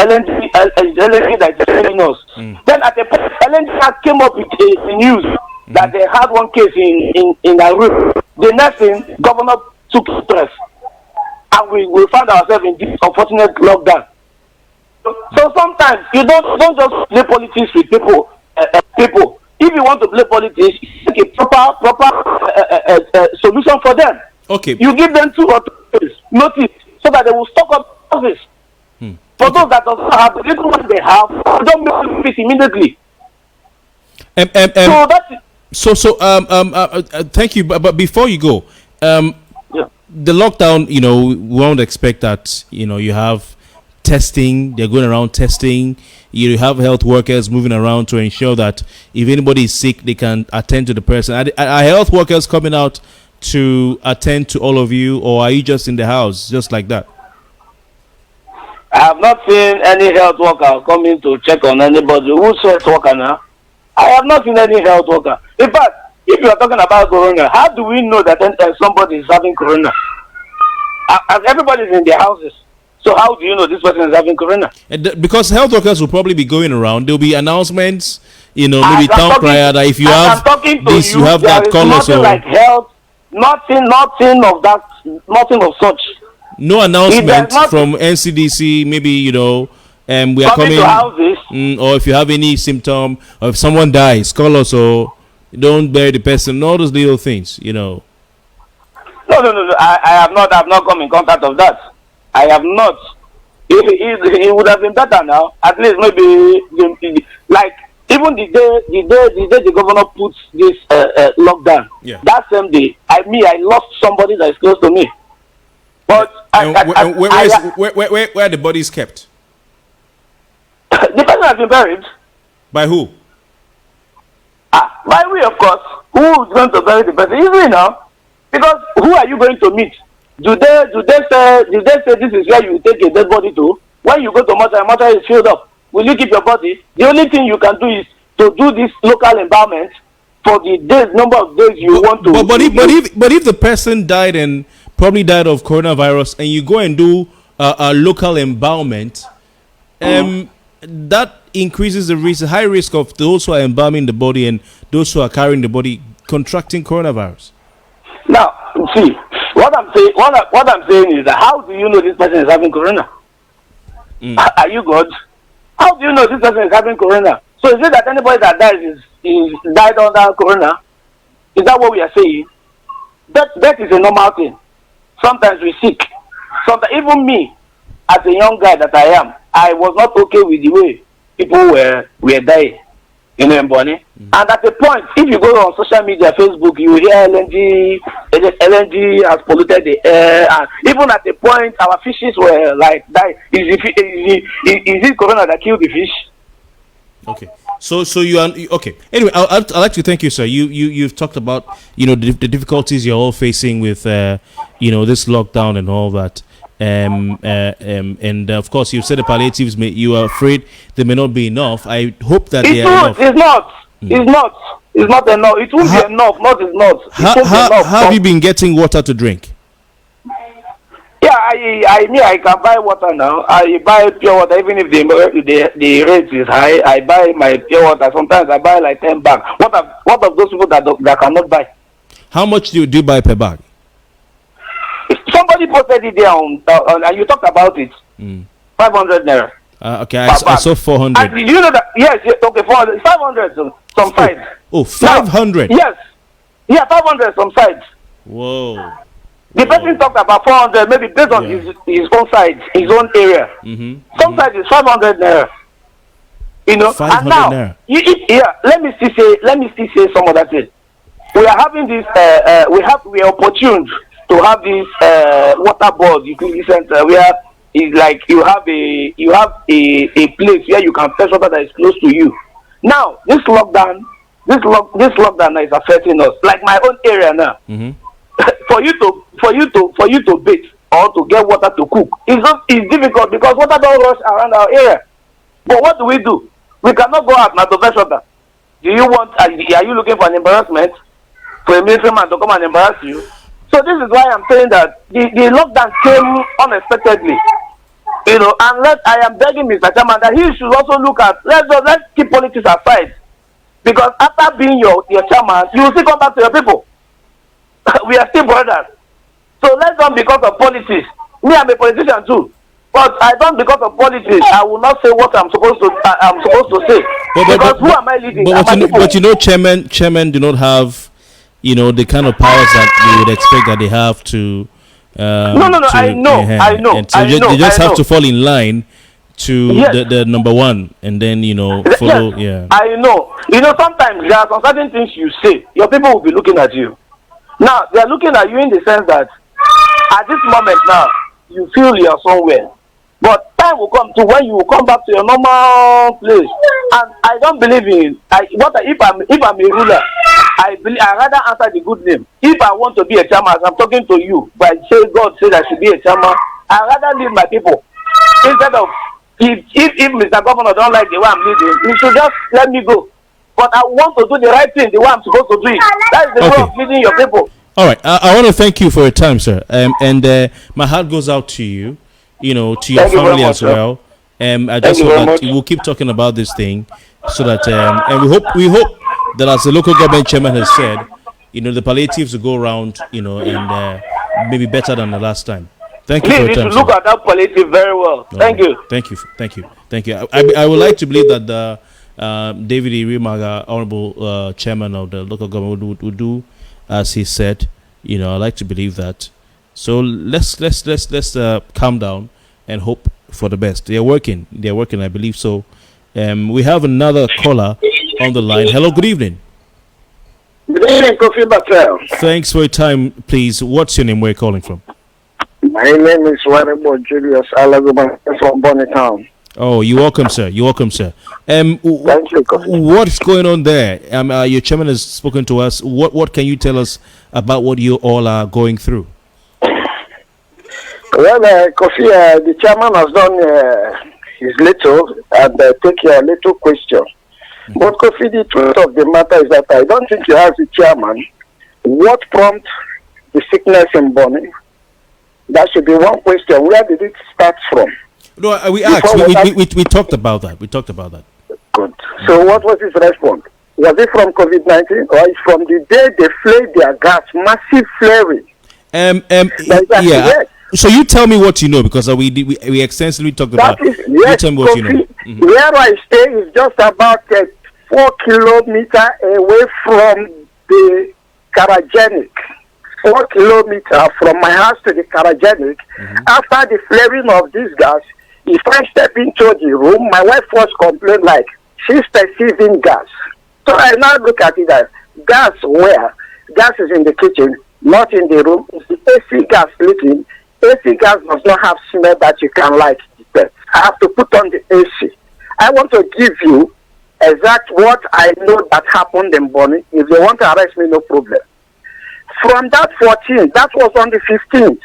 is telling us. Then at the point, LNG came up with a news that they had one case in Nauru. The next thing, governor took stress, and we found ourselves in this unfortunate lockdown. So sometimes you don't just play politics with people. People, if you want to play politics, take a proper solution for them. Okay. You give them 2 or 3 days notice so that they will stock up office. For those that don't have the little one they have, don't make it immediately. Thank you. But before you go, the lockdown, we won't expect that. You have testing. They're going around testing. You have health workers moving around to ensure that if anybody is sick, they can attend to the person. Are health workers coming out to attend to all of you, or are you just in the house just like that? I have not seen any health worker coming to check on anybody. Who's health worker now? I have not seen any health worker. In fact, if you are talking about corona, how do we know that somebody is having corona? As everybody is in their houses. So how do you know this person is having corona? Because health workers will probably be going around. There will be announcements, maybe town crier that if you have this, you have that color. Nothing like health, nothing of that, nothing of such. No announcement from NCDC, maybe, we are coming to houses. Or if you have any symptom, or if someone dies, call us, or don't bury the person, all those little things, No. I have not come in contact of that. I have not. It would have been better now. At least maybe like even the day the governor puts this lockdown. Yeah. That same day, I lost somebody that is close to me. But where are the bodies kept? The person has been buried. By who? By we, of course. Who is going to bury the person? Easily now. Because who are you going to meet? Do they say this is where you take a dead body to? When you go to mortuary is filled up. Will you keep your body? The only thing you can do is to do this local embalmment for the number of days you want to. But if the person died and probably died of coronavirus, and you go and do a local embalmment, that increases the high risk of those who are embalming the body and those who are carrying the body contracting coronavirus. Now, see, what I'm saying is that how do you know this person is having corona? Are you God? How do you know this person is having corona? So is it that anybody that dies is died under corona? Is that what we are saying? That is a normal thing. Sometimes we sick. Sometimes even me, as a young guy that I am, I was not okay with the way people were dying. In Bonny. And at the point, if you go on social media, Facebook, you hear LNG has polluted the air. And even at the point, our fishes were like dying. Is it corona that killed the fish? Okay. So you are okay. Anyway, I'd like to thank you, sir. You've talked about the difficulties you're all facing with this lockdown and all that. And of course, you've said the palliatives. You are afraid they may not be enough. I hope that they are enough. It's not. It's not enough. It won't be enough. It's not. How have you been getting water to drink? Yeah, I can buy water now. I buy pure water even if the rate is high. I buy my pure water. Sometimes I buy like 10 bags. What of those people that cannot buy? How much do you buy per bag? Somebody posted it there and you talked about it. 500 naira. Okay, I saw 400. And you know that? Yes, okay, 400. 500 some sides. Oh, 500? Yes. Yeah, 500 some sides. Whoa. The person talked about 400, maybe based on his own side, his own area. Some sides is 500 naira. 500 and now, naira. let me still say some other thing. We are having this, we are opportune to have this water board utility center where it's like you have a place where you can fetch water that is close to you. Now this lockdown is affecting us. Like my own area now. for you to bathe or to get water to cook, it's difficult because water don't rush around our area. But what do? We cannot go out now to fetch water. Do you want? Are you looking for an embarrassment for a military man to come and embarrass you? So this is why I'm saying that the lockdown came unexpectedly. And I am begging Mr. Chairman that he should also look at, let's keep politics aside. Because after being your chairman, you will still come back to your people. We are still brothers. So let's not because of politics. Me, I'm a politician too. But I don't because of politics. I will not say what I'm supposed to say. Because who am I leading? But chairman do not have, the kind of powers that you would expect that they have to. I know. And so they just have to fall in line to the number one, and then follow. Yes, yeah, I know. Sometimes there are some certain things you say, your people will be looking at you. Now they are looking at you in the sense that at this moment now you feel you are somewhere, but time will come to when you will come back to your normal place. And I don't believe in if I'm a ruler, I rather answer the good name. If I want to be a chairman, as I'm talking to you, but God said I should be a chairman, I rather lead my people instead of if Mr. Governor don't like the way I'm leading, he should just let me go. But I want to do the right thing, the way I'm supposed to do it. That's the way of leading your people. All right, I want to thank you for your time, sir. And my heart goes out to you, to your family as well. I just hope that we'll keep talking about this thing, so that and we hope that, as the local government chairman has said, the palliatives will go around, and maybe better than the last time. Thank you for your time. Look at that palliative very well. Thank you. Thank you. I would like to believe that the David Irimaga, honorable chairman of the local government, would do as he said. I like to believe that. So let's calm down and hope for the best. They're working. I believe so. We have another caller on the line. Hello, good evening. Good evening, Kofi Bartels. Thanks for your time, please. What's your name? Where are you calling from? My name is Warebo Julius Alagoban from Bonny Town. Oh, you're welcome, sir. Thank you, Kofi. What's going on there? Your chairman has spoken to us. What can you tell us about what you all are going through? Well, Kofi, the chairman has done his little and take your little question. But Kofi, the truth of the matter is that I don't think you have the chairman. What prompted the sickness in Bonny? That should be one question. Where did it start from? No, we asked. We talked about that. Good. So what was his response? Was it from COVID-19 or is from the day they flared their gas, massive flaring? Yeah. So you tell me what you know, because we extensively talked about. Yes, you tell me what you know. Mm-hmm. Where I stay is just about 4 kilometers away from the Karajanic. 4 kilometers from my house to the Karajanic. Mm-hmm. After the flaring of this gas, if I step into the room, my wife was complaining like she's perceiving gas. So I now look at it as gas where? Gas is in the kitchen, not in the room. It's the AC gas leaking. AC gas does not have smell that you can like detect. I have to put on the AC. I want to give you exact what I know that happened in Bonny. If they want to arrest me, no problem. From that 14th, that was on the 15th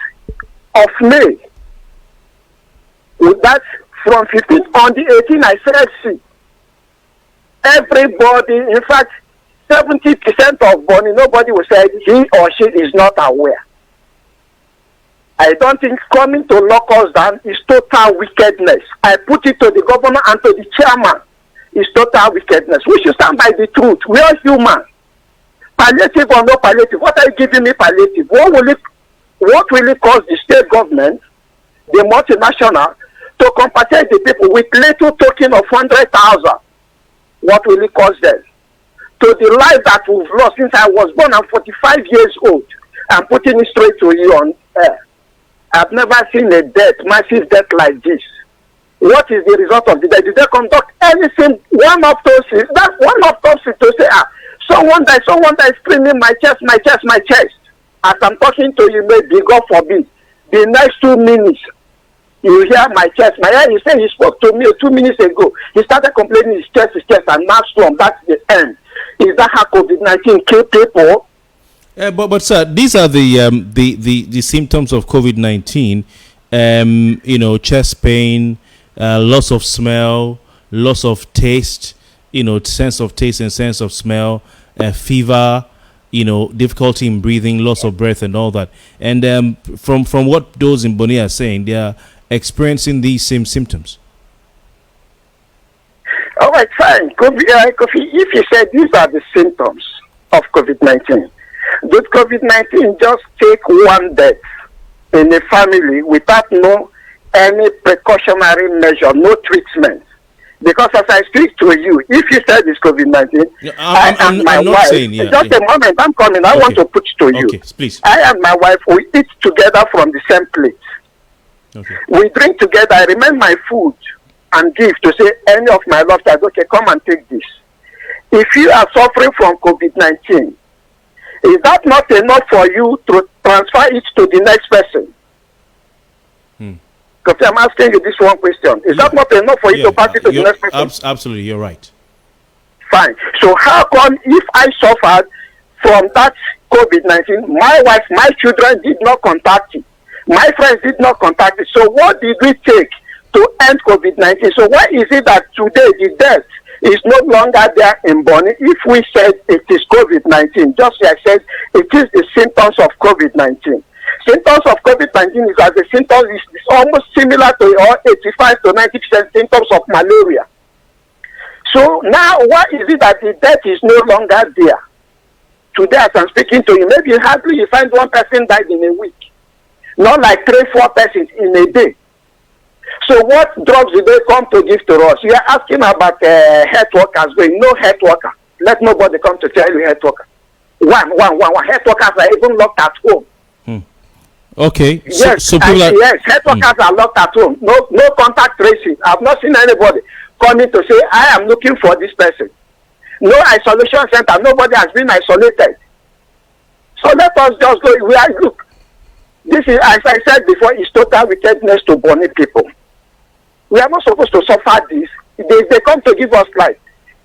of May. That's from 15th on the 18th, I said, see, everybody, in fact, 70% of Bonny, nobody will say he or she is not aware. I don't think coming to lock us down is total wickedness. I put it to the governor and to the chairman. It's total wickedness. We should stand by the truth. We are human. Palliative or no palliative, what are you giving me palliative? What will it cost the state government, the multinational, to compensate the people with little token of 100,000? What will it cost them? To the life that we've lost since I was born, I'm 45 years old. I'm putting it straight to you on air. I've never seen a death, massive death like this. What is the result of the death? Did they conduct anything? One autopsy. That's one autopsy to say, someone died, screaming, my chest. As I'm talking to you, maybe, God forbid, the next 2 minutes, you hear my chest. He said he spoke to me 2 minutes ago. He started complaining his chest, and now storm. That's the end. Is that how COVID-19 kill people? But sir, these are the symptoms of COVID-19. Chest pain, loss of smell, loss of taste. Sense of taste and sense of smell, fever. Difficulty in breathing, loss of breath, and all that. And from what those in Bonny are saying, there are experiencing these same symptoms? All right, fine. Kofi, if you said these are the symptoms of COVID-19, does COVID-19 just take one death in a family without any precautionary measure, no treatment? Because as I speak to you, if you said it's COVID-19, I'm my not wife, saying, yeah, just a moment, I'm coming. I want to put it to you. Okay, please. I and my wife, we eat together from the same plate. Okay. We drink together. I remain my food and give to say any of my loved ones, okay, come and take this. If you are suffering from COVID-19, is that not enough for you to transfer it to the next person? Because I'm asking you this one question. Is that not enough for you to pass it to the next person? Absolutely, you're right. Fine. So how come if I suffered from that COVID-19, my wife, my children did not contact it? My friends did not contact it. So what did we take to end COVID-19? So why is it that today the death is no longer there in Bonny? If we said it is COVID-19, just like I said, it is the symptoms of COVID-19. Symptoms of COVID-19 is as the symptoms is almost similar to or 85 to 90% symptoms of malaria. So now, why is it that the death is no longer there? Today, as I'm speaking to you, maybe hardly you find one person died in a week, not like 3-4 persons in a day. So what drugs do they come to give to us? You are asking about health workers going, no health worker. Let nobody come to tell you health worker. One. Health workers are even locked at home. Okay. Yes, people yes, health workers are locked at home. No contact tracing. I've not seen anybody coming to say, I am looking for this person. No isolation center. Nobody has been isolated. So let us just go. Look, this is, as I said before, is total wickedness to Bonny people. We are not supposed to suffer this. They come to give us life.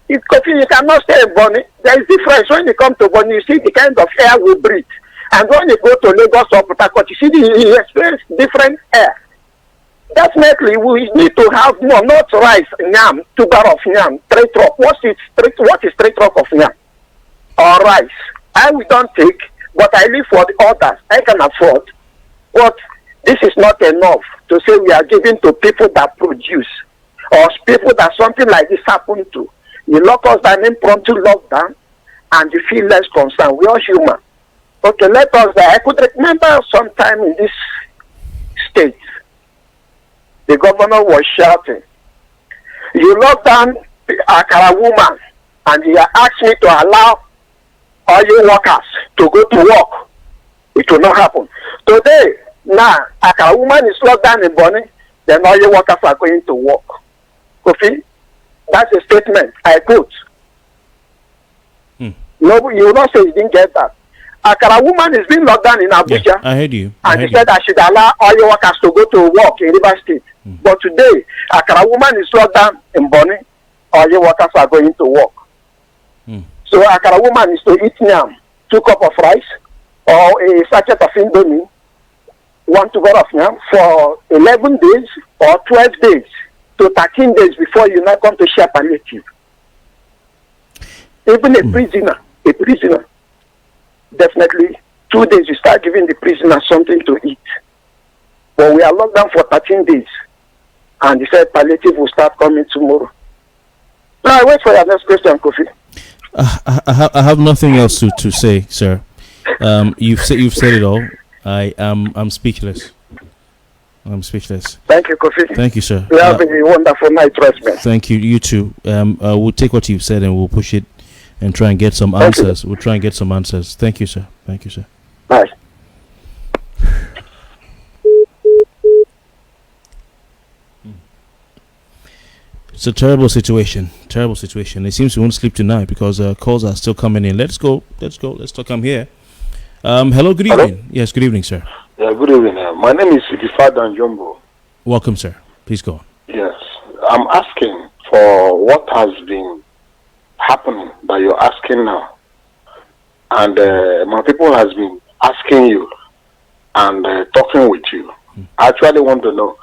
If Kofi, you cannot stay in Bonny. There is difference when you come to Bonny. You see the kind of air we breathe. And when you go to Lagos or Port Harcourt, you see you experience different air. Definitely, we need to have more, not rice, yam, tuber of yam, straight rock. What is straight rock of yam? Or rice? We don't take, but I live for the others. I can afford. But this is not enough to say we are giving to people that produce or people that something like this happened to. You lock us down, impromptu lockdown, and you feel less concerned. We are human. Okay, let us. I could remember sometime in this state, the governor was shouting, "You lock down Akara woman, and you asked me to allow all you workers to go to work. It will not happen." Today, now, Akara woman is locked down in Bonny, then all your workers are going to work. Kofi, that's a statement I quote. No, you will not say you didn't get that. Akara woman is being locked down in Abuja. Yeah, I heard you. And he said I should allow all your workers to go to work in River State. But today, Akara woman is locked down in Bonny, all your workers are going to work. So Akara woman is to eat yam, 2 cups of rice, or a sachet of Indomie, 1 tuber of yam for 11 days or 12 days to 13 days before you now come to share palliative. Even a prisoner, definitely 2 days you start giving the prisoner something to eat. But we are locked down for 13 days. And he said palliative will start coming tomorrow. Now I wait for your next question, Kofi. I have nothing else to say, sir. You've said it all. I'm speechless. I'm speechless. Thank you, Kofi. Thank you, sir. You have a wonderful night, rest, man. Thank you. You too. We'll take what you've said and we'll push it and try and get some answers. We'll try and get some answers. Thank you, sir. Thank you, sir. Bye. It's a terrible situation. Terrible situation. It seems we won't sleep tonight because calls are still coming in. Let's go. Let's talk. I'm here. Hello. Good evening. Hello? Yes. Good evening, sir. Yeah. Good evening. My name is Ifadan Jumbo. Welcome, sir. Please go on. Yes. I'm asking for what has been happening that you're asking now, and my people has been asking you and talking with you. I actually want to know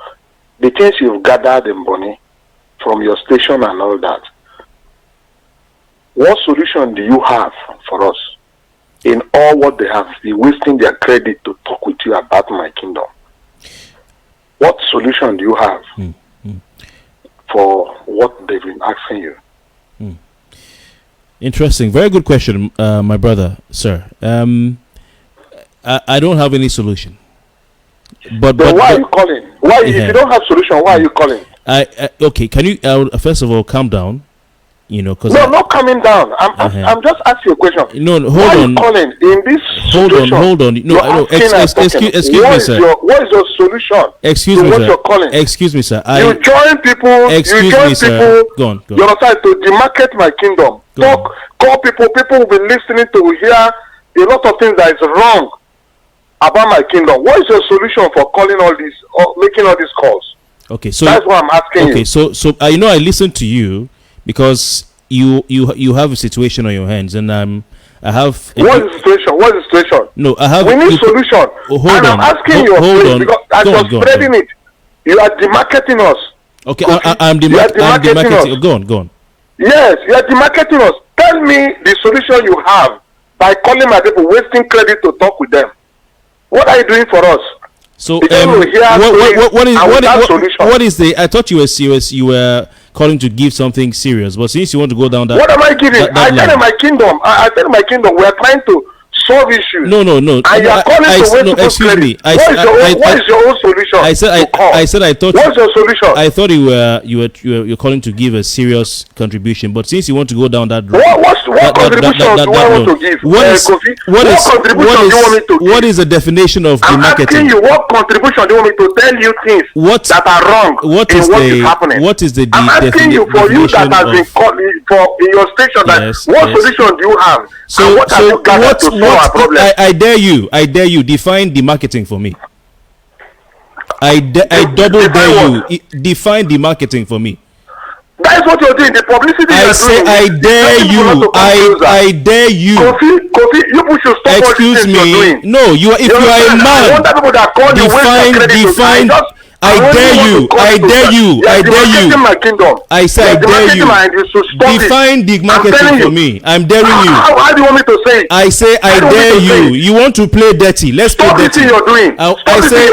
the things you've gathered in Bonny from your station and all that. What solution do you have for us in all what they have been wasting their credit to talk with you about my kingdom? What solution do you have for what they've been asking you? Interesting. Very good question, my brother, sir. I don't have any solution. But why are you calling? Why, if you don't have solution, why are you calling? Okay, can you first of all calm down? Because not coming down. I'm just asking you a question. No, hold why on. Are you calling in this situation? Hold on. No, excuse me, sir. What is your solution? Excuse me, what sir. You're calling? Excuse me, sir. You join people. Excuse you join me, people. Sir. Go on. You understand, to demarcate my kingdom. Call people. People will be listening to hear a lot of things that is wrong about my kingdom. What is your solution for calling all these, or making all these calls? Okay, so that's what I'm asking you. Okay, so I listened to you because you have a situation on your hands, and I have. What is the situation? What is the situation? No, I have. We need solution. Hold and on. I'm asking you, because as you're spreading it, you are demarcating us. Okay, I'm demarcating. Go on. Yes, you are demarcating us. Tell me the solution you have by calling my people, wasting credit to talk with them. What are you doing for us? So what is the? I thought you were calling to give something serious, but since you want to go down that, what am I giving? I tell you my kingdom. I tell my kingdom. We are trying to solve issues. No. And you are calling to waste people's credit. What is your own solution? I said I thought. What's your solution? I thought you were calling to give a serious contribution, but since you want to go down that road, what contribution do I want to give? What is the definition of I'm demarketing? asking you, what contribution do you want me to tell you things that are wrong what is happening? What is the I'm asking you, for you that has been called in your station, what solution do you have? So what have you gathered to solve our problem? I dare you define the marketing for me. I double dare you define the marketing for me. That is what you're doing. The publicity I say doing. I dare you. I dare you. Kofi, you people should stop Excuse all these things you're me. doing. No, if you are a man, I want people that call you define. I dare you. I dare you. I dare you. My kingdom. I say I dare you. Define the marketing for me. I'm daring you. How do you want me to say it? I say I dare you. You want to play dirty? Let's play dirty. Stop you're doing. I say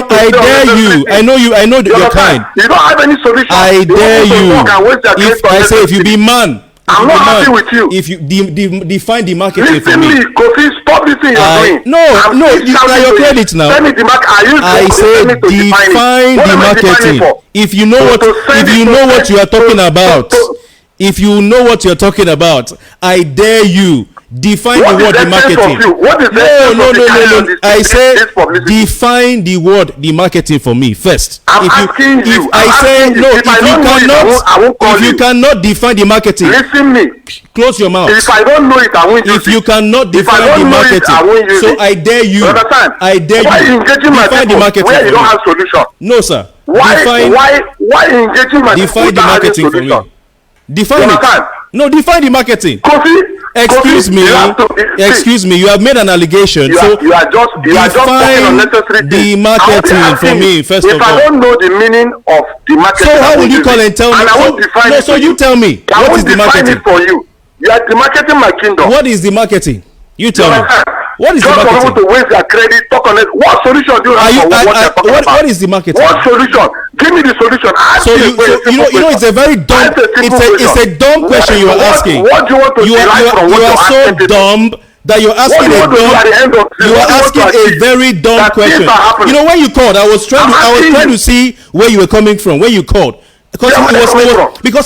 I dare you. I know you. I know you're kind. You don't have any solution. I dare you. If I say if you be man. I'm not happy with you. If you define the marketing for me. Listen, Kofi, stop this thing you're doing. No, you are your credit now. Tell me the market. I say define the marketing. If you know what you are talking about, if you know what you're talking about, I dare you. Define the word the marketing. No. I say define the word the marketing for me first. I'm asking you. If you cannot define the marketing, listen me. Close your mouth. If I don't know it, I won't use it. If you cannot define the marketing, so I dare you. I dare you. Why engaging my people where you don't have solution? No, sir. Why engaging my people define the marketing for me? Define it. No, define the marketing. Kofi. Excuse me. You have made an allegation. You are just talking unnecessary the marketing for me. First of all, if I don't know the meaning of the marketing, so how will you call and tell me? And I won't define it. So you tell me. What is the marketing for you? You are demarketing my kingdom. What is the marketing? You tell me. What is the marketing? Just for people to waste their credit, talk on it. What solution do you have for what you're talking about? What is the marketing? What solution? Give me the solution. You know, it's a very dumb. It's a dumb question you are asking. What do you want to derive from what you're asking? You are so dumb that you're asking a very dumb question. You know, when you called, I was trying to see where you were coming from when you called. Because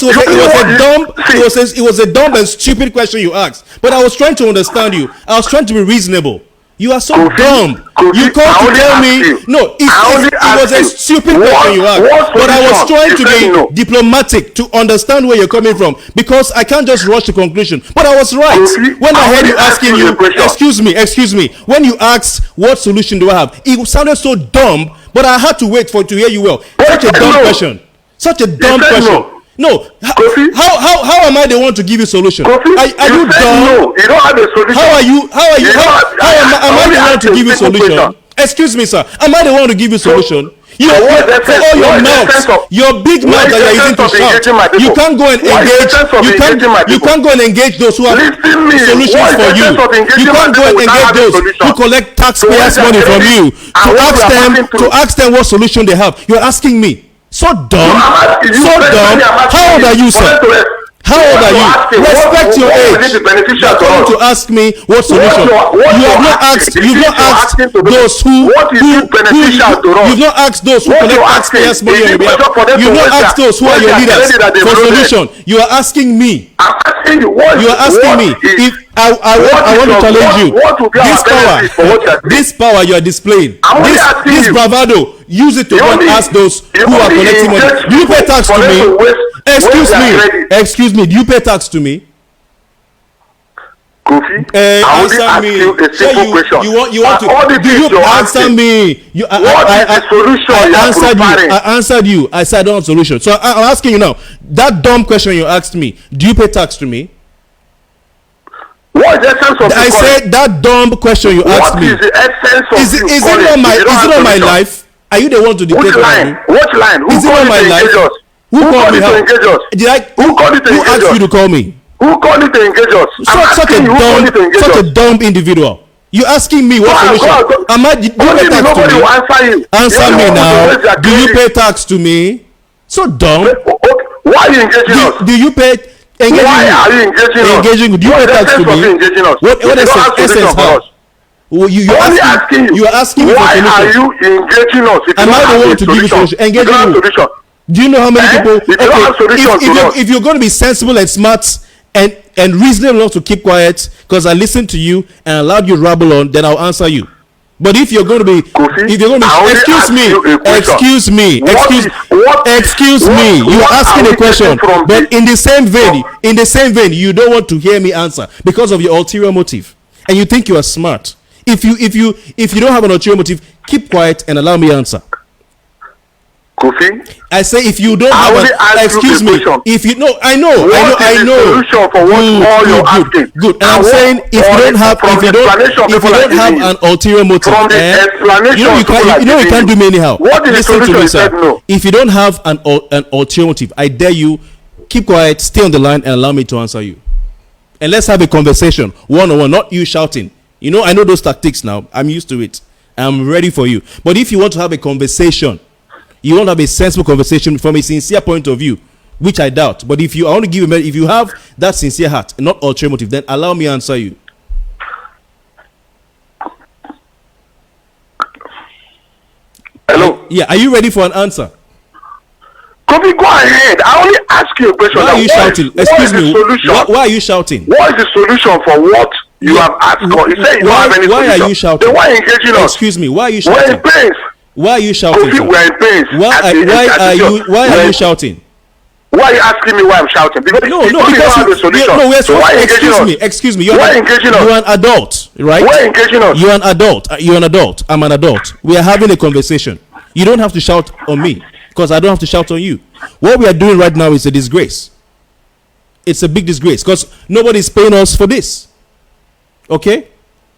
it was a dumb and stupid question you asked. But I was trying to understand you. I was trying to be reasonable. You are so dumb. You called to tell me. No, it was a stupid question you asked. But I was trying to be diplomatic to understand where you're coming from. Because I can't just rush to conclusion. But I was right. When I heard you asking you, excuse me. When you asked what solution do I have, it sounded so dumb. But I had to wait to hear you well. Such a dumb question. Such a dumb question. No. How am I the one to give you solution? Are you dumb? No, you don't have a solution. How am I the one to give you solution? Excuse me, sir. Am I the one to give you solution? You for all your mouth, your big mouth that you're using to shout. You can't go and engage. You can't go and engage those who have solutions for you. You can't go and engage those who collect taxpayers' money from you to ask them what solution they have. You're asking me. So dumb. So dumb. How old are you, sir? How old are you? Respect your age. You're coming to ask me what solution. You have not asked. You've not asked those who. You've not asked those who collect taxpayers' money on your behalf. You've not asked those who are your leaders for solution. You are asking me. You are asking me if I want to challenge you. This power you are displaying, this bravado, use it to go and ask those who are collecting money. Do you pay tax to me? Excuse me. Do you pay tax to me? Kofi, answer me. You want to? Do you answer me? What is the solution? I answered you. I said I don't have solution. So I'm asking you now. That dumb question you asked me. Do you pay tax to me? What is the essence of I said that dumb question you asked me. What is the essence of is it not my life? Are you the one to dictate line? Which line? Is it not my life? Who called me? Who asked you to call me? Who called you to engage us? Such a dumb individual. You asking me what solution? Am I? Do you pay tax to me? Answer me now. Do you pay tax to me? So dumb. Why are you engaging us? Do you pay? Why are you engaging us? Do you pay tax to me? What essence have? You are asking me for why solution. Are you engaging us? Am I the one to give you solution? Engaging you. Do you know how many people? If you're going to be sensible and smart and reasonable enough to keep quiet, because I listened to you and allowed you to rabble on, then I'll answer you. But if you're going to be, excuse me, you're asking a question, but in the same vein, you don't want to hear me answer because of your ulterior motive, and you think you are smart. If you don't have an ulterior motive, keep quiet and allow me answer. Kofi, I say if you don't have excuse me. If you know, I know. Solution for what you're asking. Good. And I'm saying if you don't have an ulterior motive, you can't do me anyhow. What is Listen the solution? To me, sir. No. If you don't have an ulterior motive, I dare you, keep quiet, stay on the line, and allow me to answer you. And let's have a conversation, one-on-one, not you shouting. You know, I know those tactics now. I'm used to it. I'm ready for you. But if you want to have a conversation, you want to have a sensible conversation from a sincere point of view, which I doubt. But if you have that sincere heart and not ulterior motive, then allow me to answer you. Hello. Yeah, are you ready for an answer? Kofi, go ahead. I only ask you a question. Why are you shouting? Excuse me. Why are you shouting? What is the solution for what you have asked for? You say you don't have any solution. Why are you shouting? Then why engaging us? Excuse me. Why are you shouting? We're in pains. Why are you shouting? Kofi, we're in pains. Why are you shouting? Why are you asking me why I'm shouting? Because excuse me. You're an adult, right? We're engaging us. You're an adult. I'm an adult. We are having a conversation. You don't have to shout on me because I don't have to shout on you. What we are doing right now is a disgrace. It's a big disgrace because nobody's paying us for this. Okay?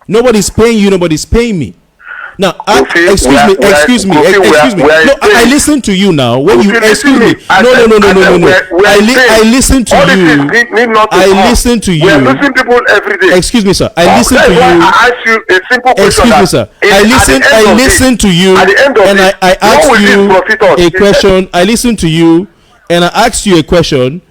Nobody's paying you. Nobody's paying me. Now, excuse me. No, I listen to you now. When you excuse me, no. I listen to you. I listen to you. We're losing people every day. Excuse me, sir. I listen to you. I ask you a simple question. Excuse me, sir. I listen to you, and I ask you a question. I listen to you, and I ask you a question,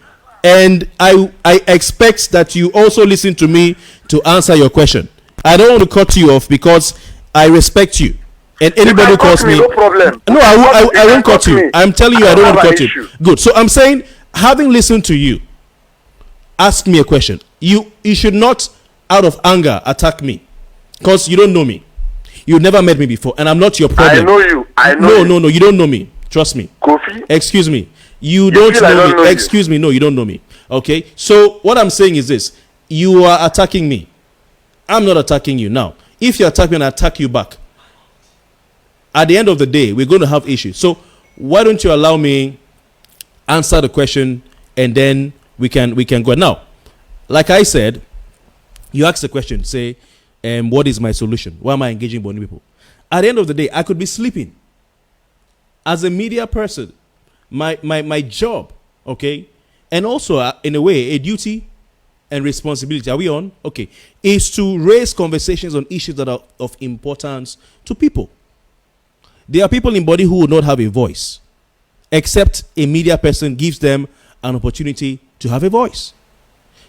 and I expect that you also listen to me to answer your question. I don't want to cut you off because I respect you, and anybody calls me. No problem. No, I won't cut you. I'm telling you, I don't want to cut you. Good. So I'm saying, having listened to you, ask me a question. You should not, out of anger, attack me, because you don't know me. You never met me before, and I'm not your problem. I know you. No. You don't know me. Trust me. Kofi. Excuse me. You don't know me. Excuse me. No, you don't know me. Okay. So what I'm saying is this: you are attacking me. I'm not attacking you now. If you attack me and I attack you back, at the end of the day, we're going to have issues. So why don't you allow me answer the question and then we can go. Now, like I said, you asked the question, say, what is my solution? Why am I engaging Bonny people? At the end of the day, I could be sleeping. as a media person, my job, okay, and also in a way a duty and responsibility, are we on? Okay, is to raise conversations on issues that are of importance to people. There are people in Bonny who will not have a voice, except a media person gives them an opportunity to have a voice.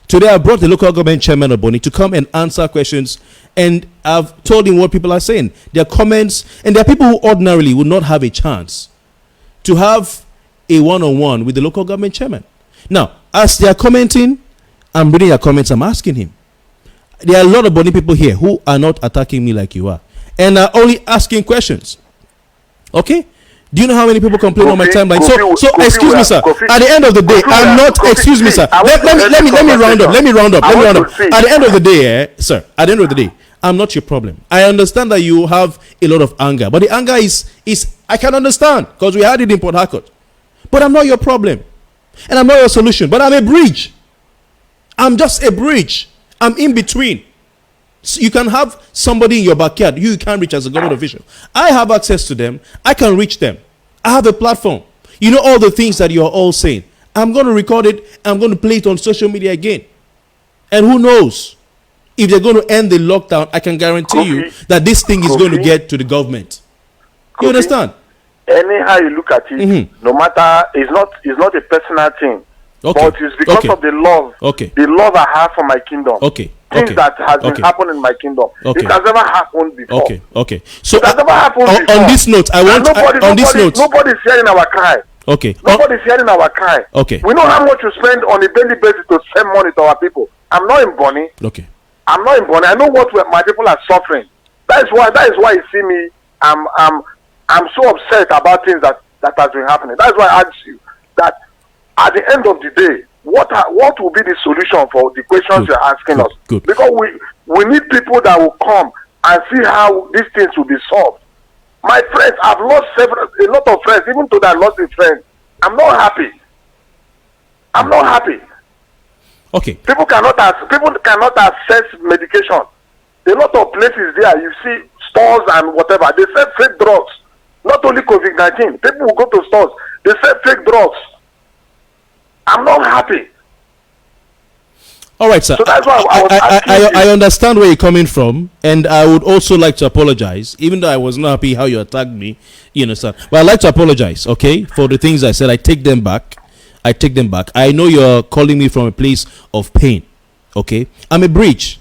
Today I brought the local government chairman of Bonny to come and answer questions, and I've told him what people are saying. Their comments, and there are people who ordinarily would not have a chance to have a one-on-one with the local government chairman. Now, as they are commenting, I'm reading their comments, I'm asking him. There are a lot of Bonny people here who are not attacking me like you are, and are only asking questions. Okay? Do you know how many people complain on my timeline? So excuse me, sir. At the end of the day, I'm not. Excuse me, sir. Let me round up. Let me round up. At the end of the day, sir. At the end of the day, I'm not your problem. I understand that you have a lot of anger, but the anger is I can understand because we had it in Port Harcourt. But I'm not your problem, and I'm not your solution. But I'm a bridge. I'm just a bridge. I'm in between. So you can have somebody in your backyard you can't reach as a government official. I have access to them. I can reach them. I have a platform. You know all the things that you are all saying. I'm going to record it. I'm going to play it on social media again. And who knows? If they're going to end the lockdown, I can guarantee you that this thing is going to get to the government. You understand? Anyhow you look at it, no matter, it's not a personal thing. Okay. But it's because of the love. Okay. The love I have for my kingdom. Okay. Things that has been happening in my kingdom. Okay. It has never happened before. Okay. Okay. So it has never happened before. On this note, I want nobody's hearing our cry. Okay. Nobody's hearing our cry. Okay. We know how much you spend on a daily basis to send money to our people. I'm not in Bonny. Okay. I'm not in Bonny. I know what my people are suffering. That is why you see me. I'm so upset about things that has been happening. That's why I ask you that at the end of the day, what will be the solution for the questions you're asking us? Good. Because we need people that will come and see how these things will be solved. My friends, I've lost a lot of friends, even though I lost a friend. I'm not happy. Okay. People cannot access medication. A lot of places there, you see stores and whatever, they sell fake drugs. Not only COVID-19, people will go to stores, they sell fake drugs. I'm not happy. All right, sir. So that's why I understand where you're coming from, and I would also like to apologize, even though I was not happy how you attacked me. You understand? But I'd like to apologize, okay, for the things I said. I take them back. I know you're calling me from a place of pain, okay? I'm a bridge.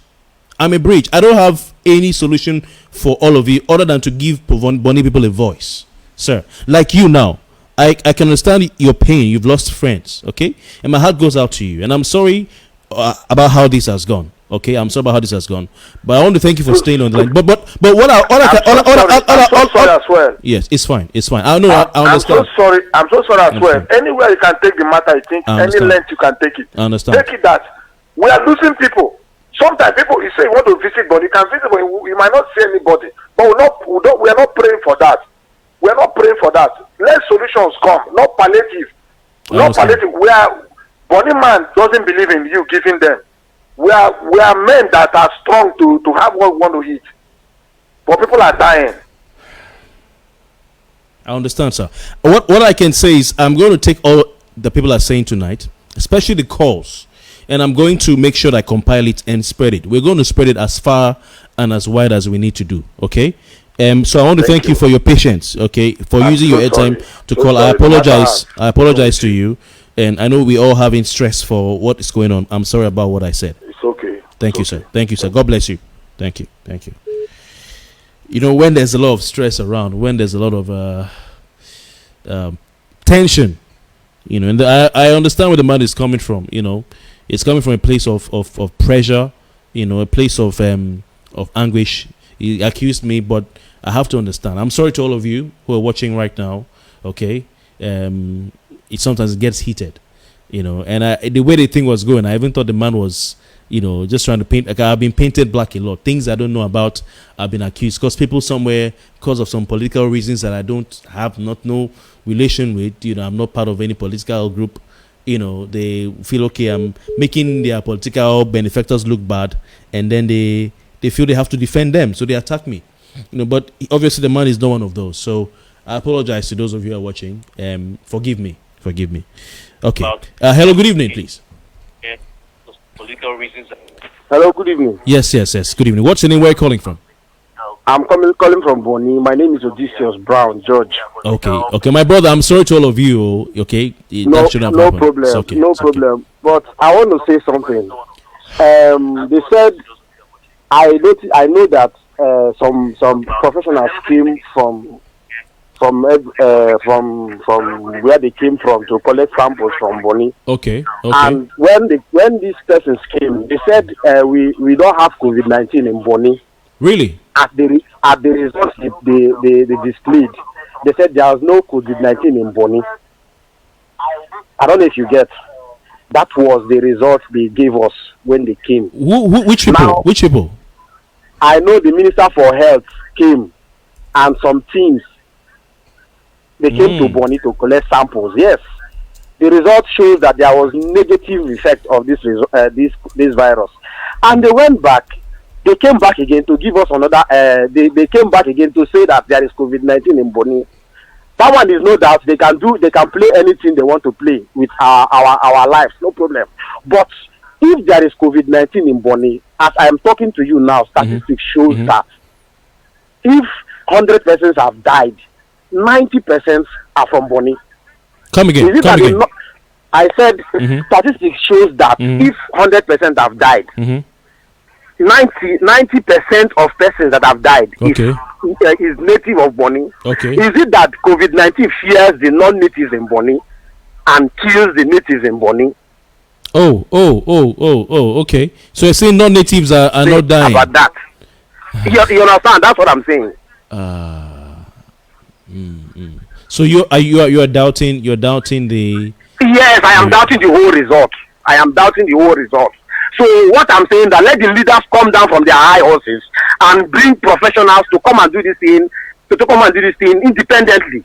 I don't have any solution for all of you other than to give Bonny people a voice, sir. Like you now. I can understand your pain. You've lost friends, okay? And my heart goes out to you. And I'm sorry about how this has gone, okay? I'm sorry about how this has gone. But I want to thank you for staying on the line. But what I'm so sorry as well. Yes, it's fine. I know. I understand. I'm so sorry as well. Anywhere you can take the matter, I think any length you can take it. I understand. Take it that we are losing people. Sometimes people, you say you want to visit, but you can visit, but you might not see anybody. But we are not praying for that. We are not praying for that. Let solutions come, not palliative. Not palliative. Bonny man doesn't believe in you giving them. We are men that are strong to have what we want to eat. But people are dying. I understand, sir. What I can say is I'm going to take all the people are saying tonight, especially the calls, and I'm going to make sure that I compile it and spread it. We're going to spread it as far and as wide as we need to do, okay? So I want to thank you for your patience, okay, for using your airtime to call. I apologize to you, and I know we all having stress for what is going on. I'm sorry about what I said. It's okay. Thank you, sir. Thank you, sir. God bless you. Thank you. You know, when there's a lot of stress around, when there's a lot of tension, you know, and I understand where the man is coming from. You know, it's coming from a place of pressure, you know, a place of anguish. He accused me, but I have to understand. I'm sorry to all of you who are watching right now. Okay, it sometimes gets heated, you know. And the way the thing was going, I even thought the man was, you know, just trying to paint. Like, I've been painted black a lot. Things I don't know about, I've been accused because people somewhere, because of some political reasons that I don't have no relation with. You know, I'm not part of any political group. You know, they feel okay. I'm making their political benefactors look bad, and then they feel they have to defend them, so they attack me. You know, but obviously the man is not one of those. So I apologize to those of you who are watching. Forgive me. Okay. Hello, good evening, please. Political reasons. Hello, good evening. Yes. Good evening. What's your name? Where are you calling from? I'm calling from Bonny. My name is Odysseus Brown, George. Okay, my brother. I'm sorry to all of you. Okay, No problem. It's okay. No problem. But I want to say something. They said I know that some professionals came from where they came from to collect samples from Bonny. Okay. And when these persons came, they said we don't have COVID-19 in Bonny. Really? At the results they displayed, they said there was no COVID-19 in Bonny. I don't know if you get. That was the result they gave us when they came. Which people? Now, Which people? I know the Minister for Health came, and some teams. They came to Bonny to collect samples. Yes, the result shows that there was negative effect of this virus, and they went back. They came back again to give us another. They came back again to say that there is COVID-19 in Bonny. That one is no doubt. They can play anything they want to play with our lives, no problem. But if there is COVID-19 in Bonny, as I am talking to you now, statistics shows that if 100 persons have died, 90% are from Bonny. Come again. I said statistics shows that if 100% have died, 90% of persons that have died is native of Bonny. Okay. Is it that COVID-19 fears the non-natives in Bonny and kills the natives in Bonny? Okay. So you're saying non-natives are not dying? About that. You understand? That's what I'm saying. So you are doubting the. Yes, I am doubting the whole result. So what I'm saying that let the leaders come down from their high horses and bring professionals to come and do this thing independently.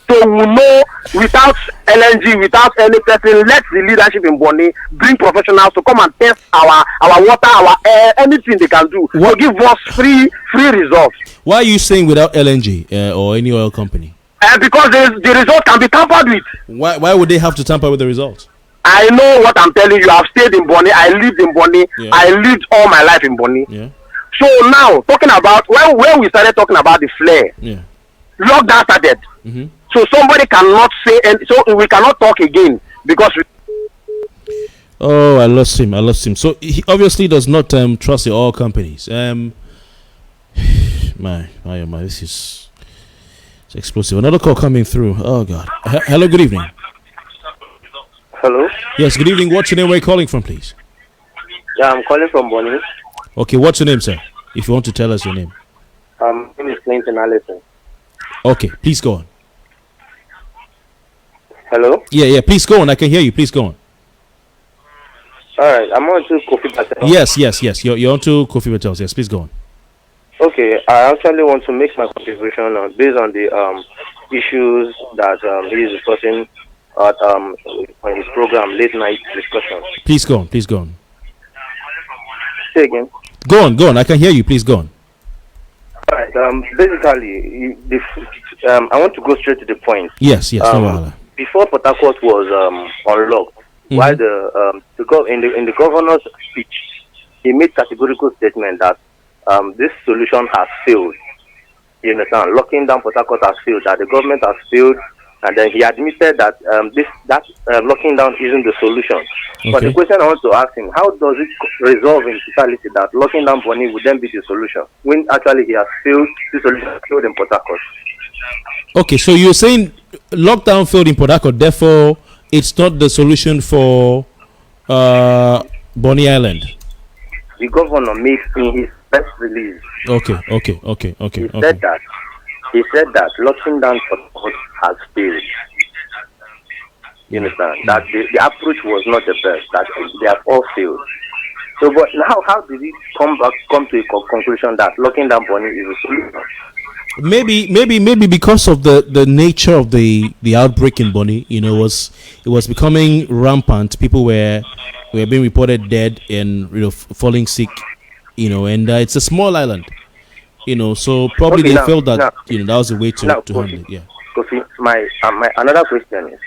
So we know without LNG, without any person, let the leadership in Bonny bring professionals to come and test our water, our air, anything they can do to give us free results. Why are you saying without LNG or any oil company? Because the result can be tampered with. Why would they have to tamper with the results? I know what I'm telling you. I've stayed in Bonny. I lived in Bonny. Yeah. I lived all my life in Bonny. Yeah. So now, talking about when we started talking about the flare, lockdown started. So somebody cannot say, and so we cannot talk again because. I lost him. So he obviously does not trust the oil companies. My, this is explosive. Another call coming through. Oh God. Hello. Good evening. Hello? Yes, good evening. What's your name? Where are you calling from, please? Yeah, I'm calling from Bonny. Okay, what's your name, sir? If you want to tell us your name. My name is Clinton Allison. Okay, please go on. Hello? Yeah, please go on. I can hear you. Please go on. Alright, I'm on to Kofi Bartels. Yes. You're on to Kofi Bartels. Yes, please go on. Okay, I actually want to make my contribution based on the issues that he is discussing on his program, Late Night Discussion. Please go on. Say again. Go on. I can hear you. Please go on. All right. Basically, I want to go straight to the point. Yes. No before Port Harcourt was unlocked, while in the governor's speech, he made categorical statement that this solution has failed. You understand? Locking down Port Harcourt has failed. That the government has failed. And then he admitted that locking down isn't the solution. Okay. But the question I want to ask him, how does it resolve in totality that locking down Bonny would then be the solution when actually he has failed, the solution has failed in Port Harcourt? Okay, so you're saying lockdown failed in Port Harcourt, therefore it's not the solution for Bonny Island? The governor made in his press release. Okay. He said that locking down Port Harcourt has failed. You understand? That the approach was not the best, that they have all failed. So, but now, how did he come to a conclusion that locking down Bonny is a solution? Maybe because of the nature of the outbreak in Bonny, it was becoming rampant. People were being reported dead and falling sick, and it's a small island. So probably Okay, they now- felt that now- that was a way to now, handle it. Yeah. Kofi, my another question is,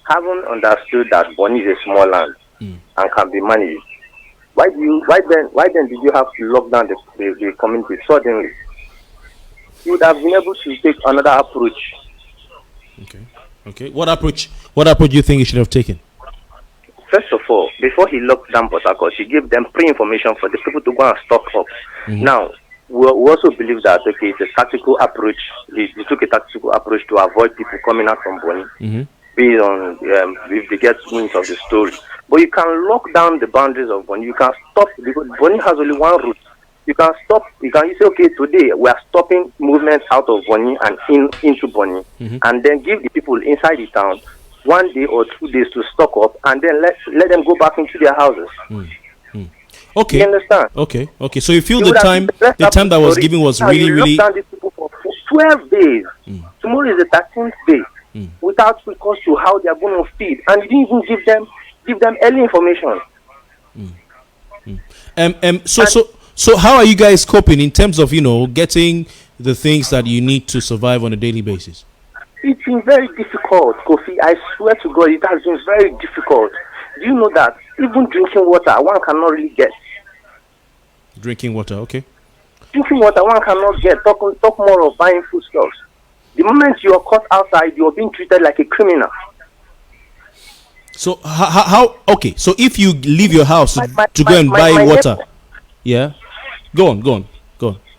having understood that Bonny is a small land and can be managed, why then did you have to lock down the community suddenly? You would have been able to take another approach. Okay. What approach do you think you should have taken? First of all, before he locked down Port Harcourt, he gave them pre-information for the people to go and stock up. Now, we also believe that, okay, it's a tactical approach. He took a tactical approach to avoid people coming out from Bonny, based on if they get wind of the story. But you can lock down the boundaries of Bonny. You can stop, because Bonny has only one route. You can stop, you say, okay, today we are stopping movement out of Bonny and into Bonny, and then give the people inside the town 1 day or 2 days to stock up, and then let them go back into their houses. Okay. You understand? Okay. So you feel You the would have time seen the that was story. given was Now, really, you really. locked down these people for 12 days. Tomorrow is the 13th day, without recourse to how they are going to feed, and you didn't even give them early information. So how are you guys coping in terms of getting the things that you need to survive on a daily basis? It's been very difficult, Kofi. I swear to God, it has been very difficult. Do you know that even drinking water, one cannot really get? Drinking water, okay. Drinking water, one cannot get. Talk more of buying foodstuffs. The moment you are caught outside, you are being treated like a criminal. So how? Okay. So if you leave your house to go and buy water, neighbor, yeah, go on.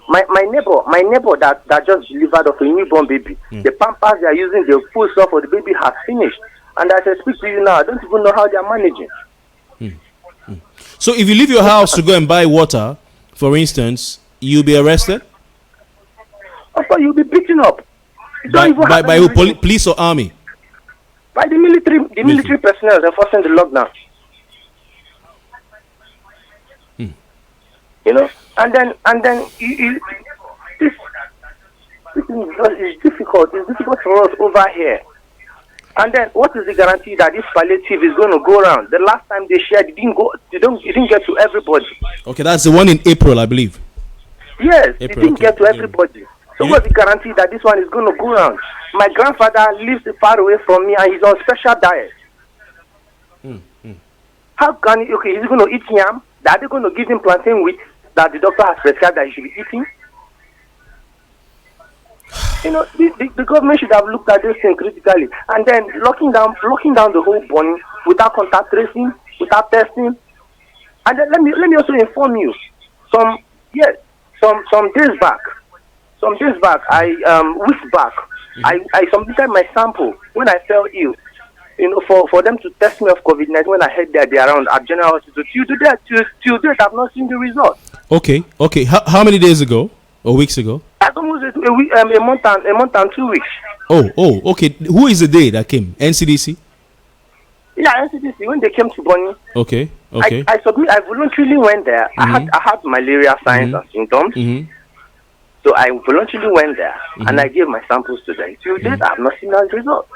my neighbor that just delivered of a newborn baby, the pampers they are using, the full stuff for the baby has finished. And as I speak to you now, I don't even know how they are managing. So if you leave your house to go and buy water, for instance, you'll be arrested? Of course, you'll be beaten up. By who? Police or army? By the military personnel enforcing the lockdown. And then this is difficult. It's difficult for us over here. And then, what is the guarantee that this palliative is going to go around? The last time they shared, it didn't get to everybody. Okay, that's the one in April, I believe. Yes, April, it didn't okay. get to everybody. So what's the guarantee that this one is going to go around? My grandfather lives far away from me and he's on special diet. How can he, okay, he's going to eat yam? Are they going to give him plantain wheat that the doctor has prescribed that he should be eating? The government should have looked at this thing critically, and then locking down the whole Bonny without contact tracing, without testing. And then let me also inform you, some days back, weeks back, I submitted my sample when I fell ill, for them to test me of COVID-19 when I heard that they are around at General Hospital. Till date, I've not seen the result. Okay. How many days ago or weeks ago? That's almost a week, a month and 2 weeks. Oh, okay. Who is the day that came? NCDC? Yeah, NCDC, when they came to Bonny. Okay. I voluntarily went there. I had malaria signs and symptoms. So I voluntarily went there and I gave my samples to them. Till date, I have not seen that result.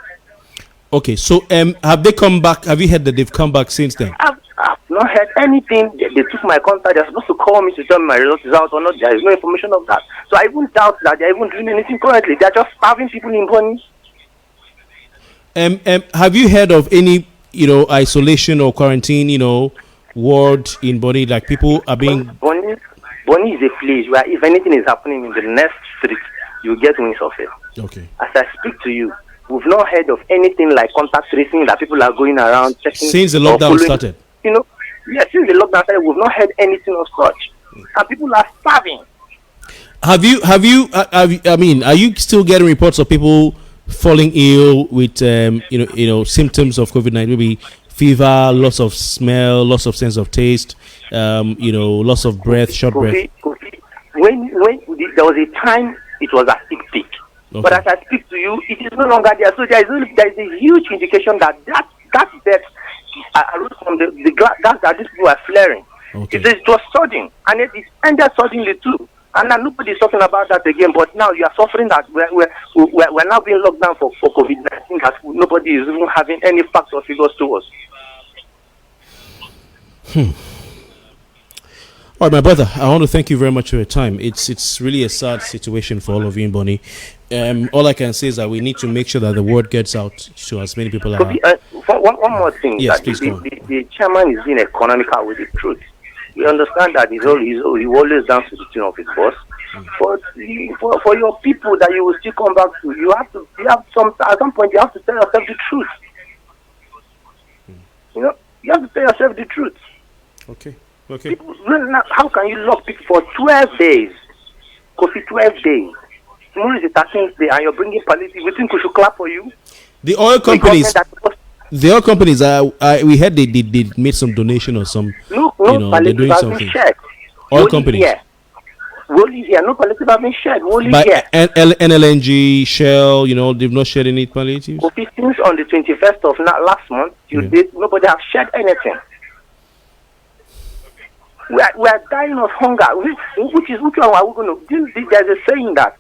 Okay, so have they come back? Have you heard that they've come back since then? I've not heard anything. They took my contact. They're supposed to call me to tell me my results is out or not. There is no information of that. So I even doubt that they're even doing anything currently. They're just starving people in Bonny. Have you heard of any, isolation or quarantine, ward in Bonny? Like people are being. Bonny is a place where if anything is happening in the next street, you get wings of it. Okay. As I speak to you, we've not heard of anything like contact tracing that people are going around checking. Since the lockdown started? Yes, since the lockdown started, we've not heard anything of such. And people are starving. Have you, are you still getting reports of people falling ill with, symptoms of COVID-19? Maybe fever, loss of smell, loss of sense of taste, loss of breath, short breath? When there was a time it was a peak. Okay. But as I speak to you, it is no longer there. So there is a huge indication that death arose from the gas that these people are flaring. Okay. It was sudden, and it ended suddenly too. And now nobody's talking about that again. But now you are suffering that we're now being locked down for COVID-19. That nobody is even having any facts or figures to us. All right, my brother, I want to thank you very much for your time. It's really a sad situation for all of you in Bonny. All I can say is that we need to make sure that the word gets out to as many people as One more thing. Yes, that please go on. the chairman is being economical with the truth. We understand that he's always down to the tune of his boss. But for your people that you will still come back to, at some point you have to tell yourself the truth. You know, you have to tell yourself the truth. Okay. People, how can you lock people for 12 days? Kofi, 12 days. Tomorrow is the 13th day, and you're bringing palliative. We think we should clap for you. The oil companies. We heard they made some donation or some. No they're doing something. Oil companies. Only here. No palliative have been shared. Only By here. NLNG, Shell, they've not shared any palliatives. Kofi, since on the 21st of last month, nobody have shared anything. We are dying of hunger. Which one are we going to do? There's a saying that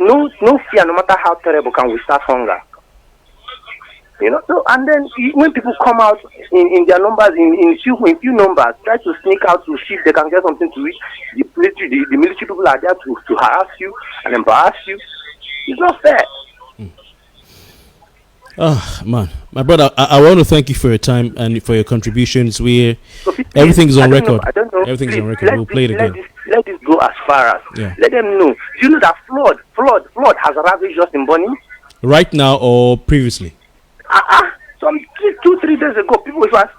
no fear, no matter how terrible, can withstand hunger. So and then when people come out in their numbers, in few numbers, try to sneak out to see if they can get something to eat. The military people are there to harass you and embarrass you. It's not fair. Oh man, my brother, I want to thank you for your time and for your contributions. Everything is on record. I don't know. Everything's on record. We'll play it again. Let this go as far as. Yeah. Let them know. Do you know that flood has ravaged us in Bonny? Right now or previously? Some 2-3 days ago, people have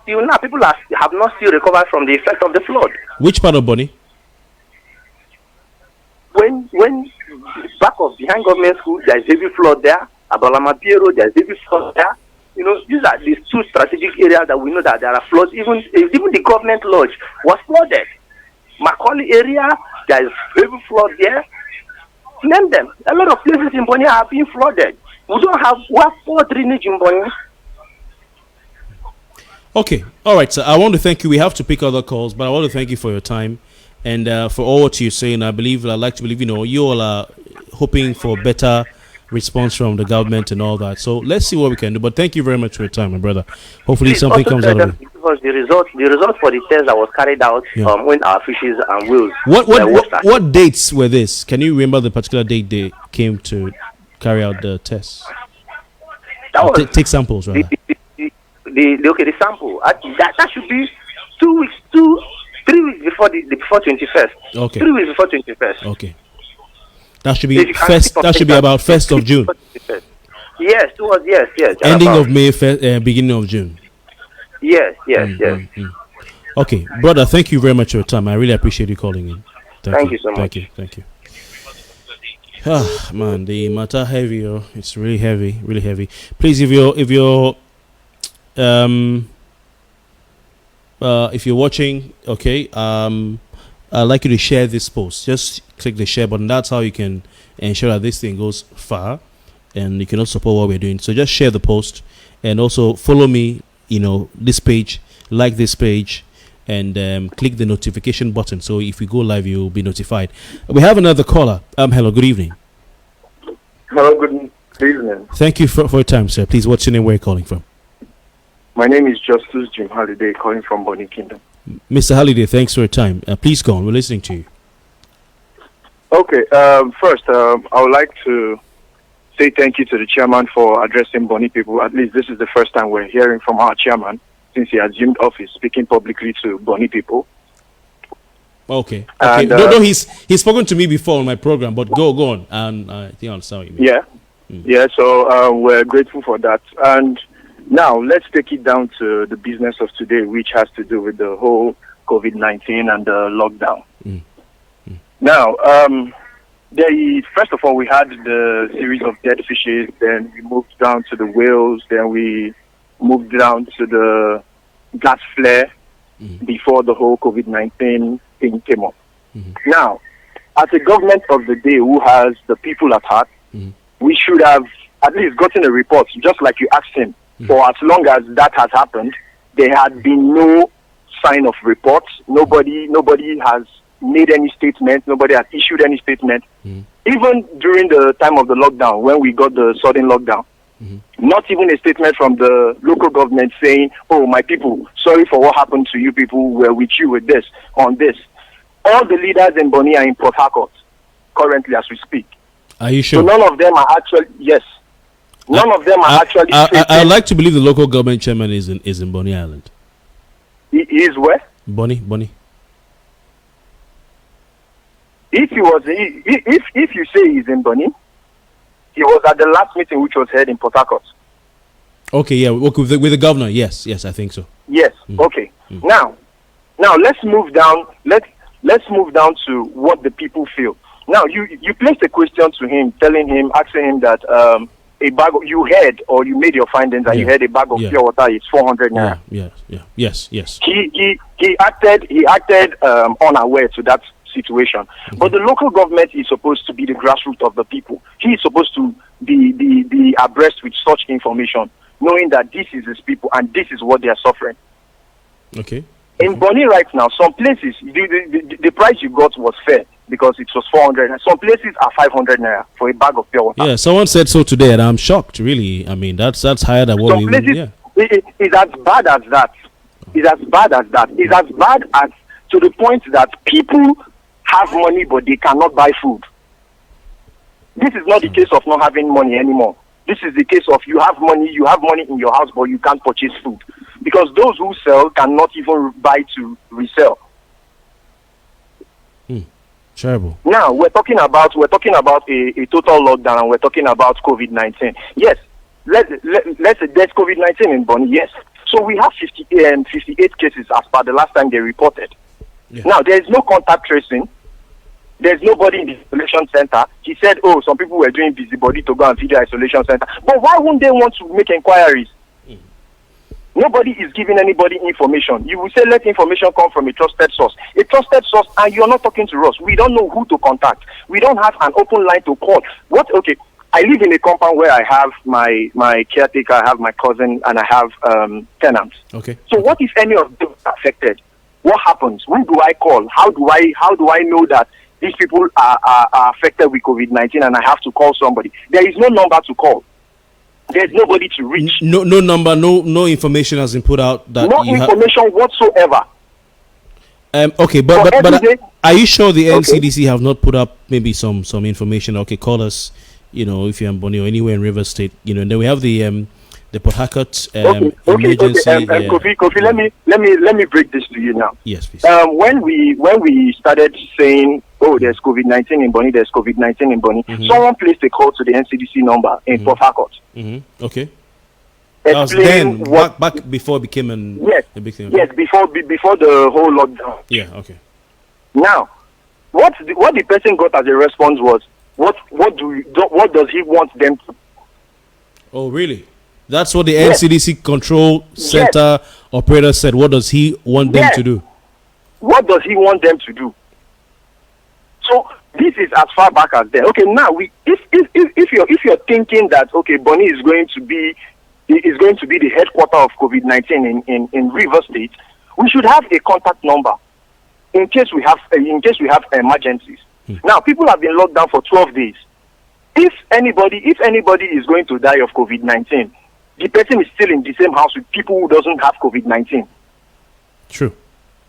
not still recovered from the effect of the flood. Which part of Bonny? When behind government school, there is heavy flood there. Abalama Piero, there is heavy flood there. These are these two strategic areas that we know that there are floods. Even the government lodge was flooded. Macaulay area, there is heavy flood there. Name them. A lot of places in Bonny have been flooded. We have 4 drainage in Bonny. Okay, all right, sir. I want to thank you. We have to pick other calls, but I want to thank you for your time and for all what you're saying. I'd like to believe, you all are hoping for better response from the government and all that. So let's see what we can do. But thank you very much for your time, my brother. Hopefully something comes out of it. Because the result for the test that was carried out when our fishes and wheels. What dates were this? Can you remember the particular date they came to carry out the tests? Take samples, right? The sample that should be 3 weeks before before 21st. Okay. 3 weeks before 21st. Okay. That should be first. That should be about 1st of June. Yes, it was yes. Ending of May, beginning of June. Yes. Okay, brother. Thank you very much for your time. I really appreciate you calling in. Thank you so much. Thank you. Ah, man, the matter heavy. It's really heavy. Please, if you're watching, okay, I'd like you to share this post. Just click the share button. That's how you can ensure that this thing goes far, and you can also support what we're doing. So just share the post and also follow me. This page, like this page, and click the notification button. So if we go live, you'll be notified. We have another caller. Hello, good evening. Hello, good evening. Thank you for your time, sir. Please, what's your name? Where are you calling from? My name is Justus Jim Halliday, calling from Bonny Kingdom. Mr. Halliday, thanks for your time. Please go on. We're listening to you. Okay. First, I would like to say thank you to the chairman for addressing Bonny people. At least this is the first time we're hearing from our chairman since he assumed office, speaking publicly to Bonny people. Okay. And, no, he's spoken to me before on my program, but go on. And I think I understand what you mean. Yeah. So we're grateful for that. And now let's take it down to the business of today, which has to do with the whole COVID-19 and the lockdown. Now, first of all, we had the series of dead fishes, then we moved down to the whales, then we moved down to the gas flare before the whole COVID-19 thing came up. Now, as a government of the day who has the people at heart, we should have at least gotten a report, just like you asked him. For as long as that has happened, there had been no sign of reports. Nobody has made any statement. Nobody has issued any statement. Even during the time of the lockdown, when we got the sudden lockdown, not even a statement from the local government saying, "Oh, my people, sorry for what happened to you people. We're with you with this, on this." All the leaders in Bonny are in Port Harcourt currently as we speak. Are you sure? So none of them are actually, yes. None of them are actually. I'd like to believe the local government chairman is in Bonny Island. He is where? Bonny. If he was, if you say he's in Bonny, he was at the last meeting which was held in Port Harcourt. Okay, yeah, okay, with the governor. Yes, I think so. Yes. Okay. Now let's move down. Let's move down to what the people feel. Now you placed a question to him, asking him that a bag you heard or you made your findings and you heard a bag of pure water is 400 naira. Yes. He acted unaware to that situation. But the local government is supposed to be the grassroots of the people. He is supposed to be abreast with such information, knowing that this is his people and this is what they are suffering. Okay. In Bonny right now, some places the price you got was fair because it was 400. And some places are 500 naira for a bag of pure water. Yeah, someone said so today, and I'm shocked. Really, I mean that's higher than what some we. Places, it's as bad as that. It's as bad as that. It's as bad as to the point that people have money but they cannot buy food. This is not the case of not having money anymore. This is the case of you have money in your house but you can't purchase food. Because those who sell cannot even buy to resell. Terrible. Now we're talking about a total lockdown and we're talking about COVID-19. Yes, let's say there's COVID-19 in Bonny. Yes, so we have 58 cases as per the last time they reported. Yeah. Now there is no contact tracing. There's nobody in the isolation center. He said, "Oh, some people were doing busybody to go and feed the isolation center." But why wouldn't they want to make inquiries? Nobody is giving anybody information. You will say, let information come from a trusted source. A trusted source, and you're not talking to us. We don't know who to contact. We don't have an open line to call. Okay, I live in a compound where I have my caretaker, I have my cousin, and I have tenants. Okay. So what if any of them are affected? What happens? Who do I call? How do I know that these people are affected with COVID-19 and I have to call somebody? There is no number to call. There's nobody to reach. No number, no information has been put out. That no information whatsoever. Okay, but are you sure the NCDC have not put up maybe some information? Okay, call us, if you're in Bonny or anywhere in River State, and then we have the Port Harcourt emergency. Kofi, let me break this to you now. Yes, please. When we started saying, "Oh, there's COVID-19 in Bonny, there's COVID-19 in Bonny," someone placed a call to the NCDC number in Port Harcourt. Okay. That was then back before it became a big thing. Okay. Yes, before the whole lockdown. Yeah. Okay. Now, what the person got as a response was, what does he want them to? Oh, really? That's what the NCDC control center operator said. What does he want them to do? What does he want them to do? So this is as far back as then. Okay, now if you're thinking that Bonny is going to be the headquarter of COVID-19 in River State, we should have a contact number in case we have emergencies. Now people have been locked down for 12 days. If anybody is going to die of COVID-19, the person is still in the same house with people who doesn't have COVID-19. True.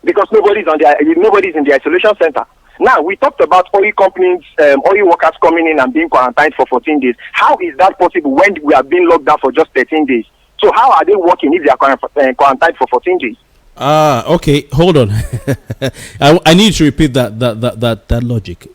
Because nobody's in the isolation center. Now, we talked about oil companies, oil workers coming in and being quarantined for 14 days. How is that possible when we are being locked down for just 13 days? So how are they working if they are quarantined for 14 days? Okay, hold on. I need to repeat that logic.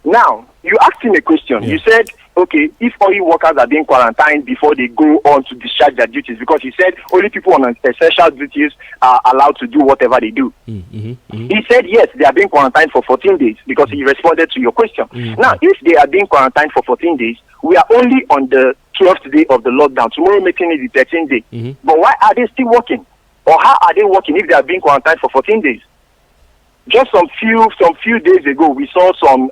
Now, you asked him a question. You said, okay, if oil workers are being quarantined before they go on to discharge their duties, because he said only people on essential duties are allowed to do whatever they do. He said, yes, they are being quarantined for 14 days because he responded to your question. Now, if they are being quarantined for 14 days, we are only on the 12th day of the lockdown. Tomorrow making it the 13th day. But why are they still working? Or how are they working if they are being quarantined for 14 days? Just some few days ago, we saw some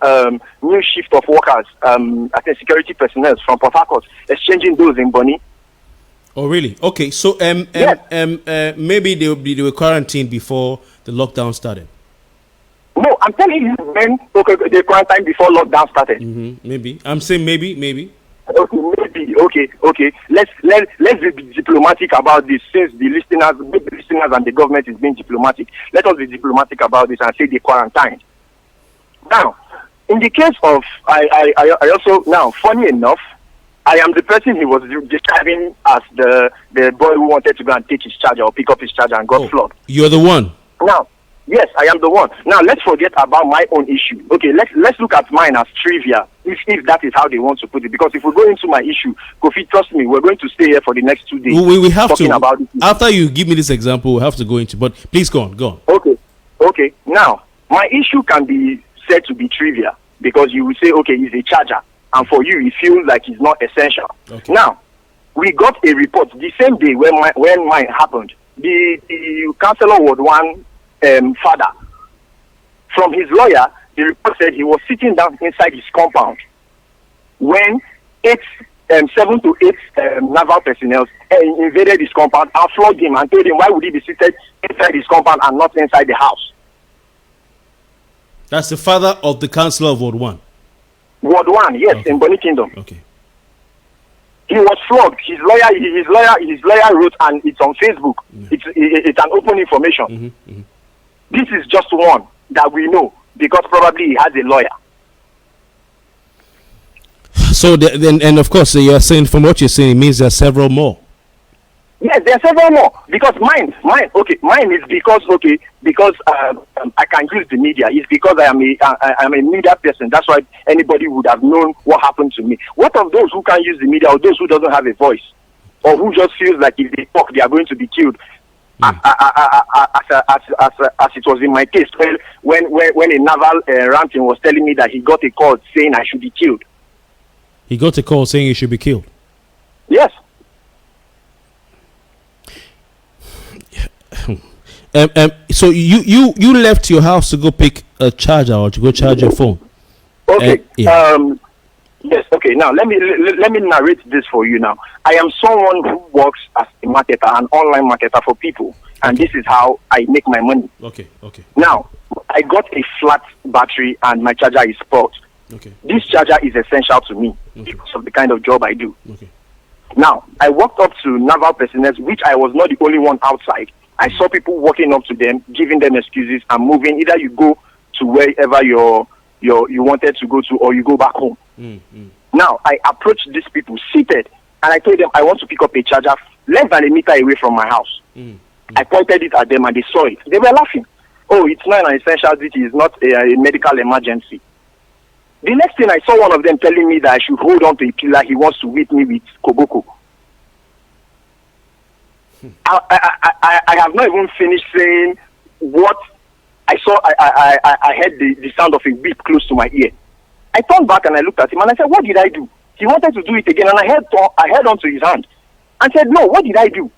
new shift of workers, I think security personnel from Port Harcourt, exchanging those in Bonny. Oh, really? Okay, so maybe they were quarantined before the lockdown started. No, I'm telling you, when they quarantined before lockdown started. Maybe I'm saying maybe. Okay, maybe okay. Let's be diplomatic about this, since the listeners and the government is being diplomatic. Let us be diplomatic about this and say they quarantined. Now, in the case of I also, now, funny enough, I am the person he was describing as the boy who wanted to go and take his charger or pick up his charger and got flogged. You're the one. Now, yes, I am the one. Now, let's forget about my own issue. Okay, let's look at mine as trivia, if that is how they want to put it. Because if we go into my issue, Kofi, trust me, we're going to stay here for the next 2 days. We have talking to. About after you give me this example, we have to go into. But please go on. Okay. Now, my issue can be said to be trivia because you will say, okay, it's a charger. And for you, it feels like it's not essential. Okay. Now, we got a report the same day when mine happened. The Councillor Ward 1 father, from his lawyer, the report said he was sitting down inside his compound when 7 to 8 naval personnel invaded his compound and flogged him and told him why would he be seated inside his compound and not inside the house. That's the father of the Councillor of Ward 1. Ward 1, yes, in Bonny Kingdom. Okay. He was flogged. His lawyer wrote, and it's on Facebook. It's an open information. This is just one that we know because probably he has a lawyer. So then, and of course, you're saying, from what you're saying, it means there are several more. Yes, there are several more because mine is because I can use the media. It's because I'm a media person. That's why anybody would have known what happened to me. What of those who can't use the media, or those who doesn't have a voice, or who just feels like if they talk they are going to be killed? As it was in my case, when a naval ranting was telling me that he got a call saying I should be killed. He got a call saying he should be killed. Yes. So you left your house to go pick a charger or to go charge your phone. Okay. Yes. Okay. Now let me narrate this for you. Now I am someone who works as a marketer, an online marketer for people, and this is how I make my money. Okay. Now I got a flat battery and my charger is spoiled. Okay. This charger is essential to me because of the kind of job I do. Okay. Now I walked up to naval personnel, which I was not the only one outside. I saw people walking up to them, giving them excuses and moving. Either you go to wherever you wanted to go to, or you go back home. Now I approached these people seated, and I told them I want to pick up a charger less than a meter away from my house. I pointed it at them, and they saw it. They were laughing. Oh, it's not an essential duty. It's not a medical emergency. The next thing I saw one of them telling me that I should hold on to a pillar. He wants to whip me with koboko. I have not even finished saying what I saw. I heard the sound of a whip close to my ear. I turned back and I looked at him and I said, "What did I do?" He wanted to do it again, and I held on to his hand and said, "No, what did I do?"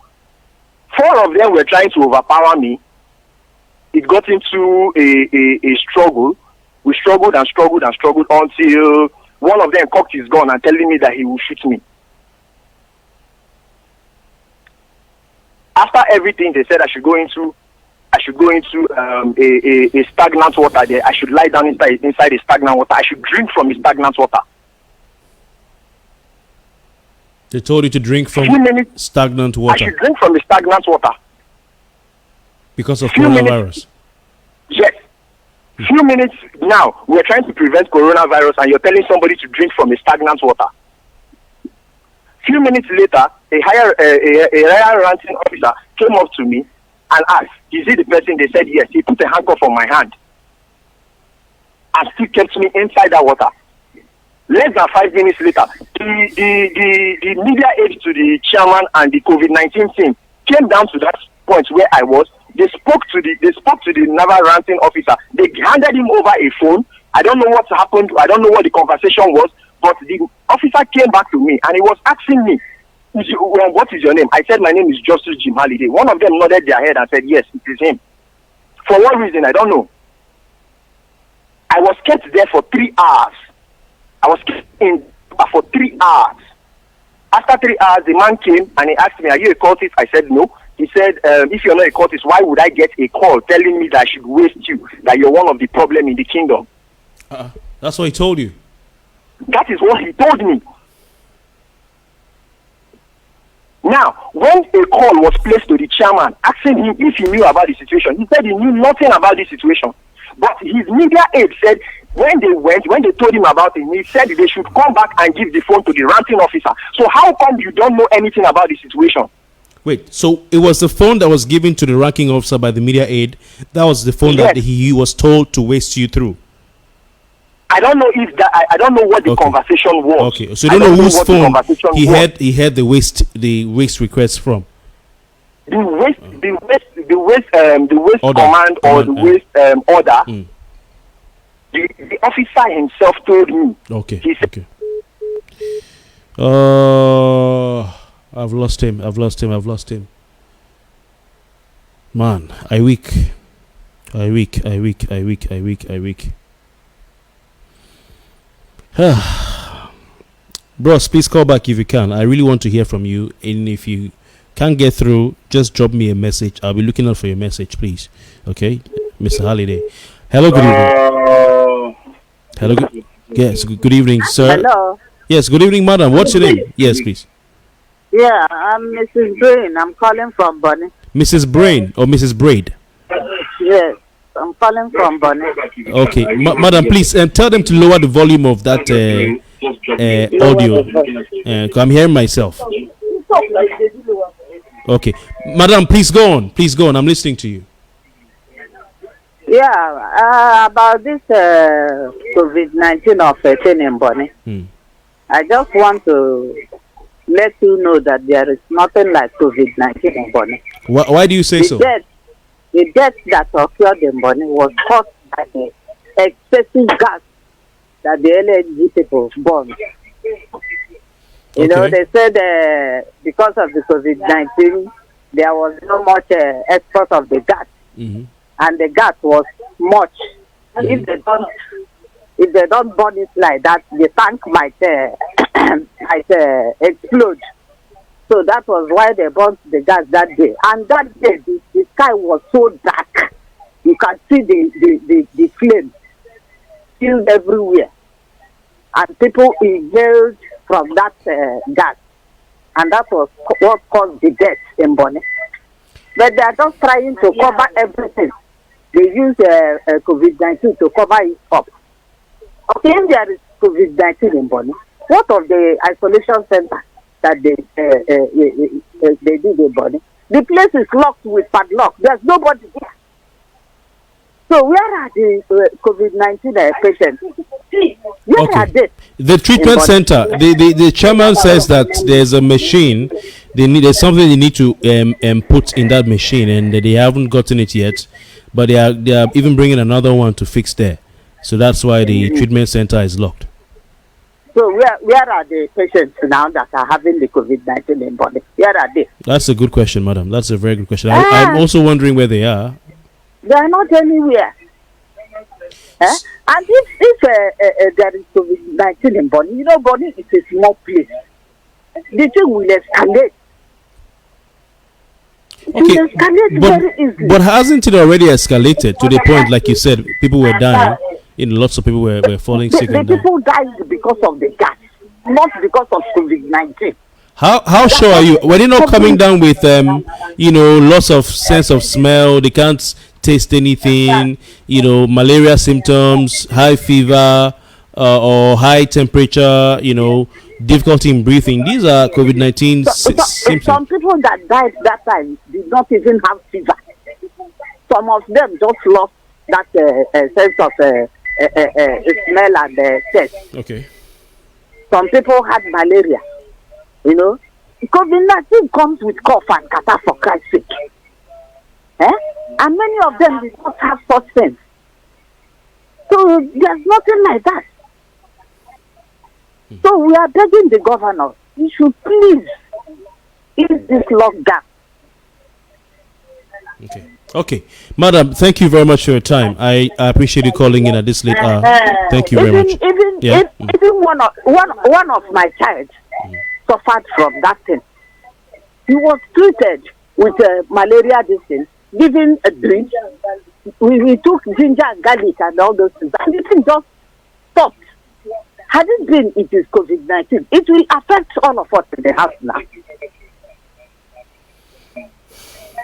4 of them were trying to overpower me. It got into a struggle. We struggled and struggled and struggled until one of them cocked his gun and telling me that he will shoot me. After everything, they said I should go into a stagnant water there. I should lie down inside a stagnant water. I should drink from a stagnant water. They told you to drink from stagnant I water should drink from a stagnant water. because of coronavirus. Yes. Few minutes now, we're trying to prevent coronavirus, and you're telling somebody to drink from a stagnant water. Few minutes later, a higher ranking officer came up to me and asked, "Is he the person?" They said yes. He put a handcuff on my hand and still kept me inside that water. Less than 5 minutes later, the media aide to the chairman and the COVID-19 team came down to that point where I was. They spoke to the naval ranking officer. They handed him over a phone. I don't know what happened. I don't know what the conversation was. But the officer came back to me and he was asking me, "What is your name?" I said, "My name is Justice Jim Halliday." One of them nodded their head and said, "Yes, it is him." For what reason? I don't know. I was kept there for 3 hours. I was kept in for 3 hours. After 3 hours, the man came and he asked me, "Are you a cultist?" I said, "No." He said, "If you're not a cultist, why would I get a call telling me that I should waste you, that you're one of the problem in the kingdom?" That's what he told you. That is what he told me. Now, when a call was placed to the chairman asking him if he knew about the situation, he said he knew nothing about the situation. But his media aide said when they told him about it, he said they should come back and give the phone to the ranking officer. So how come you don't know anything about the situation? Wait, so it was the phone that was given to the ranking officer by the media aide. That was the phone that he was told to waste you through. I don't know if that. I don't know what the conversation was. Okay, so you don't know whose phone he had the waste request from. The waste command or the waste order. The officer himself told me. Okay. I've lost him. Man, I weak. Bros, please call back if you can. I really want to hear from you. And if you can't get through, just drop me a message. I'll be looking out for your message, please. Okay, Mr. Holiday. Hello, good evening. Hello, yes, good evening, sir. Hello. Yes, good evening, madam. What's your name? Yes, please. Yeah, I'm Mrs. Brain. I'm calling from Bonny. Mrs. Brain or Mrs. Braid? Yes, I'm calling from Bonny. Okay, madam, please tell them to lower the volume of that audio. I'm hearing myself. Okay, madam, please go on. I'm listening to you. Yeah, about this COVID-19 of thing in Bonny. I just want to let you know that there is nothing like COVID-19 in Bonny. Why do you say so? The death that occurred in Bonny was caused by the excessive gas that the LGA people burned. You know, they said because of the COVID-19, there was no much export of the gas, and the gas was much. If they don't burn it like that, the tank might explode. So that was why they burned the gas that day. And that day, the sky was so dark, you can see the flame filled everywhere, and people inhaled from that gas, and that was what caused the death in Bonny. But they are just trying to cover everything. They use COVID-19 to cover it up. Okay, if there is COVID-19 in Bonny, what of the isolation center that they did in Bonny? The place is locked with padlock. There's nobody there. So where are the COVID-19 patients? Where are they? The treatment center. The chairman says that there's a machine. There's something they need to put in that machine, and they haven't gotten it yet. But they are even bringing another one to fix there. So that's why the treatment center is locked. So where are the patients now that are having the COVID-19 in Bonny? Where are they? That's a good question, madam. That's a very good question. I'm also wondering where they are. They are not anywhere. And if there is COVID-19 in Bonny, you know, Bonny is a small place. The thing will escalate. But hasn't it already escalated to the point, like you said, people were dying? Lots of people were falling sick. The people died because of the gas, not because of COVID-19. How sure are you? Were they not coming down with loss of sense of smell? They can't taste anything. Malaria symptoms, high fever, or high temperature. Difficulty in breathing. These are COVID-19 symptoms. Some people that died that time did not even have fever. Some of them just lost that sense of smell and taste. Okay. Some people had malaria. COVID-19 comes with cough and catarrh, for Christ's sake. And many of them did not have such things. So there's nothing like that. So we are begging the governor, he should please ease this lockdown. Okay. Madam, thank you very much for your time. I appreciate you calling in at this late hour. Thank you very much. Even one of my child suffered from that thing. He was treated with malaria disease, given a drink. We took ginger and garlic and all those things, and the thing just stopped. Had it been it is COVID-19, it will affect all of us in the house now.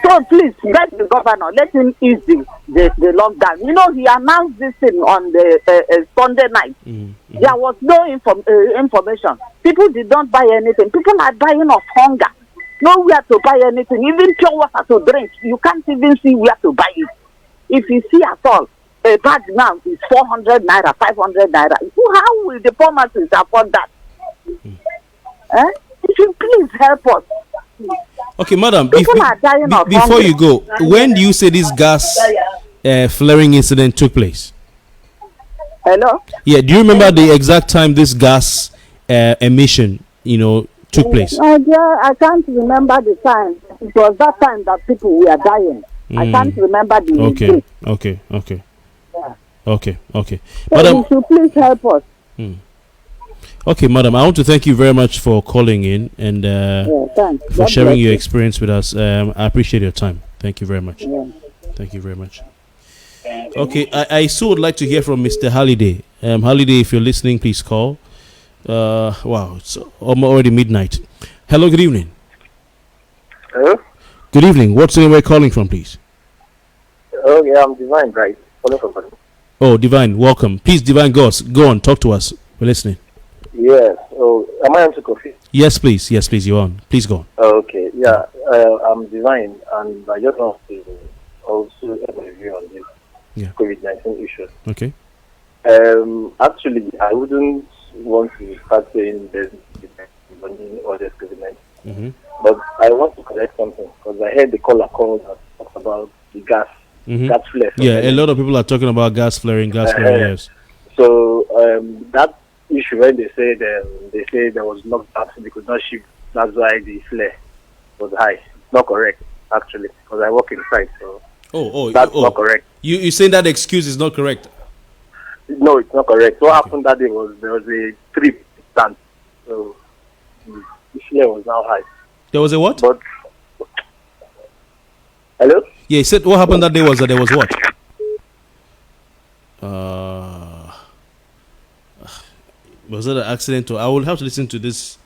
So please let the governor, let him ease the lockdown. You know, he announced this thing on the Sunday night. There was no information. People did not buy anything. People are dying of hunger. Nowhere to buy anything. Even pure water to drink. You can't even see where to buy it. If you see at all, a bag now is 400 naira, 500 naira. How will the poor masses afford that? If you please help us. Okay, madam, People are dying of before hunger. you go, when do you say this gas flaring incident took place? Hello? Yeah, do you remember the exact time this gas emission, took place? Yeah, I can't remember the time. It was that time that people were dying. I can't remember the date. Okay. Yeah. Okay. So Madam, you should please help us. Okay, madam, I want to thank you very much for calling in and Thanks. for God sharing bless your you. experience with us. I appreciate your time. Thank you very much. Yeah. Thank you very much. Okay, I so would like to hear from Mr. Halliday. Halliday, if you're listening, please call. Wow, it's already midnight. Hello, good evening. Hello? Good evening. What's the name we're calling from, please? Oh, yeah, I'm Divine, right? Calling from Bonny. Oh, Divine, welcome. Please, Divine, go on, talk to us. We're listening. Yes. Oh, am I on to Kofi? Yes, please, you're on. Please go on. Okay, yeah, I'm Divine, and I just want to also have a review on this COVID-19 issue. Okay. Actually, I wouldn't want to start saying there's COVID-19 or there's COVID-19. But I want to correct something because I heard the caller call that talks about the gas flare. Yeah, a lot of people are talking about gas flaring, yes. So that issue when they say there was lockdown, so they could not ship. That's why the flare was high. It's not correct, actually, because I work inside. So that's not correct. You saying that excuse is not correct? No, it's not correct. What happened that day was there was a trip stand, so the flare was now high. There was a what? But hello? Yeah, he said what happened that day was that there was what? Was it an accident? Or I will have to listen to the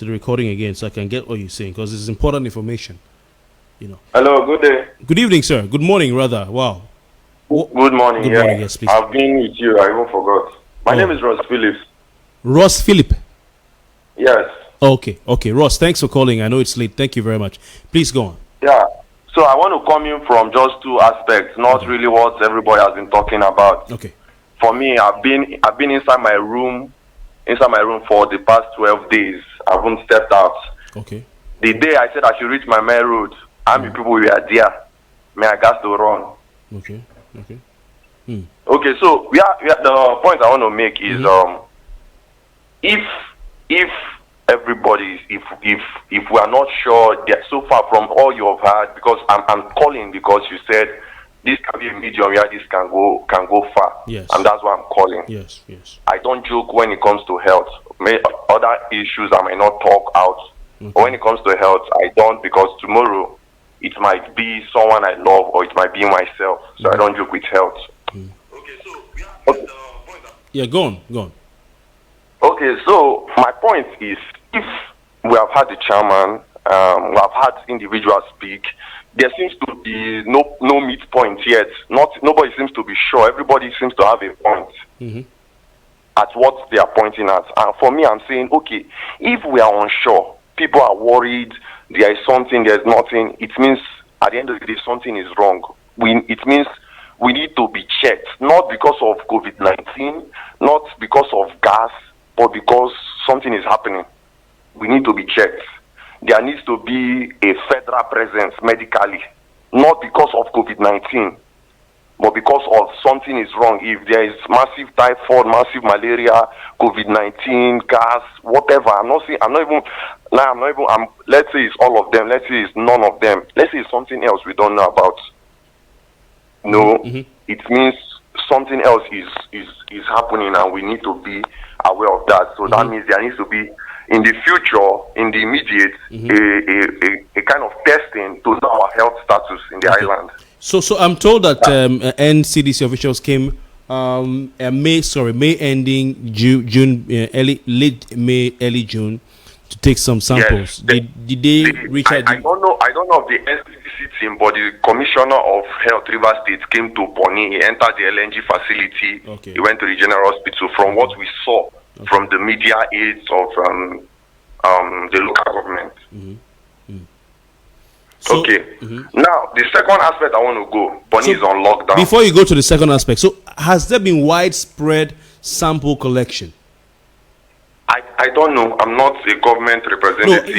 recording again so I can get what you're saying because it's important information. Hello, good day. Good evening, sir. Good morning, rather. Wow. Good morning. Good morning, yes, please. I've been with you. I even forgot. My name is Ross Phillips. Ross Phillip. Yes. Okay. Ross, thanks for calling. I know it's late. Thank you very much. Please go on. Yeah. So I want to come in from just two aspects, not really what everybody has been talking about. Okay. For me, I've been inside my room for the past 12 days. I haven't stepped out. Okay. The day I said I should reach my main road, how many people were there? I got to run. Okay. Okay, so the point I want to make is if everybody, if we are not sure that so far from all you have heard, because I'm calling because you said this can be a medium where this can go far. Yes. And that's why I'm calling. Yes. I don't joke when it comes to health. Other issues I may not talk out. But when it comes to health, I don't, because tomorrow it might be someone I love or it might be myself. So I don't joke with health. Yeah, go on. Okay, so my point is, if we have had the chairman, we have had individuals speak, there seems to be no meet point yet. Nobody seems to be sure. Everybody seems to have a point at what they are pointing at. And for me, I'm saying, okay, if we are unsure, people are worried, there is something, there's nothing, it means at the end of the day, something is wrong. It means we need to be checked, not because of COVID-19, not because of gas, but because something is happening. We need to be checked. There needs to be a federal presence medically, not because of COVID-19, but because of something is wrong. If there is massive typhoid, massive malaria, COVID-19, gas, whatever, let's say it's all of them, let's say it's none of them, let's say it's something else we don't know about. It means something else is happening and we need to be aware of that. So that means there needs to be, in the future, in the immediate, a kind of testing to know our health status in the island. So I'm told that NCDC officials came May ending June, late May, early June, to take some samples. Yes, did they reach out? I don't know if the NCDC sitting, but the commissioner of health Rivers State came to Bonny. He entered the LNG facility. Okay. He went to the general hospital. From what we saw from the media aids of the local government. So, Now, the second aspect I want to go, Bonny is on lockdown. Before you go to the second aspect, so has there been widespread sample collection? I don't know. I'm not a government representative.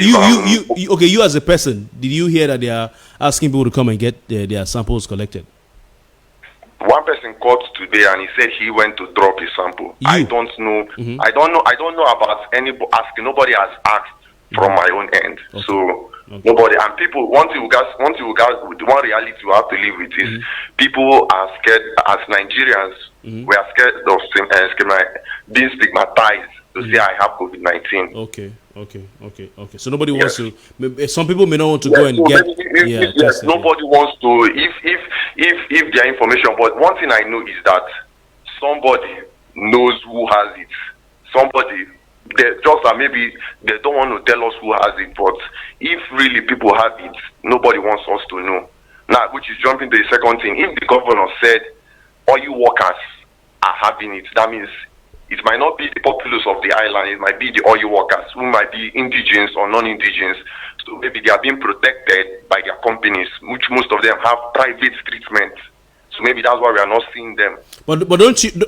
No, you as a person, did you hear that they are asking people to come and get their samples collected? One person called today and he said he went to drop his sample. I don't know. I don't know about any asking. Nobody has asked from my own end. So nobody, and people, one reality you have to live with is people are scared. As Nigerians, we are scared of being stigmatized to say I have COVID-19. Okay. So nobody wants to. Some people may not want to go and get. Yes, nobody wants to. If their information, but one thing I know is that somebody knows who has it. Somebody, maybe they don't want to tell us who has it. But if really people have it, nobody wants us to know. Now, which is jumping to the second thing. If the governor said all you workers are having it, that means it might not be the populace of the island, it might be the oil workers who might be indigenous or non-indigenous. So maybe they are being protected by their companies, which most of them have private treatment. So maybe that's why we are not seeing them. But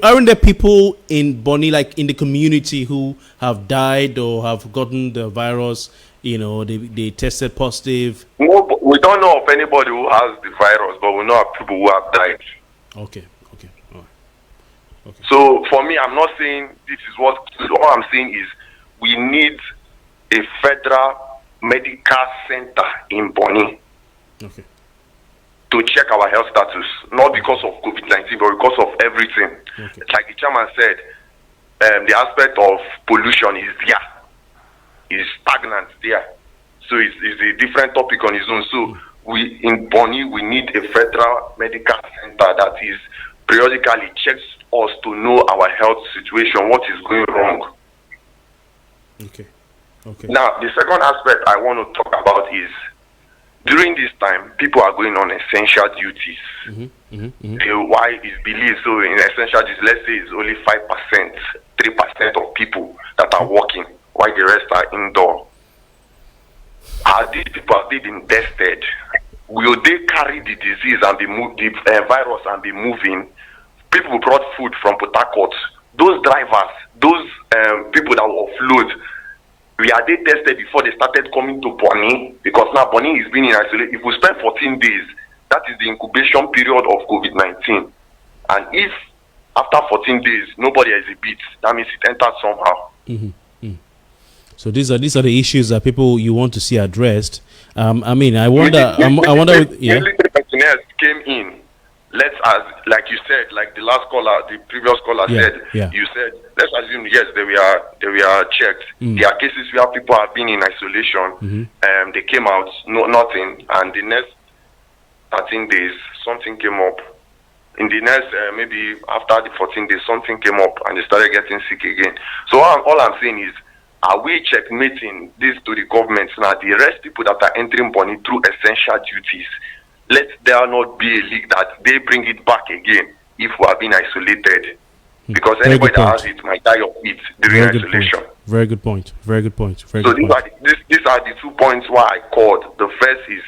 aren't there people in Bonny, like in the community, who have died or have gotten the virus? You know, they tested positive. No, we don't know of anybody who has the virus, but we know of people who have died. Okay. So for me, I'm not saying this is what. All I'm saying is we need a federal medical center in Bonny to check our health status, not because of COVID-19, but because of everything. Like the chairman said, the aspect of pollution is there, is stagnant there. So it's a different topic on its own. So in Bonny, we need a federal medical center that is periodically checks us to know our health situation, what is going wrong. Okay. Now, the second aspect I want to talk about is during this time, people are going on essential duties. Why is believed so in essential duties? Let's say it's only 5%, 3% of people that are working, while the rest are indoor. Are these people, have they been tested? Will they carry the disease and the virus and be moving? People brought food from Port Harcourt. Those drivers, those people that will offload, are they tested before they started coming to Bonny? Because now Bonny is being in isolation. If we spend 14 days, that is the incubation period of COVID-19. And if after 14 days nobody exhibits, that means it entered somehow. So these are the issues that people you want to see addressed. I wonder. Military personnel came in. Like you said, like the last caller, the previous caller said, you said, let's assume, yes, they were checked. There are cases where people have been in isolation, they came out, nothing, and the next 13 days, something came up. In the next, maybe after the 14 days, something came up, and they started getting sick again. So all I'm saying is, are we checkmating this to the government now? The rest people that are entering Bonny through essential duties, let there not be a leak that they bring it back again if we are being isolated. Because anybody that has it might die of it during isolation. Very good point. So these are the 2 points why I called. The first is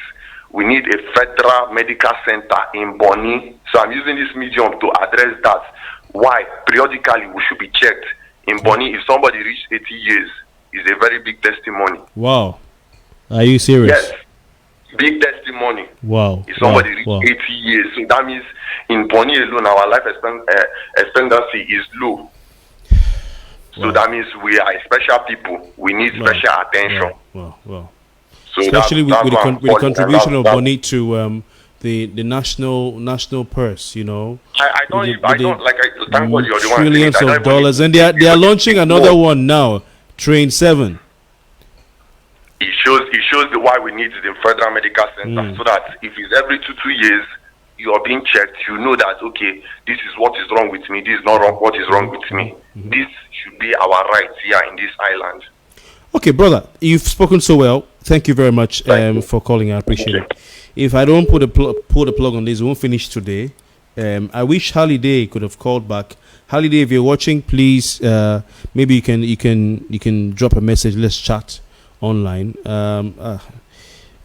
we need a federal medical center in Bonny. So I'm using this medium to address that. Why? Periodically we should be checked. In Bonny, if somebody reached 80 years, is a very big testimony. Wow. Are you serious? Yes. Big testimony. Wow. If somebody reached 80 years, so that means in Bonny alone, our life expectancy is low. So that means we are special people. We need special attention. Wow. So especially with the contribution of Bonny to the national purse, you know. I don't thank God you're the one. Trillions of dollars, and they are launching another one now, Train 7. It shows why we need the federal medical center, so that if it's every 2 years you are being checked, you know that okay, this is what is wrong with me, this is not wrong, what is wrong with me. This should be our right here in this island. Okay, brother, you've spoken so well. Thank you very much for calling. I appreciate it. if I don't pull the plug on this, we won't finish today. I wish Holiday could have called back. Holiday, if you're watching, please, maybe you can drop a message. Let's chat online.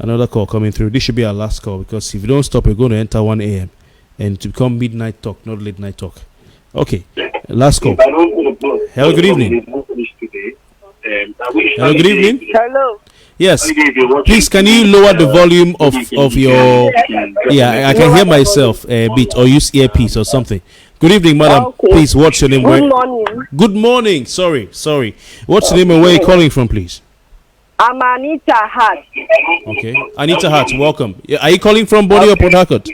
Another call coming through. This should be our last call, because if you don't stop, we're going to enter 1 a.m. and to become midnight talk, not late night talk. Okay, last call. Hello, good evening. Hello, good evening. Hello. Yes, please, can you lower the volume of your... Yeah, I can hear myself a bit, or use earpiece or something. Good evening, madam. Okay. Please, what's your name? Good morning. Good morning. Sorry. What's your name and where are you calling from, please? I'm Anita Hart. Okay. Anita Hart, welcome. Are you calling from Bonny or Port Harcourt?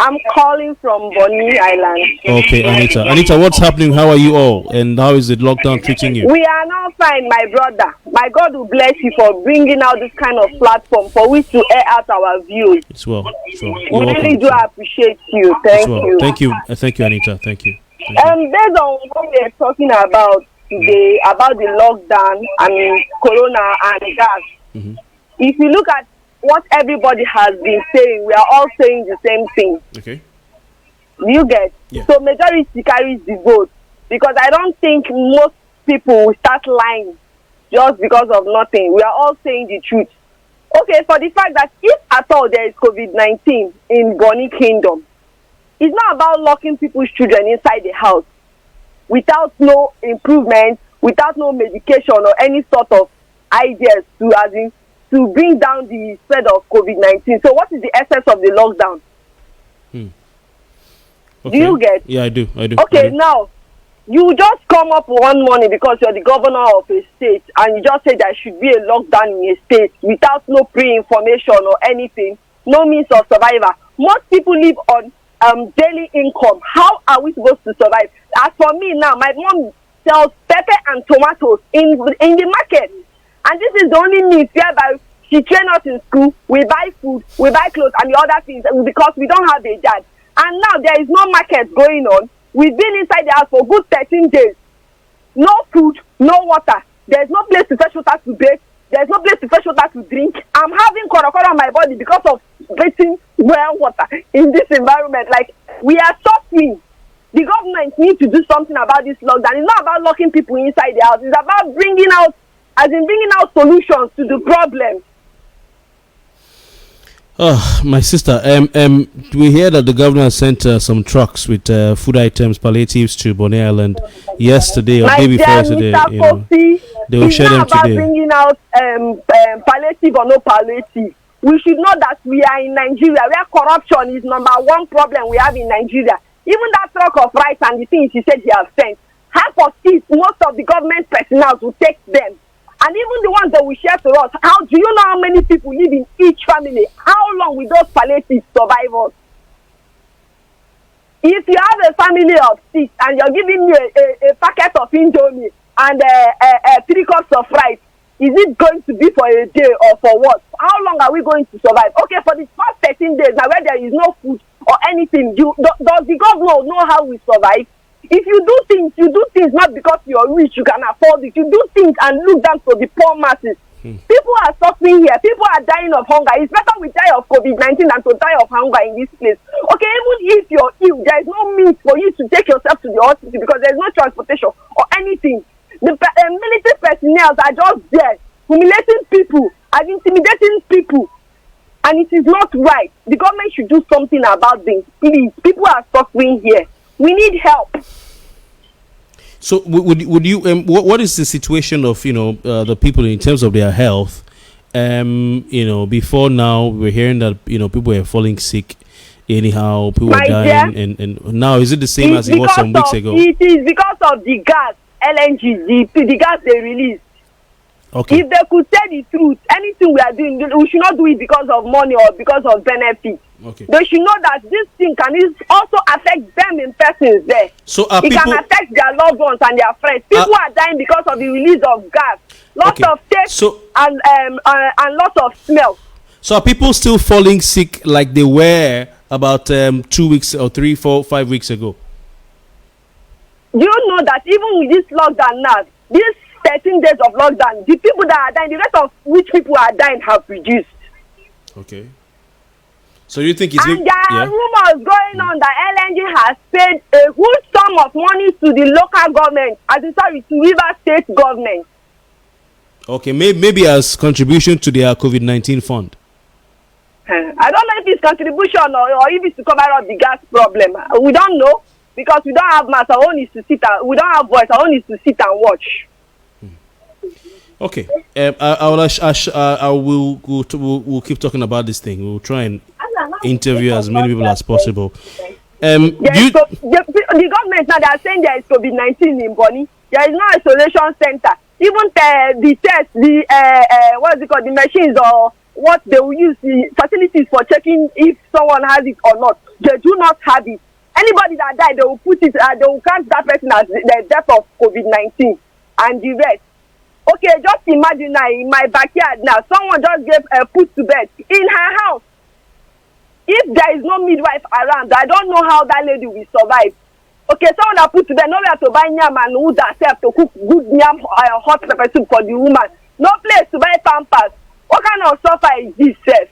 I'm calling from Bonny Island. Okay, Anita. Anita, what's happening? How are you all? And how is the lockdown treating you? We are now fine, my brother. My God will bless you for bringing out this kind of platform for which to air out our views. It's well. We really do appreciate you. Thank you. Thank you. Thank you, Anita. Thank you. Based on what we are talking about today, about the lockdown, corona and gas. Mm-hmm. If you look at what everybody has been saying, we are all saying the same thing. Okay. You get? Yeah. So majority carries the vote, because I don't think most people will start lying just because of nothing. We are all saying the truth. Okay, for the fact that if at all there is COVID-19 in Bonny Kingdom, it's not about locking people's children inside the house without no improvement, without no medication or any sort of ideas to bring down the spread of COVID-19. So what is the essence of the lockdown? Okay. Do you get? Yeah, I do. Okay, now, you just come up one morning because you're the governor of a state and you just say there should be a lockdown in a state without no pre-information or anything, no means of survival. Most people live on daily income. How are we supposed to survive? As for me now, my mom sells pepper and tomatoes in the market. And this is the only means whereby she trained us in school, we buy food, we buy clothes and the other things because we don't have a job. And now there is no market going on. We've been inside the house for good 13 days. No food, no water. There's no place to fetch water to bathe. There's no place to fetch water to drink. I'm having korokoro on my body because of breathing well water in this environment. Like, we are suffering. The government needs to do something about this lockdown. It's not about locking people inside the house. It's about bringing out solutions to the problem. Oh, my sister, we hear that the governor sent some trucks with food items, palliatives to Bonny Island yesterday or day before yesterday. Kofi, they will share them today. It's not about bringing out palliative or no palliative. We should know that we are in Nigeria, where corruption is number one problem we have in Nigeria. Even that truck of rice and the things he said he has sent, half of it, most of the government personnel will take them. And even the ones that we share to us, how do you know how many people live in each family? How long will those palliatives survive us? If you have a family of 6 and you're giving me a packet of Indomie and 3 cups of rice, is it going to be for a day or for what? How long are we going to survive? Okay, for the first 13 days, now where there is no food or anything, does the governor know how we survive? If you do things not because you're rich, you can afford it. You do things and look down to the poor masses. People are suffering here. People are dying of hunger. It's better we die of COVID-19 than to die of hunger in this place. Okay, even if you're ill, there is no means for you to take yourself to the hospital because there's no transportation or anything. The military personnel are just there, humiliating people and intimidating people. And it is not right. The government should do something about this. Please, people are suffering here. We need help. So would you what is the situation of the people in terms of their health? Before now we're hearing that people are falling sick anyhow, people are dying, and now is it the same as it was some weeks ago? It is because of the gas, LNG, the gas they release. Okay. If they could say the truth, anything we are doing, we should not do it because of money or because of benefit. Okay. They should know that this thing can also affect them in persons there. So it can affect their loved ones and their friends. People are dying because of the release of gas, lots of taste and lots of smell. So are people still falling sick like they were about 2 weeks or 3, 4, 5 weeks ago? Do you know that even with this lockdown now, this 13 days of lockdown, the people that are dying, the rate of which people are dying have reduced. Okay. So you think it's and there are rumors going on that LNG has paid a huge sum of money to the local government, to River State government. Okay, maybe as contribution to their COVID-19 fund. I don't know if it's contribution or if it's to cover up the gas problem. We don't know because we don't have mouth. Our own is to sit and we don't have voice. Our own is to sit and watch. Okay, we'll keep talking about this thing. We'll try and interview as many people as possible. The government now, they are saying there is COVID-19 in Bonny. There is no isolation center. Even the test, the machines or what they will use, the facilities for checking if someone has it or not, they do not have it. Anybody that died, they will put it, they will count that person as the death of COVID-19 and the rest. Okay, just imagine now in my backyard now, someone just gave a put to bed in her house. If there is no midwife around, I don't know how that lady will survive. Okay, someone that put to bed, nowhere to buy yam and who herself to cook good yam hot pepper soup for the woman. No place to buy pampers. What kind of suffer is this, sef?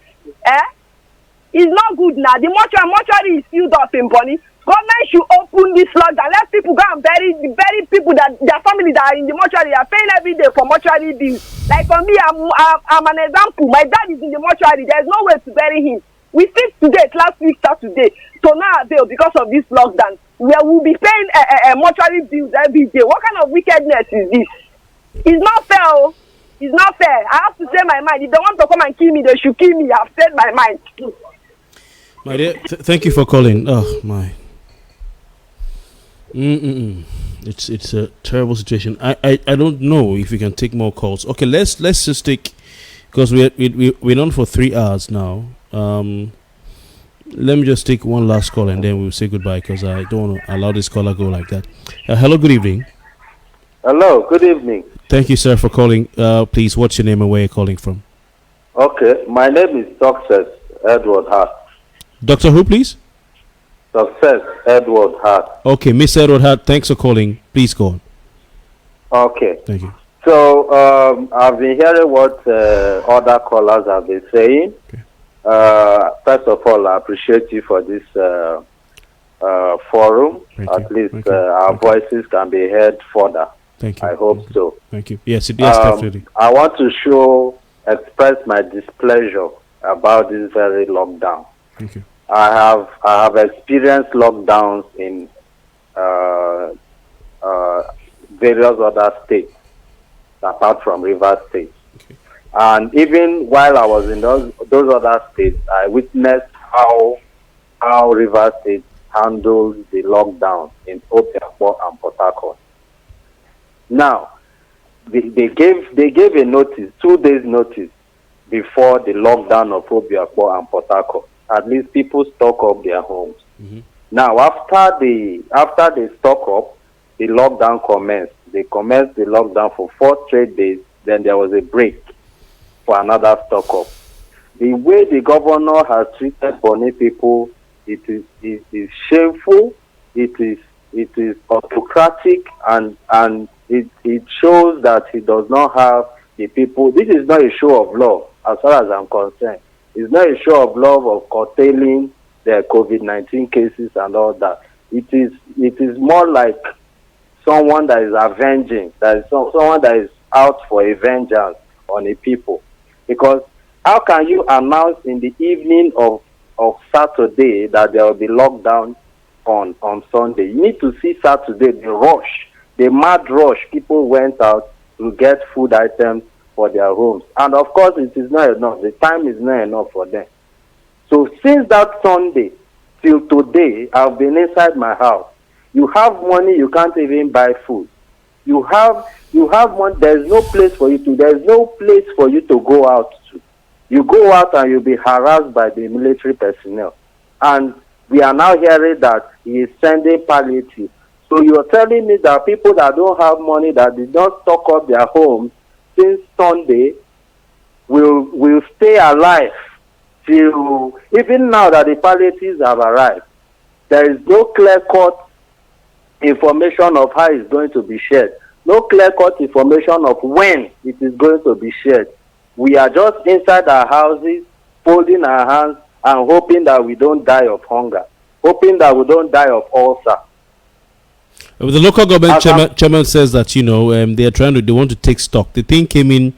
It's not good now. The mortuary is filled up in Bonny. Government should open this lockdown. Let people go and bury people that their family that are in the mortuary are paying every day for mortuary bills. Like for me, I'm an example. My dad is in the mortuary. There's no way to bury him. We fixed today, last week, Saturday, to now avail because of this lockdown. Where we'll be paying mortuary bills every day. What kind of wickedness is this? It's not fair. Oh. It's not fair. I have to say my mind. If they want to come and kill me, they should kill me. I've said my mind. My dear, thank you for calling. Oh my. It's a terrible situation. I don't know if we can take more calls. Okay, let's just take, because we're on for 3 hours now. Let me just take one last call and then we'll say goodbye, because I don't want to allow this caller go like that. Hello, good evening. Hello, good evening. Thank you, sir, for calling. Please, what's your name and where you're calling from? Okay, my name is Success Edward Hart. Dr. Who, please? Success Edward Hart. Okay, Mr. Edward Hart, thanks for calling. Please go on. Okay. Thank you. So, I've been hearing what other callers have been saying. Okay. First of all, I appreciate you for this forum. At least our voices can be heard further. Thank you. I hope so. Thank you. Yes, definitely. I want to express my displeasure about this very lockdown. Thank you. I have experienced lockdowns in various other states apart from River State. Okay. And even while I was in those other states, I witnessed how River State handled the lockdown in Obiakpo and Port Harcourt. Now, they gave a notice, 2 days notice before the lockdown of Obiakpo and Port Harcourt. At least people stock up their homes. Mm-hmm. Now, after they stock up, the lockdown commenced. They commenced the lockdown for 4 straight days. Then there was a break for another stock up. The way the governor has treated Bonny people, it is shameful. It is autocratic, and it shows that he does not have the people. This is not a show of love, as far as I'm concerned. It's not a show of love of curtailing the COVID-19 cases and all that. It is more like someone that is avenging, that is someone that is out for a vengeance on a people. Because how can you announce in the evening of Saturday that there will be lockdown on Sunday? You need to see Saturday, the mad rush. People went out to get food items for their homes. And of course, it is not enough. The time is not enough for them. So since that Sunday till today, I've been inside my house. You have money, you can't even buy food. You have money, there's no place for you to go out to. You go out and you'll be harassed by the military personnel. And we are now hearing that he is sending palliative. So you're telling me that people that don't have money, that did not stock up their homes since Sunday, will stay alive till even now that the palliatives have arrived. There is no clear-cut information of how it's going to be shared. No clear-cut information of when it is going to be shared. We are just inside our houses, folding our hands and hoping that we don't die of hunger, hoping that we don't die of ulcer. The local government chairman says that they want to take stock. The thing came in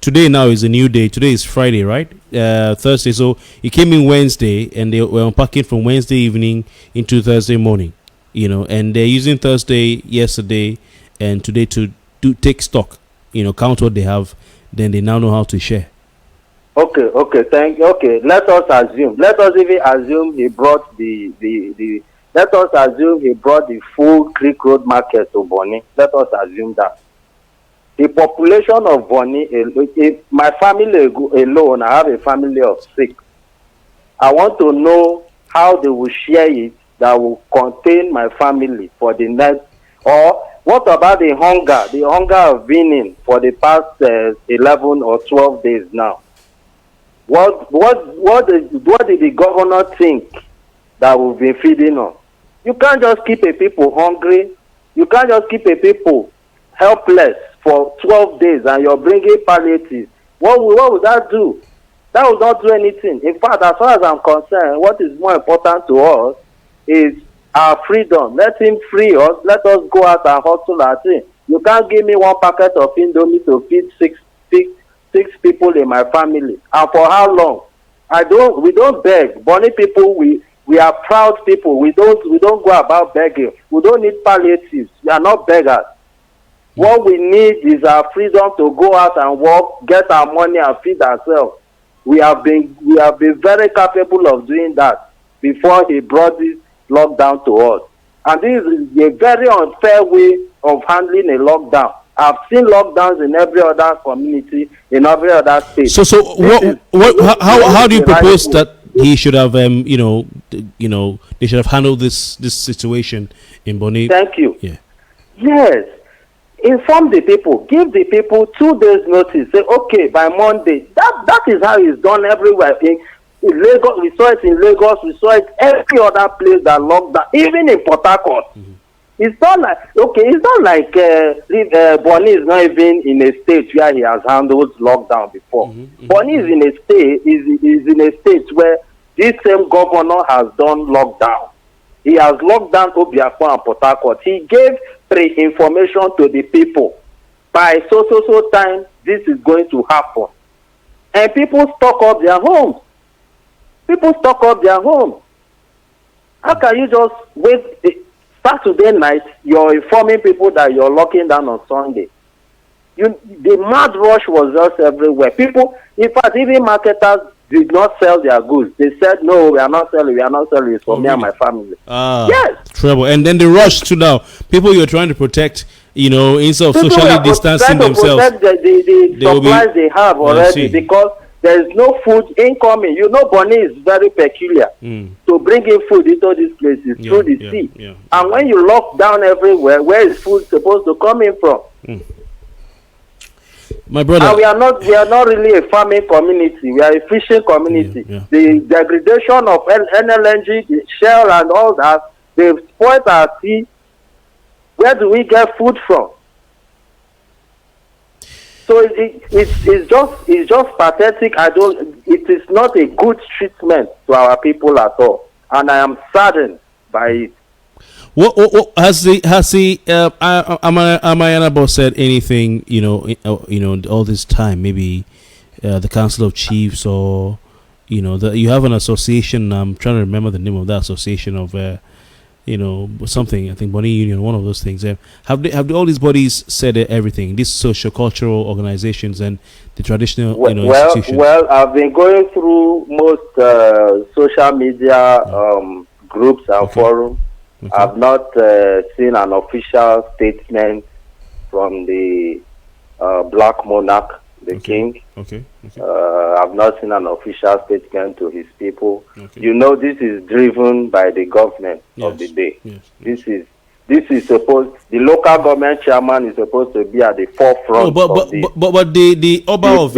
today. Now is a new day. Today is Friday, right? Thursday. So it came in Wednesday, and they were unpacking from Wednesday evening into Thursday morning. And they're using Thursday, yesterday, and today to take stock. Count what they have. Then they now know how to share. Okay, thank you. Okay, let us even assume he brought let us assume he brought the full Creek Road market to Bonny. Let us assume that. The population of Bonny, my family alone, I have a family of 6. I want to know how they will share it that will contain my family for the next, or what about the hunger I've been in for the past 11 or 12 days now? What did the governor think that we've been feeding on? You can't just keep a people hungry. You can't just keep a people helpless for 12 days and you're bringing palliatives. What would that do? That will not do anything. In fact, as far as I'm concerned, what is more important to us is our freedom. Let him free us. Let us go out and hustle our thing. You can't give me one packet of Indomie to feed six people in my family. And for how long? We don't beg. Bonny people, we are proud people. We don't go about begging. We don't need palliatives. We are not beggars. What we need is our freedom to go out and work, get our money and feed ourselves. We have been very capable of doing that before he brought this lockdown to us. And this is a very unfair way of handling a lockdown. I've seen lockdowns in every other community, in every other state. So how do you propose that he should have they should have handled this situation in Bonny? Thank you. Yeah. Yes. Inform the people. Give the people 2 days notice. Say, okay, by Monday. That is how it's done everywhere. In Lagos, we saw it in Lagos. We saw it every other place that locked down. Even in Port Harcourt. It's not like Bonny is not even in a state where he has handled lockdown before. Bonny is in a state where this same governor has done lockdown. He has locked down Obiakpon and Port Harcourt. He gave pre-information to the people. By so time, this is going to happen. And people stock up their homes. How can you just wait? Saturday night, you're informing people that you're locking down on Sunday. The mad rush was just everywhere. People, in fact, even marketers did not sell their goods. They said, no, we are not selling. It's for me and my family. Yes. Trouble. And then the rush to now. People you're trying to protect, instead of socially distancing themselves. Protect the supplies they have already because there is no food incoming. Bonny is very peculiar. To bring in food into these places through the sea. And when you lock down everywhere, where is food supposed to come in from? My brother, and we are not really a farming community. We are a fishing community. The degradation of NLNG, the Shell, and all that, they've spoiled our sea. Where do we get food from? So it's just pathetic. It is not a good treatment to our people at all, and I am saddened by it. What has the Amayana said anything? All this time, maybe the Council of Chiefs, or you have an association. I'm trying to remember the name of that association of something. I think Bonny Union, one of those things. Have all these bodies said everything? These socio-cultural organizations and the traditional institutions. Well, I've been going through most social media groups and forums. Okay. I've not seen an official statement from the Black Monarch, the king. Okay. I've not seen an official statement to his people. This is driven by the government of the day. This is supposed, the local government chairman is supposed to be at the forefront of this. But the Oba of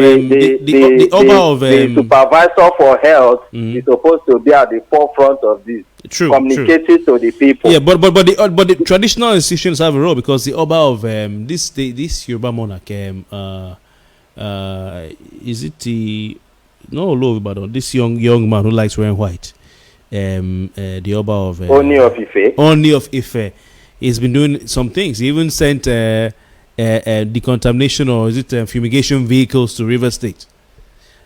the supervisor for health is supposed to be at the forefront of this. Communicating to the people. Yeah, but the traditional institutions have a role, because the Oba of this Yoruba monarch, is it the no Olo Ibadan, this young man who likes wearing white, the Oba of Oni of Ife. Oni of Ife. He's been doing some things. He even sent decontamination or is it fumigation vehicles to River State.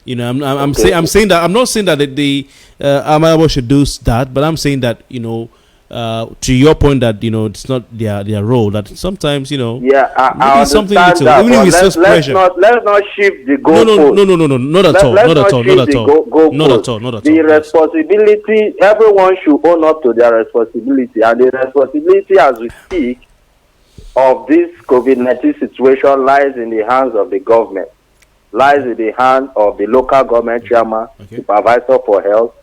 You know, I'm saying that I'm not saying that the Amabo should do that, but I'm saying that to your point that it's not their role. That sometimes Yeah, I something understand little, that. even if it's just pressure. Let's not shift the goalpost. No, not at all, not at all, not at all, not at all, not at all. The responsibility, everyone should own up to their responsibility, and the responsibility, as we speak, of this COVID-19 situation lies in the hands of the government, lies in the hands of the local government chairman, supervisor for health.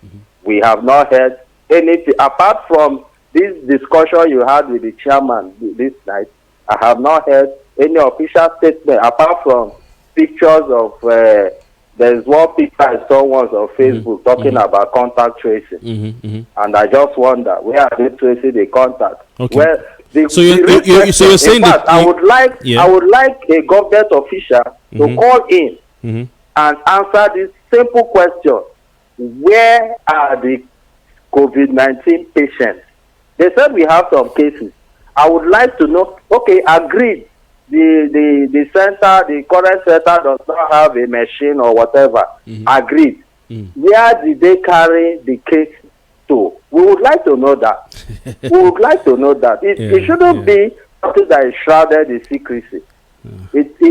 We have not heard anything apart from this discussion you had with the chairman this night. I have not heard any official statement apart from pictures of. There's one picture I saw once on Facebook talking about contact tracing, and I just wonder where are they tracing the contact? Okay. Where So you're saying that I would like a government official to call in and answer this simple question: where are the COVID-19 patients? They said we have some cases. I would like to know. Okay, agreed. The center, the current center does not have a machine or whatever. Agreed. Where did they carry the case to? We would like to know that. We would like to know that. It shouldn't be something that is shrouded in secrecy.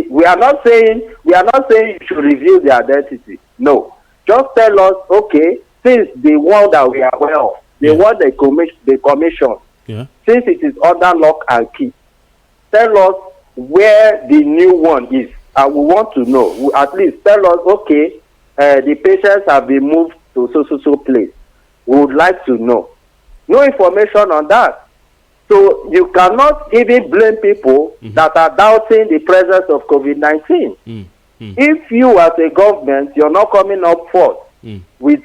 We are not saying you should reveal the identity. No. Just tell us, okay, since the one that we are aware of, the one they commission, since it is under lock and key, tell us where the new one is. And we want to know. At least tell us, okay, the patients have been moved to so place. We would like to know. No information on that. So you cannot even blame people that are doubting the presence of COVID-19. If you as a government, you're not coming up forth with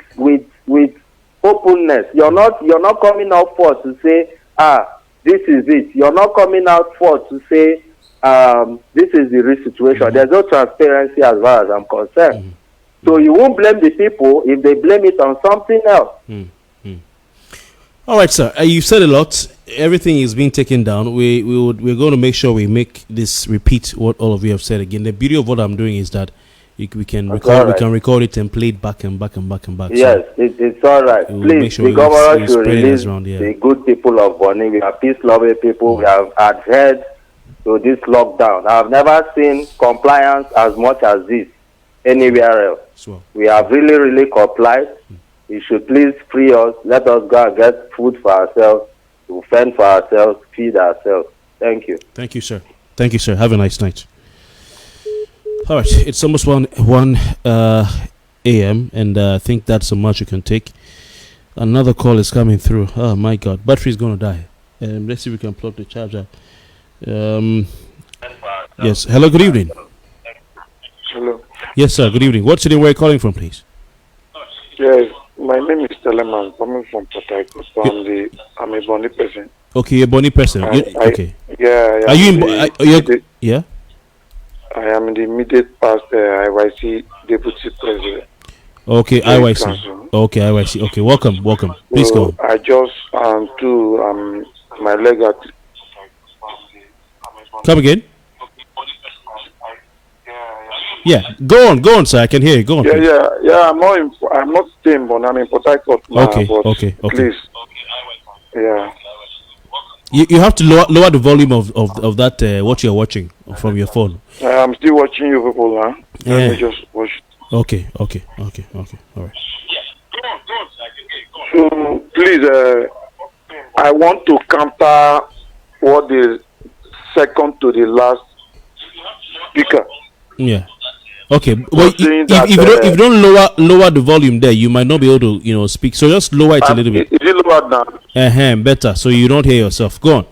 openness. You're not coming out forth to say, this is it. You're not coming out forth to say, this is the real situation. There's no transparency as far as I'm concerned. So you won't blame the people if they blame it on something else. All right, sir. You said a lot. Everything is being taken down. We're going to make sure we make this repeat what all of you have said again. The beauty of what I'm doing is that we can record it and play it back and back and back and back. Yes, it's all right. Please, the governor should release the good people of Bonny. We are peace-loving people. We have adhered to this lockdown. I have never seen compliance as much as this anywhere else. We have really complied. You should please free us. Let us go and get food for ourselves, to fend for ourselves, feed ourselves. Thank you. Thank you, sir. Thank you, sir. Have a nice night. All right, it's almost 1 a.m. and I think that's so much you can take. Another call is coming through. Oh my God, battery is going to die. Let's see if we can plug the charger. Yes. Hello. Good evening. Hello. Yes, sir. Good evening. What's the name? Where are you calling from, please? Yes, my name is Telemann. Coming from Port Harcourt. So I'm a Bonny person. Okay, you're a Bonny person. Okay. Yeah. Are you in? Yeah. I am in the immediate past IYC deputy president. Okay, IYC. Okay, IYC. Okay, welcome. Please go on. I just to my legacy. Come again. Yeah, go on, sir. I can hear you. Go on. Yeah. I'm not staying, but I'm in Port Harcourt now. Okay. Please. Yeah. You have to lower the volume of that what you're watching from your phone. I'm still watching you people now. Yeah. Let me just watch. Okay. All right. So please, I want to counter what the second to the last speaker. Yeah. Okay. Well, if you don't lower the volume there, you might not be able to speak. So just lower it a little bit. Is it lowered now? Better. So you don't hear yourself. Go on.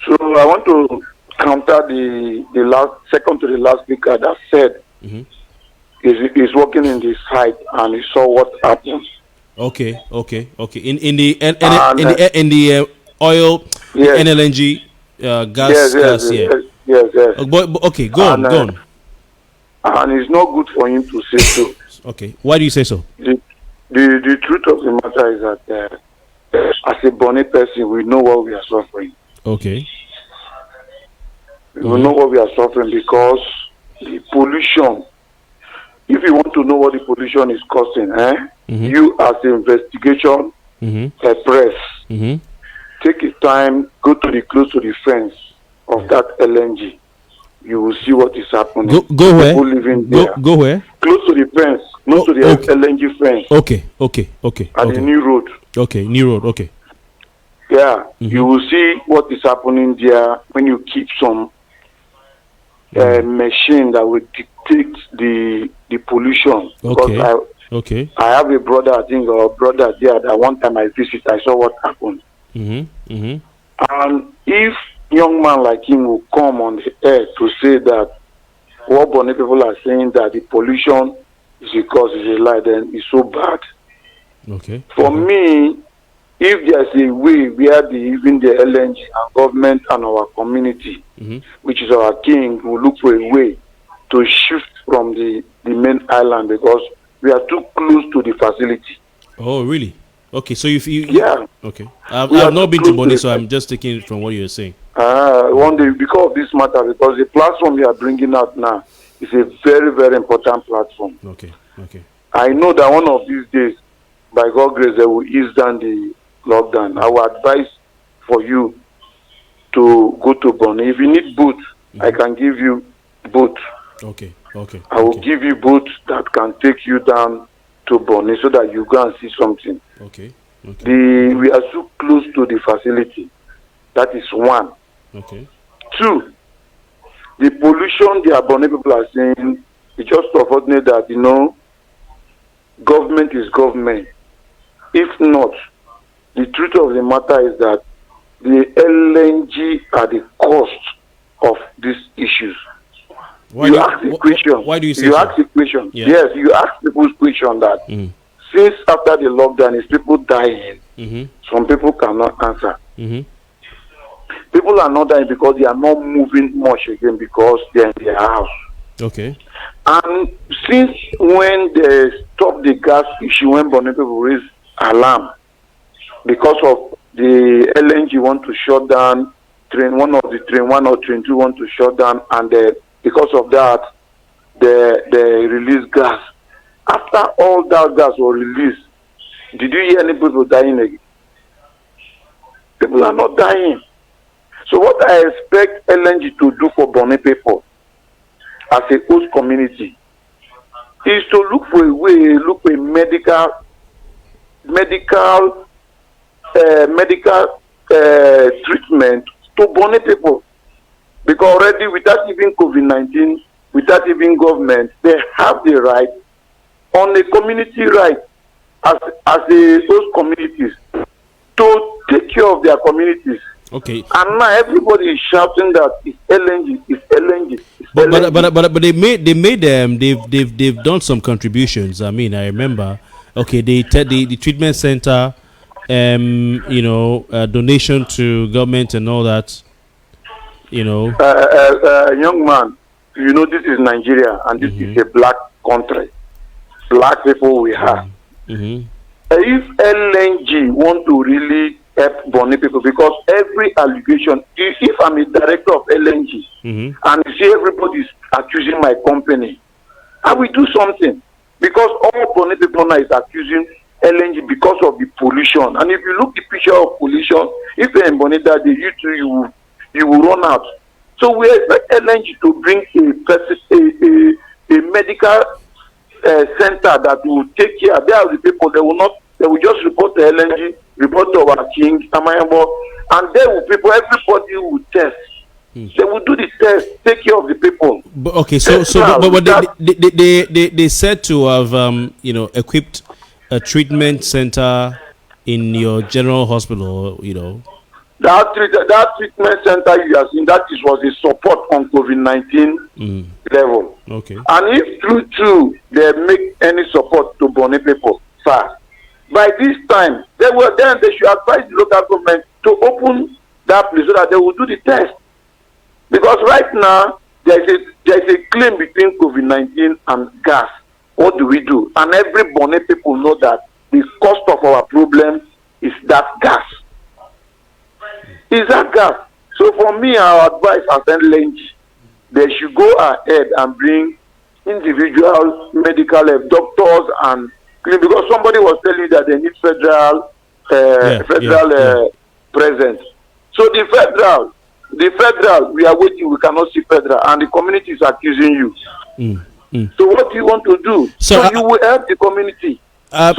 So I want to counter the last second to the last speaker that said he's working in the site and he saw what happened. Okay. In the oil, NLNG gas. Yes. Okay, go on. and it's not good for him to say so. Okay. Why do you say so? The truth of the matter is that as a Bonny person, we know what we are suffering. Okay. We know what we are suffering because the pollution. If you want to know what the pollution is causing, you as the investigation press, take your time, go to the close to the fence of that LNG. You will see what is happening. Go where? People living there. Go where? Close to the fence, close to the LNG fence. Okay. At the new road. Okay, new road. Okay. Yeah, you will see what is happening there when you keep some machine that will detect the pollution. Okay. I have a brother, I think, or brother there that one time I visit, I saw what happened. And if young man like him will come on the air to say that what Bonny people are saying that the pollution is because it's a lie, then it's so bad. Okay. For me, if there's a way where even the LNG and government and our community, which is our king, will look for a way to shift from the main island because we are too close to the facility. Oh, really? Okay, so you yeah. Okay. I've not been to Bonny, so I'm just taking it from what you're saying. One day, because of this matter, because the platform you are bringing out now is a very, very important platform. Okay. I know that one of these days, by God's grace, they will ease down the lockdown. I will advise for you to go to Bonny. If you need boat, I can give you boat. Okay. I will give you boat that can take you down to Bonny so that you go and see something. Okay. We are so close to the facility. That is one. Okay. Two, the pollution the Bonny people are saying, it's just unfortunate that, government is government. If not, the truth of the matter is that the LNG are the cost of these issues. Why do you say you so? ask the question. Yeah. Yes, you ask people's question that since after the lockdown, is people dying? Some people cannot answer. People are not dying because they are not moving much again because they are in their house. Okay. And since when they stopped the gas issue, when Bonny people raised alarm because of the LNG want to shut down, train 1 or train 2 want to shut down, and because of that, they release gas. After all that gas was released, did you hear any people dying again? People are not dying. So what I expect LNG to do for Bonny people as a host community is to look for a way, look for a medical treatment to Bonny people. Because already without even COVID-19, without even government, they have the right on a community right as the host communities to take care of their communities. Okay. And now everybody is shouting that it's LNG, it's LNG. But they've done some contributions. I mean, I remember. Okay, the treatment center, donation to government and all that. Young man, this is Nigeria and this is a black country. Black people we have. If LNG want to really help Bonny people, because every allegation, if I'm a director of LNG and you see everybody is accusing my company, I will do something. Because all Bonny people now is accusing LNG because of the pollution. And if you look the picture of pollution, if you're in Bonny that day, you will run out. So we expect LNG to bring a medical center that will take care. There are the people they will just report to LNG, report to our king, and there will everybody will test. They will do the test, take care of the people. But okay, they said to have equipped a treatment center in your general hospital, That treatment center you are seeing, was a support on COVID-19 level. Okay. And if true they make any support to Bonny people, sir, by this time they should advise the local government to open that place so that they will do the test. Because right now there's a claim between COVID-19 and gas. What do we do? And every Bonny people know that the cost of our problem is that gas. Is that gas? So for me, our advice as LNG, they should go ahead and bring individual medical doctors and because somebody was telling me that they need federal presence. So the federal, we are waiting. We cannot see federal, and the community is accusing you. So what do you want to do? So you will help the community. I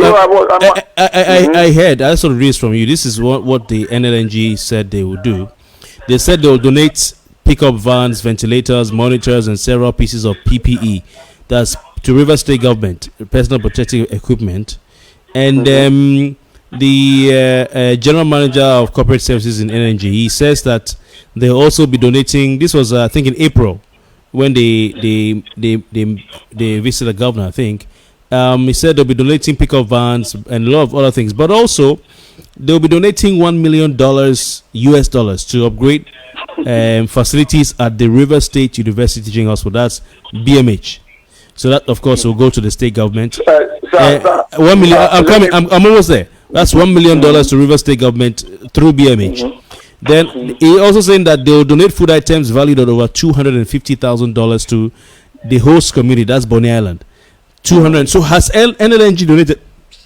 heard. I sort of raised from you. This is what the NLNG said they would do. They said they will donate pickup vans, ventilators, monitors, and several pieces of PPE. That's to River State government, personal protective equipment, and the general manager of corporate services in NNG, he says that they'll also be donating. This was I think in April when they visited the governor. I think he said they'll be donating pickup vans and a lot of other things, but also they'll be donating $1 million US dollars to upgrade facilities at the River State University Teaching Hospital. That's BMH. So that, of course, will go to the state government. $1 million. I'm coming. I'm almost there. That's $1 million to River State government through BMH. Then he also saying that they will donate food items valued at over $250,000 to the host community. That's Bonny Island. 200. So has NLNG donated?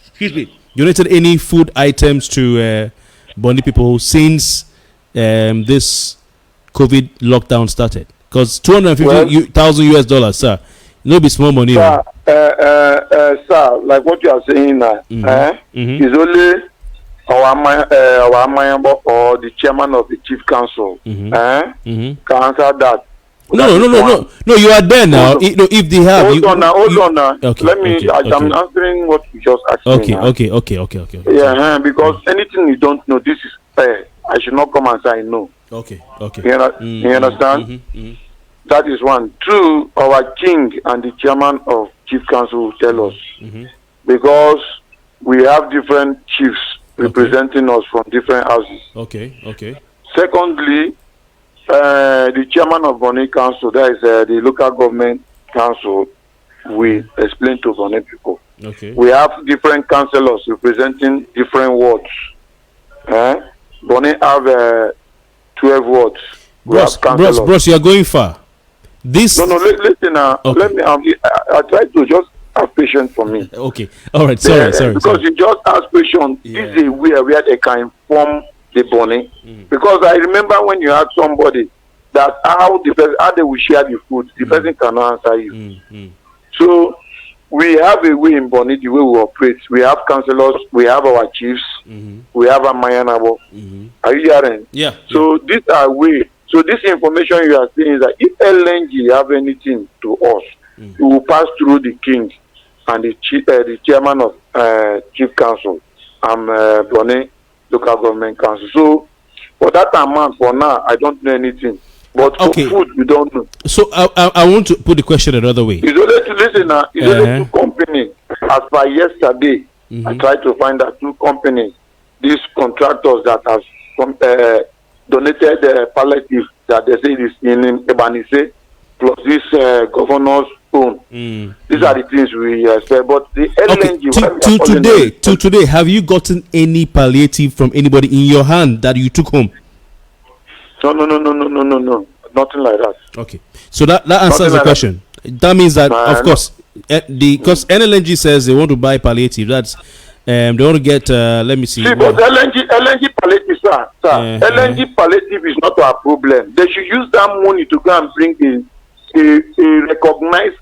Excuse me. Donated any food items to Bonny people since this COVID lockdown started? Because $250,000 US dollars, sir. No be small money. Sir, like what you are saying now, is only our or the chairman of the chief council can answer that. No, you are there now. If they have, hold on now. Okay, I'm answering what you just asked me. Okay. Yeah, because anything you don't know, this is fair. I should not come and say I know. Okay. You understand? That is one. Two, our king and the chairman of chief council will tell us because we have different chiefs representing us from different houses. Okay. Secondly, the chairman of Bonny Council, that is the local government council, we explain to Bonny people. Okay. We have different councillors representing different wards. Bonny have 12 wards. Bros, you are going far. This no, listen now. Let me. I try to just have patience for me. Okay. All right. Sorry. Because you just ask patience. This is where they can inform the Bonny. Because I remember when you had somebody that how they will share the food, the person cannot answer you. So we have a way in Bonny the way we operate. We have councillors, we have our chiefs, we have a Mayanabo. Are you hearing? Yeah. So these are way. So this information you are saying is that if LNG have anything to us, it will pass through the king and the chairman of chief council and Bonny local government council. So for that amount, for now, I don't know anything. But for food, we don't know. So I want to put the question another way. It's only to listen now. It's only two companies. As by yesterday, I tried to find out two companies, these contractors that have donated palliative that they say is in Ebanise plus this governor's own. These are the things we say. But the LNG to today, have you gotten any palliative from anybody in your hand that you took home? No. Nothing like that. Okay. So that answers the question. That means that of course because NLNG says they want to buy palliative. That's they want to get let me see. See, but LNG palliative, sir. LNG palliative is not our problem. They should use that money to go and bring a recognized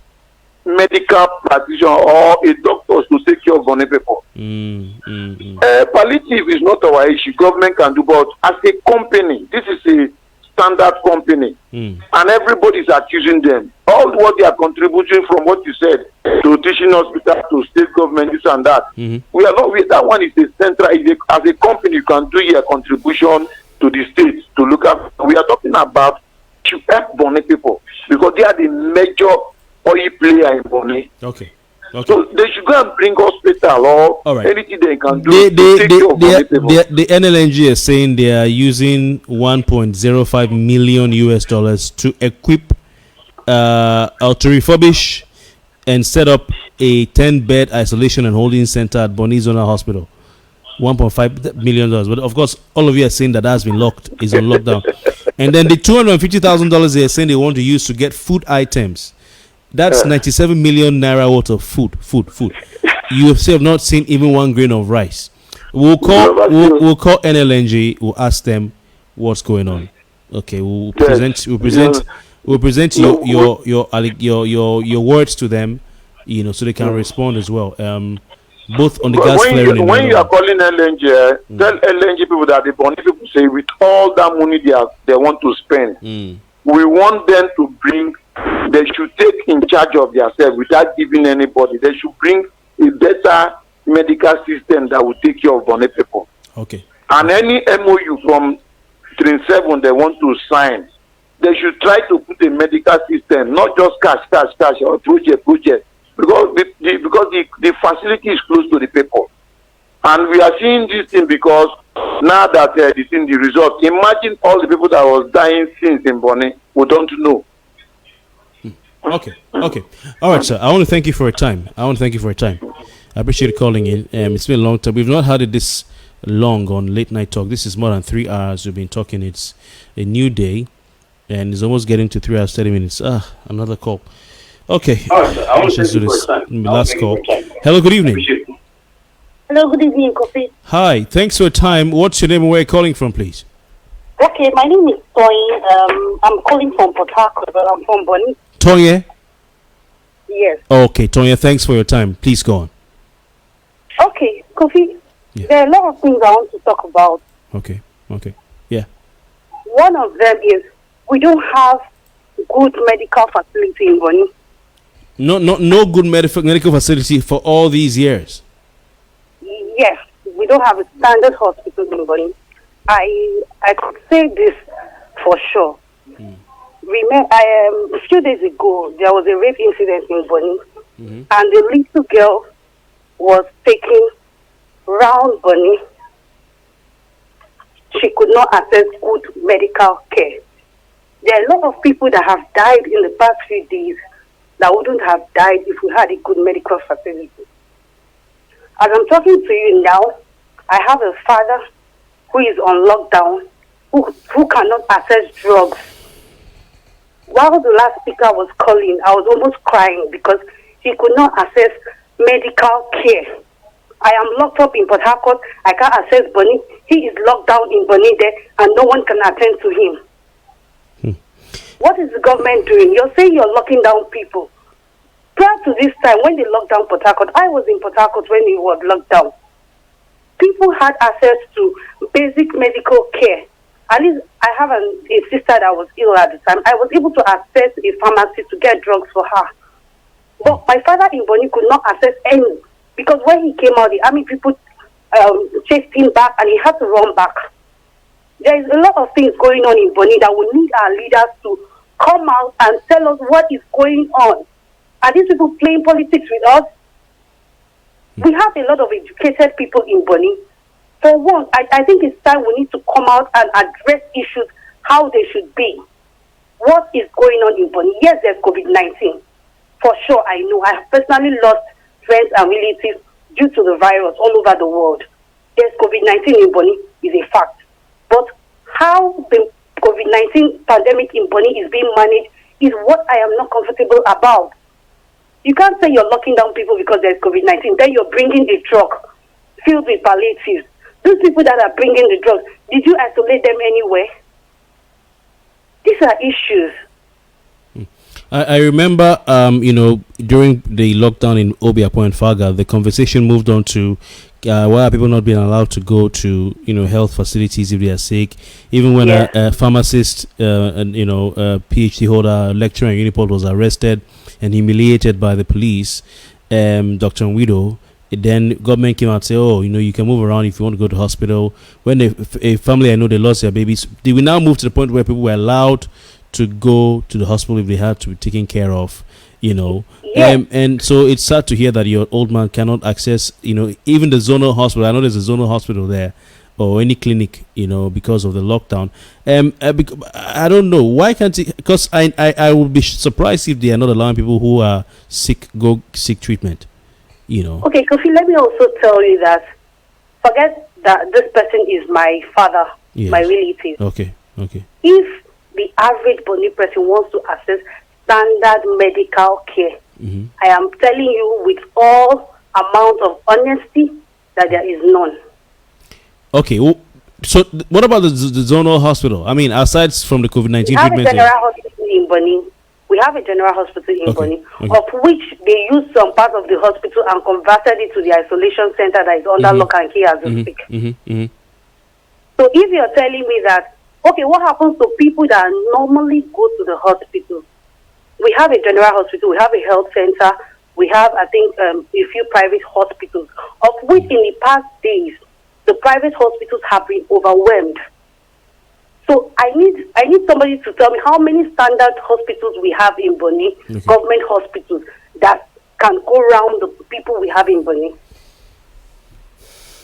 medical practitioner or a doctor to take care of Bonny people. Palliative is not our issue. Government can do, but as a company, this is a standard company, and everybody is accusing them. All what they are contributing from what you said to teaching hospital to state government, this and that. We are not. That one is a central. As a company, you can do your contribution to the state to look at. We are talking about to help Bonny people because they are the major oil player in Bonny. Okay. So they should go and bring hospital or anything they can do. The NLNG is saying they are using $1.05 million US to equip to refurbish and set up a 10-bed isolation and holding center at Bonny Zonal Hospital. $1.5 million. But of course, all of you are saying that has been locked, is on lockdown. And then the $250,000 they are saying they want to use to get food items. That's 97 million naira worth of food. You have not seen even 1 grain of rice. We'll call NLNG. We'll ask them what's going on. Okay, we'll present your words to them, so they can respond as well. Both on the gas flaring. When you are calling LNG, tell LNG people that the Bonny people say with all that money they want to spend, we want them to bring. They should take in charge of themselves without giving anybody. They should bring a better medical system that will take care of Bonny people. Okay. And any MOU from 37 they want to sign, they should try to put a medical system, not just cash or project. Because the facility is close to the people. And we are seeing this thing because now that the result, imagine all the people that was dying since in Bonny, we don't know. Okay. All right, sir. I want to thank you for your time. I appreciate you calling in. It's been a long time. We've not had it this long on Late Night Talk. This is more than 3 hours we've been talking. It's a new day, and it's almost getting to 3 hours, 30 minutes. Another call. Okay. Let's just do this. Last call. Hello, good evening. Hello, good evening, Kofi. Hi, thanks for your time. What's your name and where are you calling from, please? Okay, my name is Bonny. I'm calling from Port Harcourt, but I'm from Bonny. Tonya? Yes. Okay, Tonya, thanks for your time. Please go on. Okay, Kofi, there are a lot of things I want to talk about. Okay, yeah. One of them is we don't have good medical facility in Bonny. No good medical facility for all these years. Yes, we don't have a standard hospital in Bonny. I could say this for sure. Remember, a few days ago, there was a rape incident in Bonny, and the little girl was taken round Bonny. She could not access good medical care. There are a lot of people that have died in the past few days that wouldn't have died if we had a good medical facility. As I'm talking to you now, I have a father who is on lockdown, who cannot access drugs. While the last speaker was calling, I was almost crying because he could not access medical care. I am locked up in Port Harcourt. I can't access Bonny. He is locked down in Bonny there, and no one can attend to him. What is the government doing? You're saying you're locking down people. Prior to this time, when they locked down Port Harcourt, I was in Port Harcourt when it was locked down. People had access to basic medical care. At least I have a sister that was ill at the time. I was able to access a pharmacy to get drugs for her. But my father in Bonny could not access any because when he came out, the army people chased him back and he had to run back. There is a lot of things going on in Bonny that we need our leaders to come out and tell us what is going on. Are these people playing politics with us? We have a lot of educated people in Bonny. For one, I think it's time we need to come out and address issues how they should be. What is going on in Bonny? Yes, there's COVID-19. For sure, I know. I have personally lost friends and relatives due to the virus all over the world. There's COVID-19 in Bonny is a fact. But how the COVID-19 pandemic in Bonny is being managed is what I am not comfortable about. You can't say you're locking down people because there's COVID-19. Then you're bringing a truck filled with palliatives. Those people that are bringing the drugs, did you isolate them anywhere? These are issues. I remember, during the lockdown in Obiapo and Faga, the conversation moved on to why are people not being allowed to go to, health facilities if they are sick. Even when a pharmacist, a PhD holder, a lecturer in Uniport was arrested and humiliated by the police, Dr. Widow, then government came out and said, you can move around if you want to go to hospital. When a family, I know they lost their babies, they will now move to the point where people were allowed to go to the hospital if they had to be taken care of, and so it's sad to hear that your old man cannot access, even the zonal hospital. I know there's a zonal hospital there, or any clinic, because of the lockdown. I don't know why can't it, because I would be surprised if they are not allowing people who are sick go seek treatment. Okay, Kofi, let me also tell you that forget that this person is my father, Yes. my relative. Okay. If the average Bonny person wants to access standard medical care, I am telling you with all amount of honesty that there is none. Okay. Well, so what about the zonal hospital? I mean, aside from the COVID-19 We have a treatment, general hospital in Bonny. We have a general hospital in Bonny, of which they use some part of the hospital and converted it to the isolation center that is under lock and key as we speak. So if you're telling me that, okay, what happens to people that normally go to the hospital? We have a general hospital, we have a health center, we have, I think, a few private hospitals, of which in the past days, the private hospitals have been overwhelmed. So I need somebody to tell me how many standard hospitals we have in Bonny, government hospitals, that can go around the people we have in Bonny.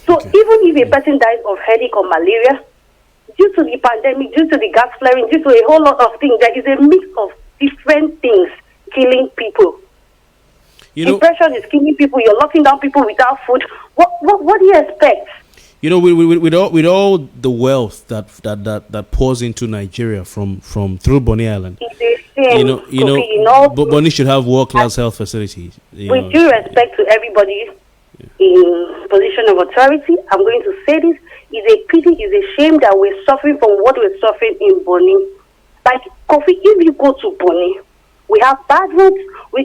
So even if a person dies of headache or malaria, due to the pandemic, due to the gas flaring, due to a whole lot of things, there is a mix of different things killing people. Depression is killing people. You're locking down people without food. What do you expect? with all the wealth that pours into Nigeria from through Bonny Island, Bonny should have world-class health facilities. With due respect to everybody in position of authority, I'm going to say this: it's a pity, it's a shame that we're suffering from what we're suffering in Bonny. Like Kofi, if you go to Bonny, we have bad roads.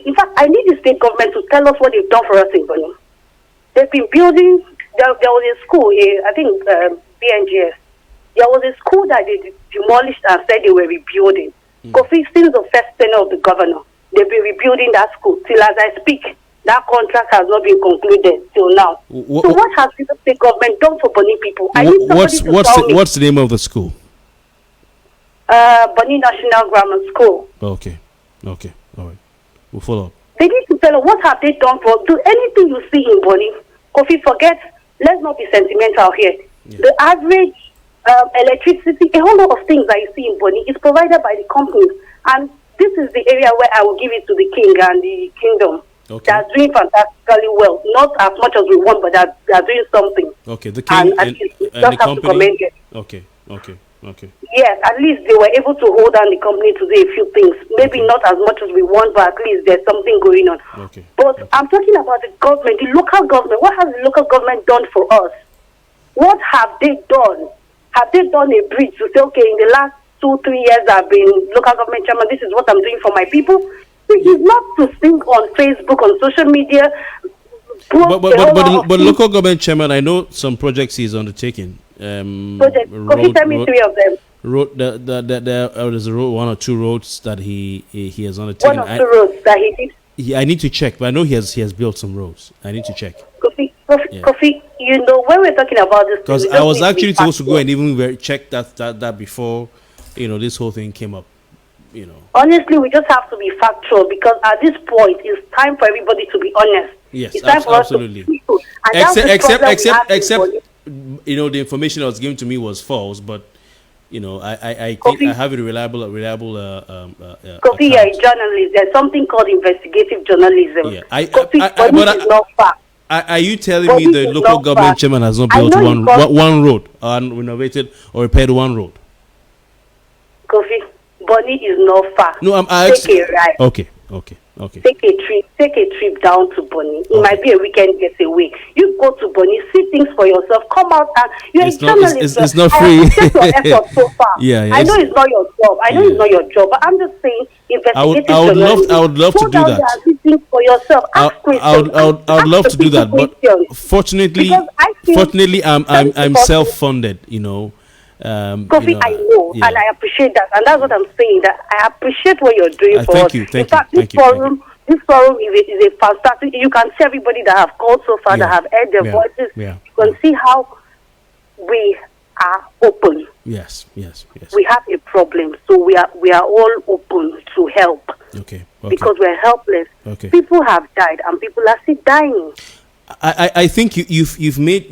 In fact, I need the state government to tell us what they've done for us in Bonny. They've been building. There was a school, I think BNGS. There was a school that they demolished and said they were rebuilding. Kofi, since the first tenure of the governor, they've been rebuilding that school. Till as I speak, that contract has not been concluded till now. So what has the state government done for Bonny people? I need somebody to tell me. What's the name of the school? Bonny National Grammar School. Okay, all right. We'll follow up. They need to tell us what have they done for. Do anything you see in Bonny, Kofi, forget. Let's not be sentimental here. Yeah. The average electricity, a whole lot of things that you see in Bonny is provided by the companies. And this is the area where I will give it to the king and the kingdom. They're doing fantastically well. Not as much as we want, but they're doing something. Okay, the king and the company. Okay. Yes, at least they were able to hold down the company to do a few things. Maybe not as much as we want, but at least there's something going on. But I'm talking about the government, the local government. What has the local government done for us? What have they done? Have they done a bridge to say, okay, in the last 2-3 years I've been local government chairman, this is what I'm doing for my people? It is not to sing on Facebook, on social media. But local government chairman, I know some projects he's undertaking. Kofi, tell me 3 of them. There's one or two roads that he has undertaken. One or two roads that he did. I need to check, but I know he has built some roads. I need to check. Kofi, when we're talking about this, because I was actually supposed to go and even check that before, this whole thing came up. Honestly, we just have to be factual, because at this point, it's time for everybody to be honest. Yes, it's time for absolutely. Us to be except the information that was given to me was false, but I think I have a reliable. Kofi, you're a journalist. There's something called investigative journalism. Yeah, Kofi, is not fact. Are you telling me the local government chairman has not built one road, and renovated or repaired one road? Kofi, Bonny is not far. No, take a ride. Okay. Take a trip down to Bonny. It might be a weekend getaway. You go to Bonny, see things for yourself. Come out and you're a journalist. It's not free. I appreciate your effort so far. Yeah, I know it's not your job. It's not your job, but I'm just saying, investigative journalism. I would love to do that. And see things for yourself. Ask questions. I would love to do that, but fortunately, I'm self-funded. Kofi, I know, and I appreciate that, and that's what I'm saying. That I appreciate what you're doing for us. In fact, this forum is a fantastic. You can see everybody that have called so far, that have heard their voices. You can see how we are open. Yes. We have a problem, so we are all open to help. Okay. Because we're helpless. Okay. People have died, and people are still dying. I think you've made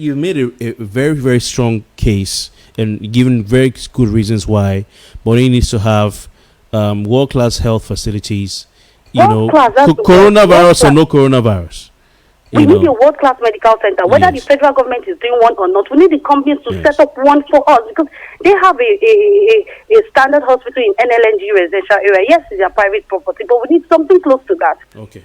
a very very strong case and given very good reasons why Bonny needs to have world class health facilities. Coronavirus or no coronavirus. We need a world-class medical center, whether the federal government is doing one or not. We need the companies to set up one for us because they have a standard hospital in NLNG residential area. Yes, it's a private property, but we need something close to that. Okay.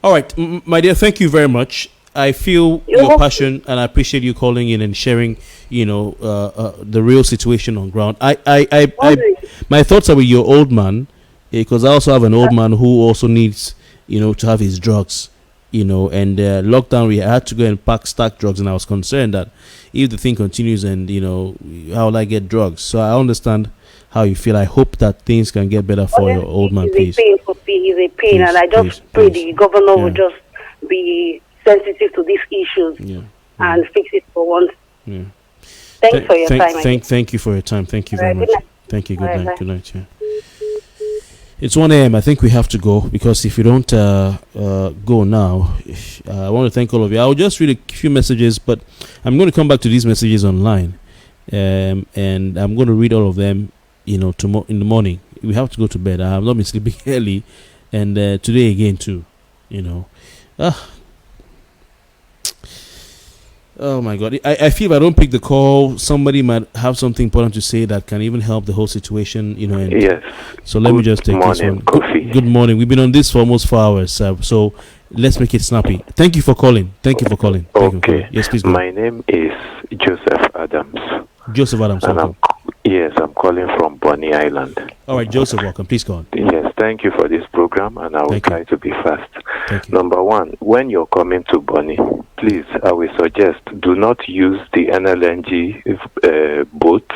All right, my dear, thank you very much. I feel your passion and I appreciate you calling in and sharing, the real situation on ground. My thoughts are with your old man because I also have an old man who also needs, to have his drugs. And lockdown, we had to go and stack drugs, and I was concerned that if the thing continues and, how will I get drugs? So I understand how you feel. I hope that things can get better for your old man, please. He's a pain, and I just pray the governor will just be sensitive to these issues and fix it for once. Yeah. Thanks for your time. Thank you for your time. Thank you very much. Thank you. Good All night. right, Good night. Yeah. It's 1 a.m. I think we have to go because if you don't go now, I want to thank all of you. I'll just read a few messages, but I'm going to come back to these messages online, and I'm going to read all of them, tomorrow in the morning. We have to go to bed. I have not been sleeping early, and today again too. Oh my God! I feel if I don't pick the call, somebody might have something important to say that can even help the whole situation. And yes. So let me just take this one. Good morning. We've been on this for almost 4 hours, so let's make it snappy. Thank you for calling. Okay. Yes, please. My name is Joseph Adams. Joseph Adams. And I'm calling from Bonny Island. All right, Joseph, welcome. Please go on. Yes, thank you for this program, and I will try to be fast. Number one, when you're coming to Bonny, please, I will suggest do not use the NLNG boat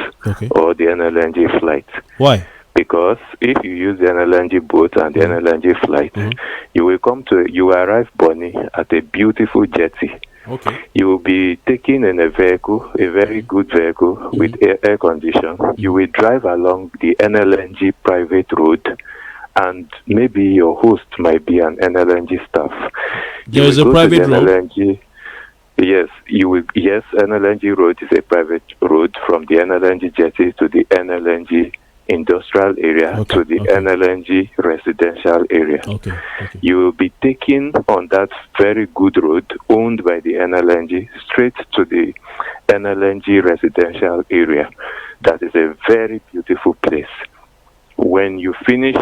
or the NLNG flight. Why? Because if you use the NLNG boat and the NLNG flight, you will arrive Bonny at a beautiful jetty. Okay. You will be taken in a vehicle, a very good vehicle with air condition. You will drive along the NLNG private road, and maybe your host might be an NLNG staff. There is a private road. NLNG. Yes, NLNG road is a private road from the NLNG jetty to the NLNG industrial area to the NLNG residential area. You will be taken on that very good road owned by the NLNG straight to the NLNG residential area. That is a very beautiful place. When you finish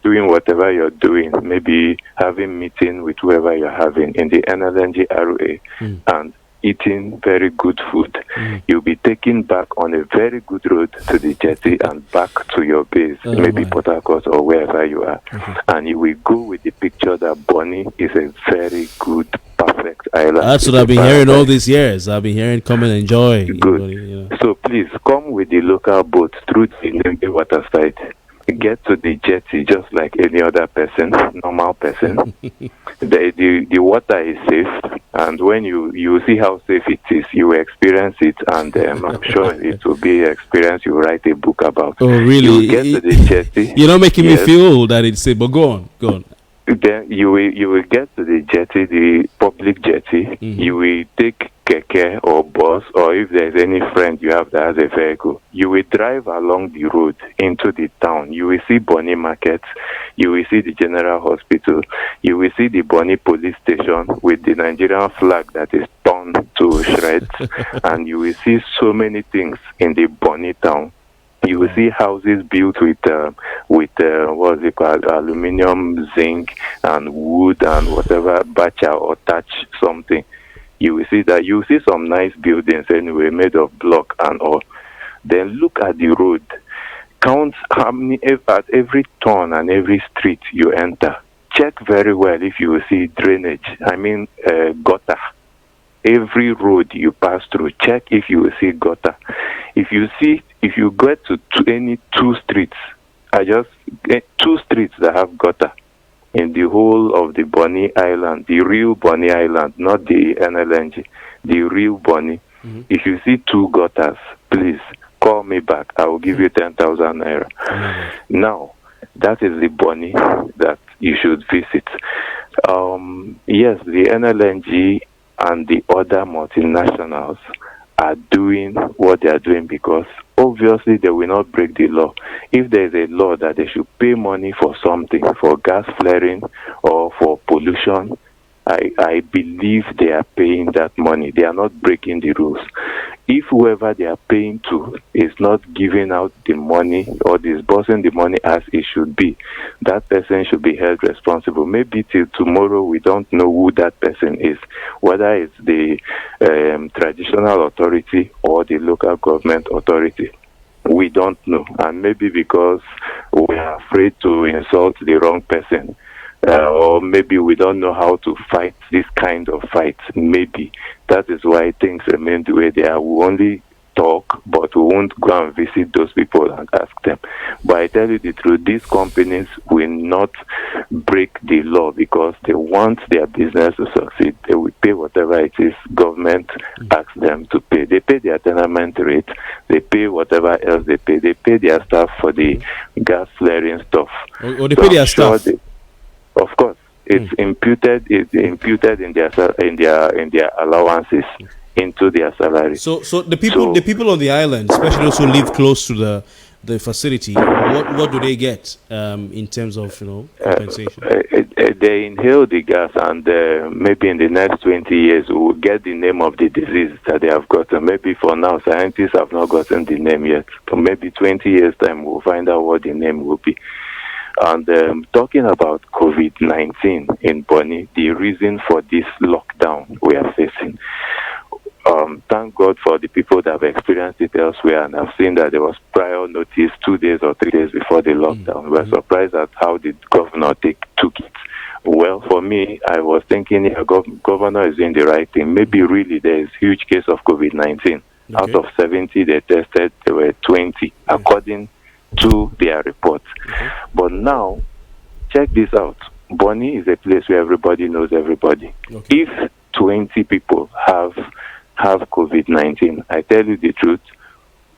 doing whatever you're doing, maybe having meeting with whoever you're having in the NLNG ROA and eating very good food, you'll be taken back on a very good road to the jetty and back to your base, maybe Port Harcourt or wherever you are. And you will go with the picture that Bonny is a very good, perfect island. That's what I've been hearing all these years. I've been hearing come and enjoy. Good. So please come with the local boat through the Nembe waterside. Get to the jetty just like any other person, normal person. The water is safe, and when you see how safe it is, you will experience it, and I'm sure it will be an experience you write a book about. Oh, really? You get to the jetty. You're not making me feel that it's safe, but go on. Then you will get to the jetty, the public jetty. You will take keke or bus, or if there's any friend you have that has a vehicle, you will drive along the road into the town. You will see Bonny Market, you will see the General Hospital, you will see the Bonny Police Station with the Nigerian flag that is torn to shreds, and you will see so many things in the Bonny town. You will see houses built with what's it called, aluminium, zinc, and wood, and whatever, bacha or thatch something. You will see that. You will see some nice buildings anyway, made of block and all. Then look at the road. Count how many at every turn and every street you enter. Check very well if you will see drainage. I mean gutter. Every road you pass through, check if you will see gutter. If you get to any two streets, two streets that have gutter in the whole of the Bonny Island, the real Bonny Island, not the NLNG, the real Bonny. If you see two gutters, please call me back. I will give you 10,000 naira. Now, that is the Bonny that you should visit. Yes, the NLNG and the other multinationals are doing what they are doing because obviously they will not break the law. If there is a law that they should pay money for something, for gas flaring or for pollution, I believe they are paying that money. They are not breaking the rules. If whoever they are paying to is not giving out the money or disbursing the money as it should be, that person should be held responsible. Maybe till tomorrow we don't know who that person is, whether it's the traditional authority or the local government authority. We don't know. And maybe because we are afraid to insult the wrong person, or maybe we don't know how to fight this kind of fight. Maybe that is why things remain the way they are. We only talk, but we won't go and visit those people and ask them. But I tell you the truth, these companies will not break the law because they want their business to succeed. They will pay whatever it is government asks them to pay. They pay their tenement rate, they pay whatever else they pay. They pay their staff for the gas flaring stuff. Or they pay their staff. Of course, it's imputed. It's imputed in their allowances into their salary. So the people on the island, especially those who live close to the facility, what do they get in terms of compensation? They inhale the gas, and maybe in the next 20 years we will get the name of the disease that they have gotten. Maybe for now, scientists have not gotten the name yet. So maybe 20 years time we'll find out what the name will be. And talking about COVID-19 in Bonny, the reason for this lockdown we are facing. Thank God for the people that have experienced it elsewhere and have seen that there was prior notice 2 days or 3 days before the lockdown. We're surprised at how the governor took it. Well, for me, I was thinking governor is doing the right thing. Maybe really there is huge case of COVID-19. Okay. Out of 70 they tested, there were 20, according to their report. But now, check this out. Bonny is a place where everybody knows everybody. Okay. If 20 people have COVID-19, I tell you the truth,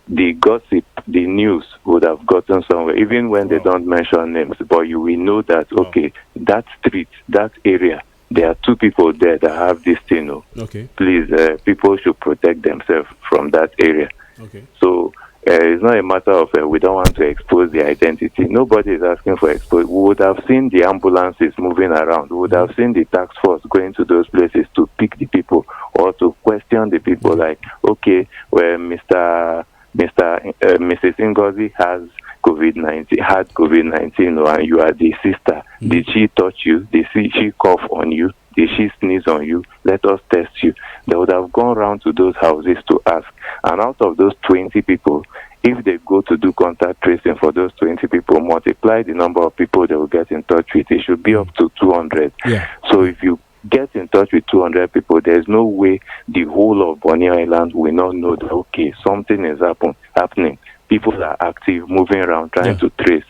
the gossip, the news would have gotten somewhere, even when they don't mention names. But you will know that, okay, that street, that area, there are 2 people there that have this thing. Okay. Please, people should protect themselves from that area. Okay. So, it's not a matter of we don't want to expose the identity. Nobody is asking for expose. We would have seen the ambulances moving around. We would have seen the task force going to those places to pick the people or to question the people. Like, okay, well, Mrs. Ngozi had COVID-19, and you are the sister. Did she touch you? Did she cough on you? Did she sneeze on you? Let us test you. They would have gone around to those houses to ask. And out of those 20 people, if they go to do contact tracing for those 20 people, multiply the number of people they will get in touch with, it should be up to 200. Yeah. So if you get in touch with 200 people, there's no way the whole of Bonny Island will not know that, okay, something is happening. People are active, moving around, trying to trace.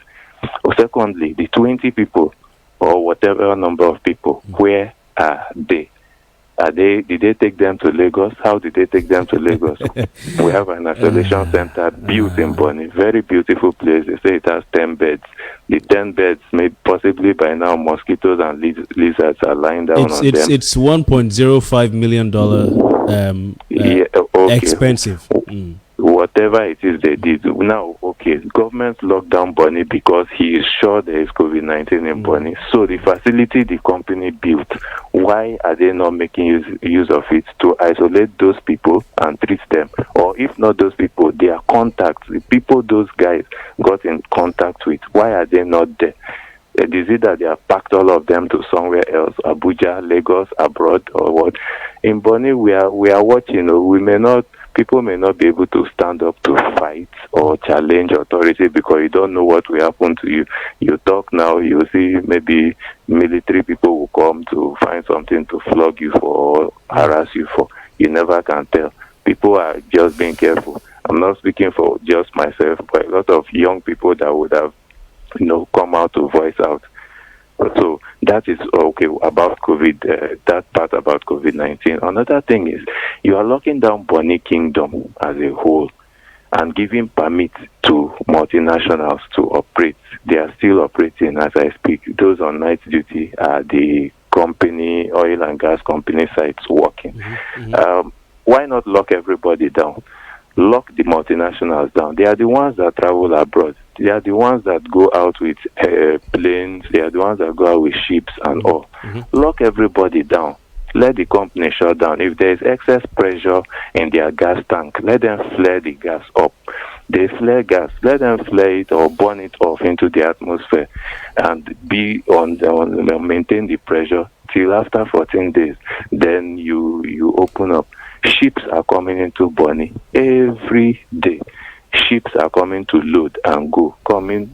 Secondly, the 20 people or whatever number of people, where are they? Did they take them to Lagos? How did they take them to Lagos? We have an isolation center built in Bonny, very beautiful place. They say it has 10 beds. The 10 beds, maybe possibly by now, mosquitoes and lizards are lying down on them. It's $1.05 million expensive. Whatever it is they did. Now, okay, government locked down Bonny because he is sure there is COVID-19 in Bonny. So the facility the company built, why are they not making use of it to isolate those people and treat them? Or if not those people, their contacts, the people those guys got in contact with, why are they not there? Is it that they have packed all of them to somewhere else, Abuja, Lagos, abroad, or what? In Bonny, we are watching. People may not be able to stand up to fight or challenge authority because you don't know what will happen to you. You talk now, you see maybe military people will come to find something to flog you for or harass you for. You never can tell. People are just being careful. I'm not speaking for just myself, but a lot of young people that would have, come out to voice out. So that is okay about COVID, that part about COVID-19. Another thing is you are locking down Bonny Kingdom as a whole and giving permit to multinationals to operate. They are still operating as I speak. Those on night duty are the company, oil and gas company sites working. Why not lock everybody down? Lock the multinationals down. They are the ones that travel abroad. They are the ones that go out with planes. They are the ones that go out with ships and all. Lock everybody down. Let the company shut down. If there is excess pressure in their gas tank, let them flare the gas up. They flare gas, let them flare it or burn it off into the atmosphere and be maintain the pressure till after 14 days. Then you open up. Ships are coming into Bonny every day. Ships are coming to load and go,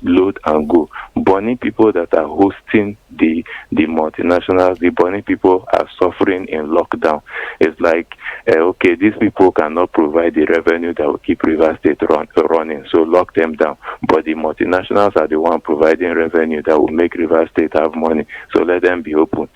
load and go. Bonny people that are hosting the multinationals, the Bonny people are suffering in lockdown. It's like, okay, these people cannot provide the revenue that will keep River State running, so lock them down. But the multinationals are the one providing revenue that will make River State have money, so let them be open.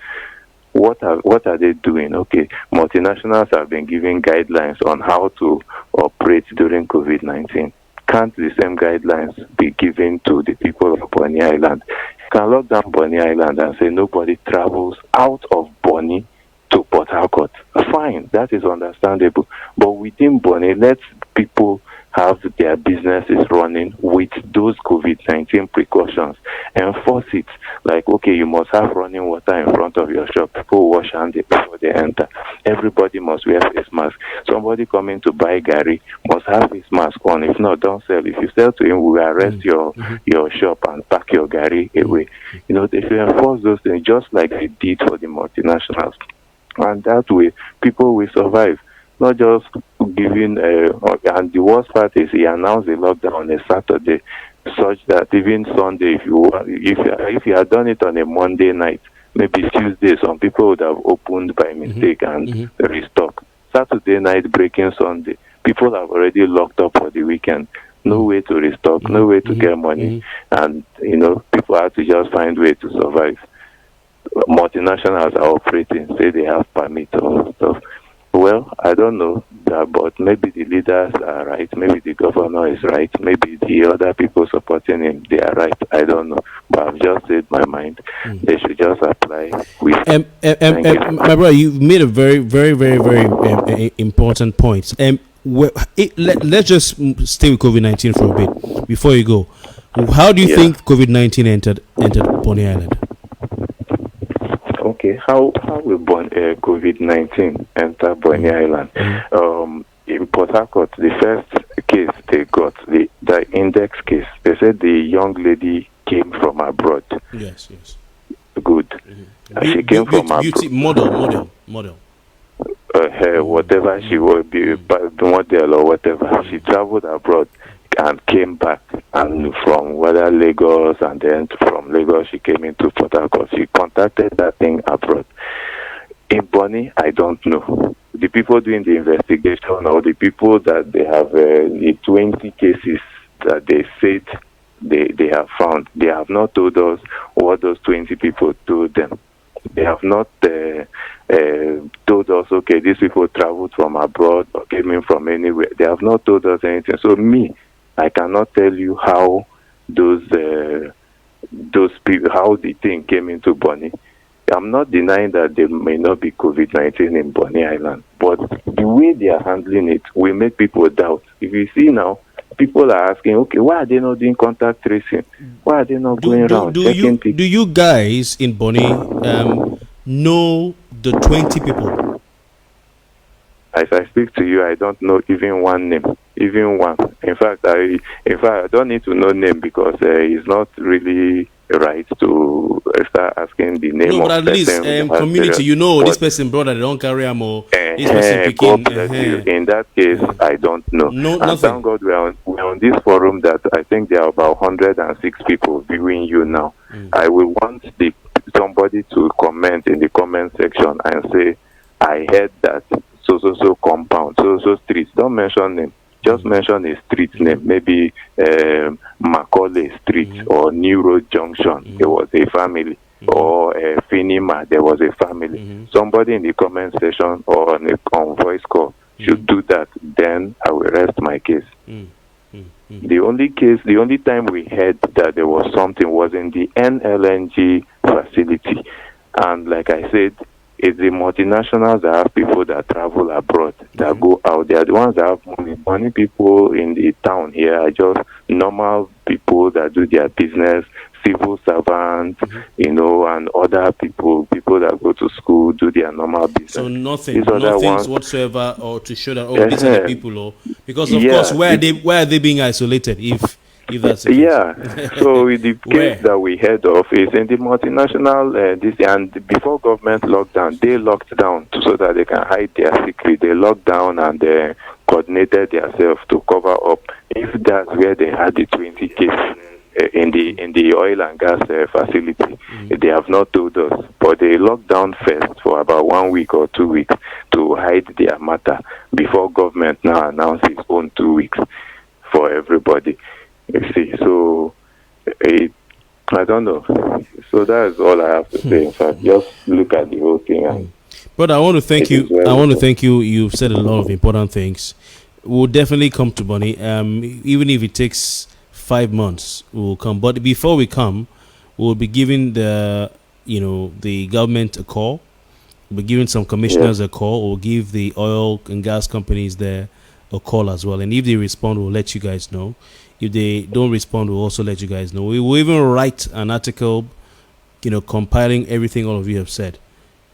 What are they doing? Okay, multinationals have been giving guidelines on how to operate during COVID-19. Can't the same guidelines be given to the people of Bonny Island? You can lock down Bonny Island and say nobody travels out of Bonny to Port Harcourt. Fine, that is understandable. But within Bonny, let people have their businesses running with those COVID-19 precautions. Enforce it. Like, okay, you must have running water in front of your shop. People wash hands before they enter. Everybody must wear face mask. Somebody coming to buy Gary must have his mask on. If not, don't sell. If you sell to him, we will arrest your shop and pack your Gary away. You know, they should enforce those things just like they did for the multinationals. And that way, people will survive. Not just giving, and the worst part is he announced a lockdown on a Saturday, such that even Sunday, if you had done it on a Monday night, maybe Tuesday, some people would have opened by mistake and restock. Saturday night breaking Sunday, people have already locked up for the weekend. No way to restock, no way to get money, and people have to just find way to survive. Multinationals are operating, say they have permit or stuff. Well, I don't know, but maybe the leaders are right, maybe the governor is right, maybe the other people supporting him, they are right. I don't know, but I've just said my mind. They should just apply. My brother, you've made a very, very, very, very important point. Let's just stay with COVID-19 for a bit before you go. How do you think COVID-19 entered Bonny Island? Okay, how will COVID-19 enter Bonny Island? In Port Harcourt, the first case they got, the index case, they said the young lady came from abroad. Yes. Good. She came from abroad. Model. Whatever she will be, model or whatever. She traveled abroad and came back, and from whether Lagos, and then from Lagos she came into Port Harcourt. She contacted that thing abroad. In Bonny, I don't know. The people doing the investigation or the people that they have the 20 cases that they said they have found, they have not told us what those 20 people told them. They have not told us, okay, these people traveled from abroad or came in from anywhere. They have not told us anything. So I cannot tell you how those people, how the thing came into Bonny. I'm not denying that there may not be COVID-19 in Bonny Island, but the way they are handling it will make people doubt. If you see now, people are asking, okay, why are they not doing contact tracing? Why are they not going around checking people? Do you guys in Bonny know the 20 people? As I speak to you, I don't know even one name, even one. In fact, I don't need to know name because it's not really right to start asking the name of at least community, this person brother, they don't carry him or this person picking. In that case, I don't know. And thank God we're on this forum that I think there are about 106 people viewing you now. I will want somebody to comment in the comment section and say, I heard that so compound, so streets. Don't mention name. Just mention a street name, maybe Macaulay Street or New Road Junction. There was a family, or Finima. There was a family. Somebody in the comment section or on voice call should do that. Then I will rest my case. The only time we heard that there was something was in the NLNG facility. And like I said, it's the multinationals that have people that travel abroad, that go out. They are the ones that have money. Money people in the town here are just normal people that do their business, civil servants, and other people that go to school, do their normal business. So nothing whatsoever, or to show that these are the people, or because of course why are they being isolated if that's the case? Yeah. So the case that we heard of is in the multinational and before government lockdown, they locked down so that they can hide their secret. They locked down and they coordinated themselves to cover up. If that's where they had the 20 cases in the oil and gas facility, they have not told us. But they locked down first for about 1 week or 2 weeks to hide their matter before government now announced its own 2 weeks for everybody. You see, so I don't know. So that's all I have to say. In fact, just look at the whole thing. But I want to thank you. You've said a lot of important things. We'll definitely come to Bonny. Even if it takes 5 months, we'll come. But before we come, we'll be giving the government a call. We'll be giving some commissioners a call. We'll give the oil and gas companies there a call as well. And if they respond, we'll let you guys know. If they don't respond, we'll also let you guys know. We will even write an article, compiling everything all of you have said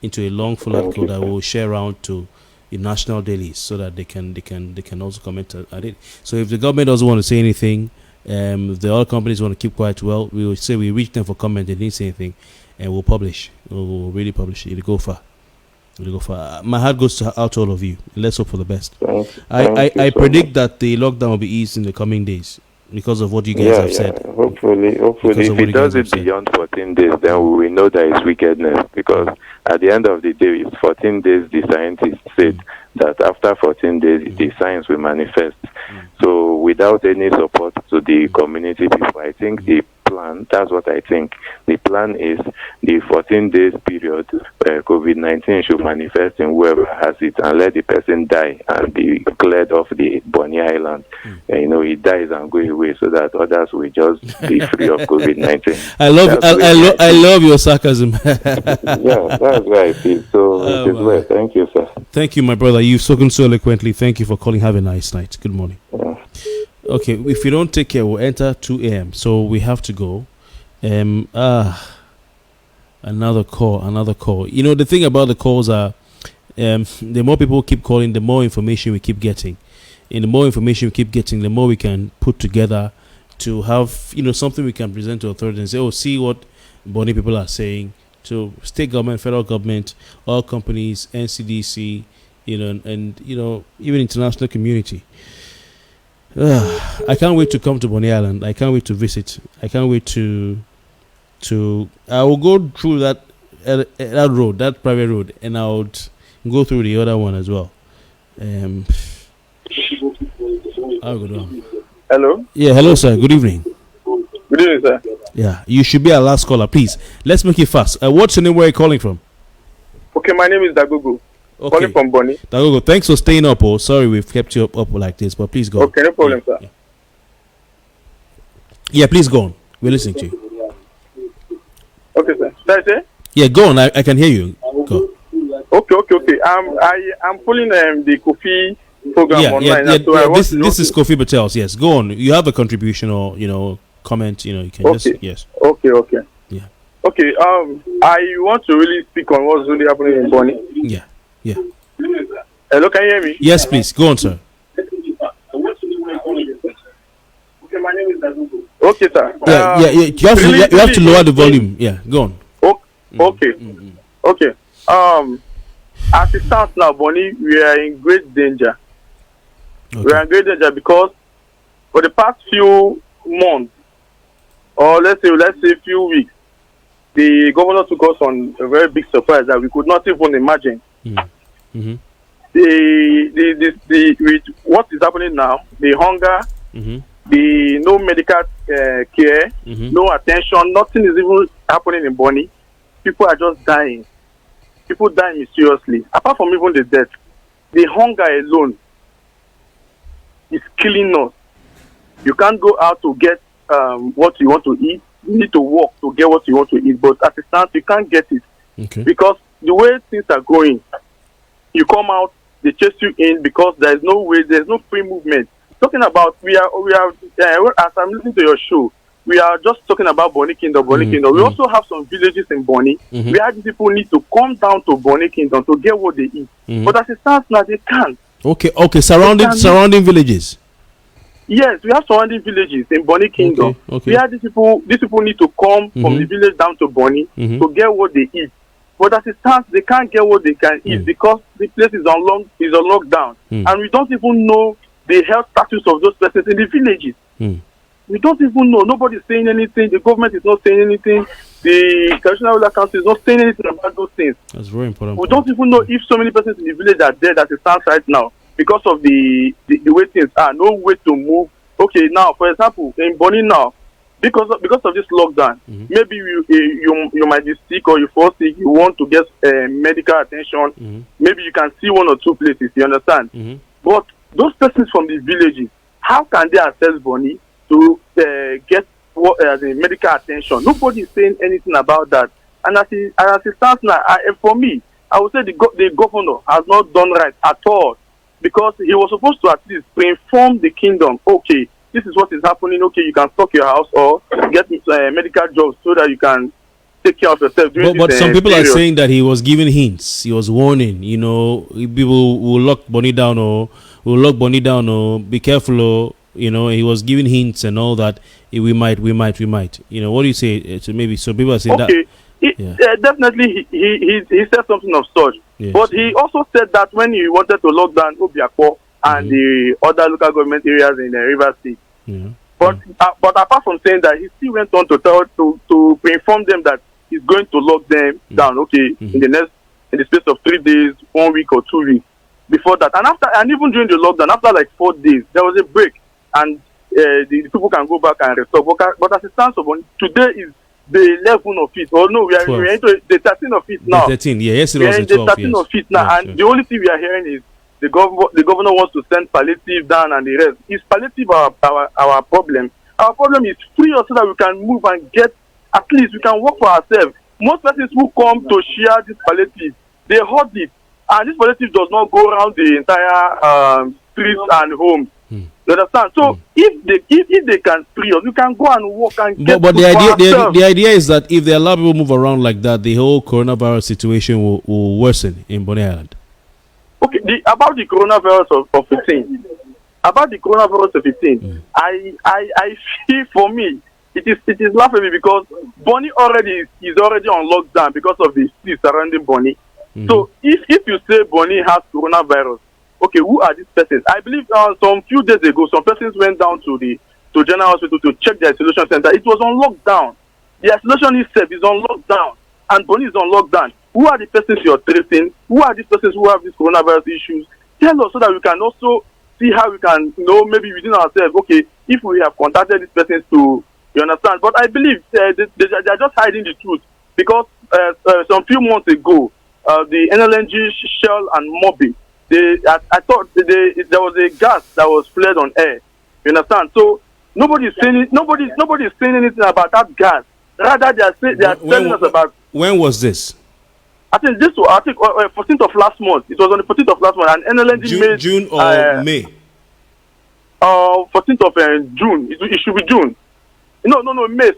into a long full article that we'll share around to the national dailies so that they can also comment at it. So if the government doesn't want to say anything, if the oil companies want to keep quiet, well, we will say we reach them for comment. They didn't say anything, and we'll publish. We'll really publish it. It'll go far. My heart goes out to all of you. Let's hope for the best. I predict that the lockdown will be eased in the coming days because of what you guys have said. Hopefully. If it does it beyond 14 days, then we will know that it's wickedness. Because at the end of the day, it's 14 days, the scientists said that after 14 days, the science will manifest. So without any support to the community people, I think the plan, that's what I think. The plan is the 14 days period, COVID-19 should manifest in whoever has it and let the person die and be cleared off the Bonny Island. He dies and go away so that others will just be free of COVID-19. I love your sarcasm. Yeah, that's why I feel. So it is well. Thank you, sir. Thank you, my brother. You've spoken so eloquently. Thank you for calling. Have a nice night. Good morning. Yeah. Okay, if you don't take care, we'll enter 2 a.m. So we have to go. Another call. The thing about the calls are, the more people keep calling, the more information we keep getting. And the more information we keep getting, the more we can put together to have, something we can present to authorities and say, see what Bonny people are saying to state government, federal government, all companies, NCDC, and even international community. I can't wait to come to Bonny Island. I can't wait to visit. I can't wait to I will go through that road, that private road, and I would go through the other one as well. I'll go down. Hello? Yeah, hello, sir. Good evening. Good evening, sir. Yeah, you should be our last caller, please. Let's make it fast. What's your name? Where are you calling from? Okay, my name is Dagogo. Okay. Calling from Bonny. Dagogo, thanks for staying up. Sorry we've kept you up like this, but please go on. Okay, no problem, sir. Yeah, please go on. We're listening to you. Okay, sir. Should I say? Yeah, go on. I can hear you. Go. Okay. I'm following the Kofi program online. This is Kofi Bartels. Yes, go on. You have a contribution or comment. You can just yes. Okay. Yeah. Okay. I want to really speak on what's really happening in Bonny. Yeah. Hello, can you hear me? Yes, please. Go on, sir. Okay, my name is Dagogo. Okay, sir. Yeah. You have to lower the volume. Yeah, go on. Okay. As it stands now, Bonny, we are in great danger. Okay. We are in great danger because for the past few months, or let's say few weeks, the governor took us on a very big surprise that we could not even imagine. Mm-hmm. With what is happening now, the hunger, the no medical care, no attention, nothing is even happening in Bonny. People are just dying. People dying mysteriously. Apart from even the death, the hunger alone is killing us. You can't go out to get what you want to eat. You need to walk to get what you want to eat. But as it stands, you can't get it. Okay. Because the way things are going, you come out, they chase you in because there's no way, there's no free movement. Talking about as I'm listening to your show, we are just talking about Bonny Kingdom. We also have some villages in Bonny where these people need to come down to Bonny Kingdom to get what they eat. But as it stands now, they can't. Okay. Surrounding villages. Yes, we have surrounding villages in Bonny Kingdom. Okay. Where these people need to come from the village down to Bonny to get what they eat. But as it stands, they can't get what they can eat because the place is on lockdown, and we don't even know the health status of those persons in the villages. We don't even know. Nobody's saying anything. The government is not saying anything. The traditional ruler council is not saying anything about those things. That's very important. We don't even know if so many persons in the village are dead as it stands right now because of the way things are. No way to move. Okay, now for example, in Bonny now, because of this lockdown, maybe you might be sick or you fall sick. You want to get medical attention. Maybe you can see one or two places. You understand? But those persons from the villages, how can they access Bonny to get medical attention? Nobody is saying anything about that. And as it stands now, for me, I would say the governor has not done right at all, because he was supposed to at least inform the kingdom. Okay, this is what is happening. Okay, you can stock your house or get medical jobs so that you can take care of yourself. But some people are saying that he was giving hints. He was warning. People will lock Bonny down or be careful or. He was giving hints and all that. We might. What do you say? So maybe some people are saying that. Definitely, he said something of such. Yes. But he also said that when he wanted to lock down Obiako and the other local government areas in Rivers State. But apart from saying that, he still went on to inform them that he's going to lock them down. Okay, in the space of 3 days, 1 week or 2 weeks. Before that, and even during the lockdown, after like 4 days, there was a break. And the people can go back and restore. But as it stands, today is the 11 of it. Oh no, we are into the 13 of it now. The 13, yes, we are in the 13 of it now. Yes, and the only thing we are hearing is the governor wants to send palliative down and the rest. Is palliative our problem? Our problem is free us so that we can move and get, at least we can work for ourselves. Most persons who come to share this palliative, they hoard it. And this palliative does not go around the entire streets and homes. You understand? So if they can free us, we can go and walk and get. But the idea is that if they allow people move around like that, the whole coronavirus situation will worsen in Bonny Island. Okay, about the coronavirus of 15. About the coronavirus of 15, I feel for me it is laughable because Bonny is already on lockdown because of the city surrounding Bonny. So if you say Bonny has coronavirus, okay, who are these persons? I believe some few days ago, some persons went down to General Hospital to check the isolation center. It was on lockdown. The isolation itself is on lockdown, and Bonny is on lockdown. Who are the persons you're tracing? Who are these persons who have these coronavirus issues? Tell us so that we can also see how we can know maybe within ourselves. Okay, if we have contacted these persons you understand. But I believe they are just hiding the truth because some few months ago, the NLNG, Shell, and Mobi. I thought there was a gas that was flared on air. You understand? So nobody's saying anything about that gas. Rather, they are telling us about. When was this? I think 14th of last month. It was on the 14th of last month, and NLNG made June or May. 14th of June. It should be June. No, May.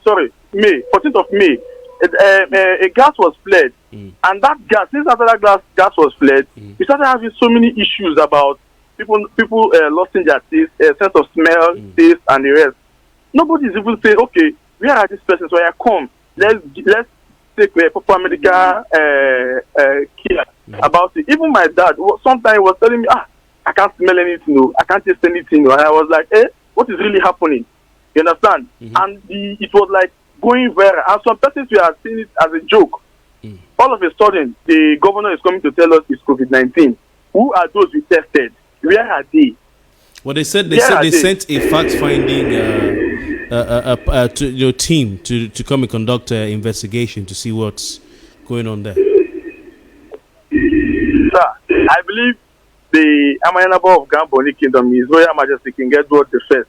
Sorry, May. 14th of May. A gas was flared, and that gas, since after that gas was flared, we started having so many issues about people losing their taste, sense of smell, taste, and the rest. Nobody's even saying, okay, where are these persons? So I come, let's take proper medical care about it. Even my dad, sometimes was telling me, I can't smell anything, no, I can't taste anything, no. And I was like, what is really happening? You understand? And it was like going viral, and some persons we are seeing it as a joke. All of a sudden, the governor is coming to tell us it's COVID-19. Who are those we tested? Where are they? Well, they said they sent a fact-finding team to come and conduct an investigation to see what's going on there. Sir, I believe the Amayanabu of Grand Bonny Kingdom, His Royal Majesty King Edward I,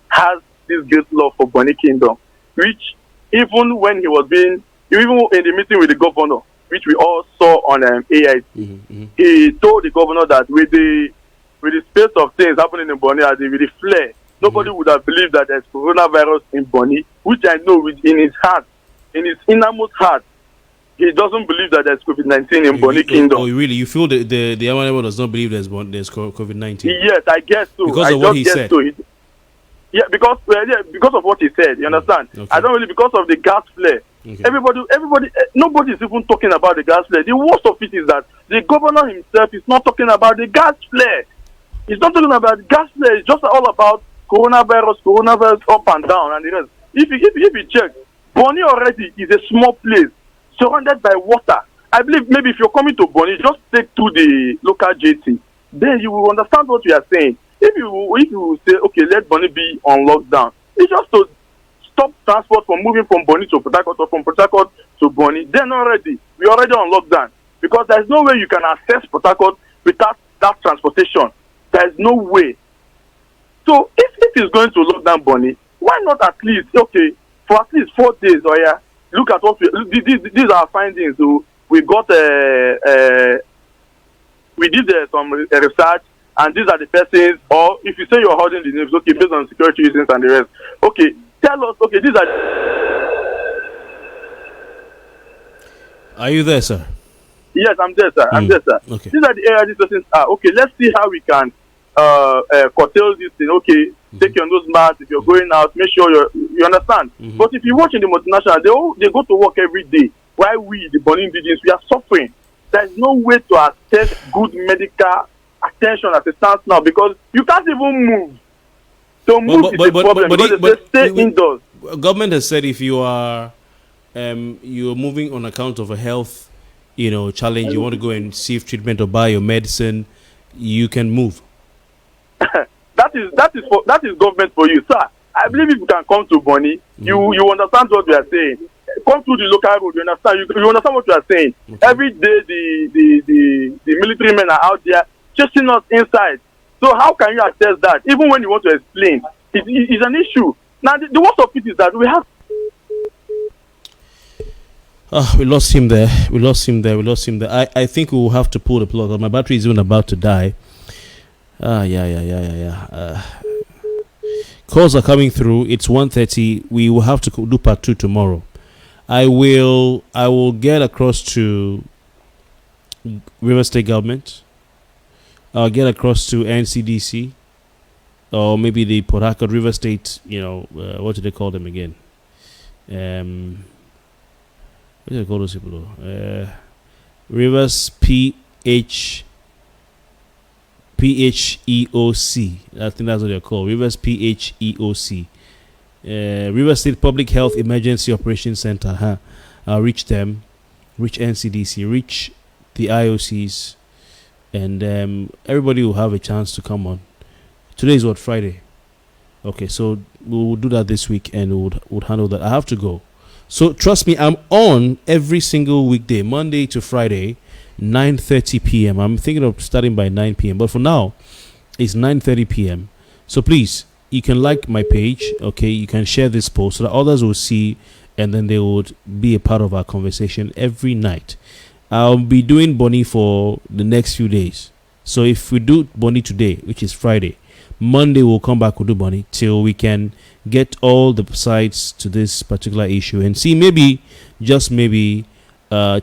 has this great love for Bonny Kingdom, which even when he was being even in the meeting with the governor, which we all saw on AIT, he told the governor that with the space of things happening in Bonny, as with the flare, nobody would have believed that there's coronavirus in Bonny, which I know in his heart, in his innermost heart, he doesn't believe that there's COVID-19 in Bonny Kingdom. Oh, really? You feel the Amanibo does not believe there's COVID-19? Yes, I guess so. Because of what he said. So. Yeah, because of what he said. You understand? Okay. I don't really, because of the gas flare. Okay. Everybody, nobody is even talking about the gas flare. The worst of it is that the governor himself is not talking about the gas flare. He's not talking about the gas flare. It's just all about coronavirus up and down and the rest. If you check, Bonny already is a small place surrounded by water. I believe maybe if you're coming to Bonny, just take to the local JT. Then you will understand what we are saying. If you say, okay, let Bonny be on lockdown, it's just to stop transport from moving from Bonny to Port Harcourt or from Port Harcourt to Bonny. Then we're already on lockdown, because there's no way you can access Port Harcourt without that transportation. There's no way. So if it is going to lock down Bonny, why not at least, okay, for at least 4 days, or yeah, look at what these are our findings. So we got we did some research, and these are the persons, or if you say you're holding the names, okay, based on security reasons and the rest, okay, tell us, okay, these are... Are you there, sir? Yes, I'm there, sir. I'm there, sir. Okay. These are the areas these persons are. Okay, let's see how we can curtail this thing. Okay, take your nose mask. If you're going out, make sure you understand. But if you watch in the multinational, they go to work every day. While we, the Bonny indigenous, we are suffering. There's no way to access good medical attention as it stands now, because you can't even move. So move is a problem, because they stay indoors. Government has said if you are you're moving on account of a health, challenge, you want to go and seek treatment or buy your medicine, you can move. that is government for you, sir. I believe if you can come to Bonny, you understand what we are saying. Come to the local road, you understand. You understand what we are saying. Okay. Every day the military men are out there chasing us inside. So how can you access that? Even when you want to explain, it's an issue. Now the worst of it is that we have. We lost him there. I think we will have to pull the plug. My battery is even about to die. Yeah. Calls are coming through. It's 1:30. We will have to do part 2 tomorrow. I will get across to River State government. I'll get across to NCDC, or maybe the Port Harcourt River State. What do they call them again? What do they call those people? Rivers PHEOC. I think that's what they're called. Rivers PHEOC. River State Public Health Emergency Operations Center. I'll reach them, reach NCDC, reach the IOCs, and everybody will have a chance to come on. Today is what, Friday? Okay, so we'll do that this week, and we'll handle that. I have to go. So trust me, I'm on every single weekday, Monday to Friday, 9:30 p.m. I'm thinking of starting by 9 p.m. But for now, it's 9:30 p.m. So please, you can like my page, okay? You can share this post so that others will see, and then they would be a part of our conversation every night. I'll be doing Bonny for the next few days. So if we do Bonny today, which is Friday, Monday we'll come back, we'll do Bonny till we can get all the sides to this particular issue and see, maybe, just maybe,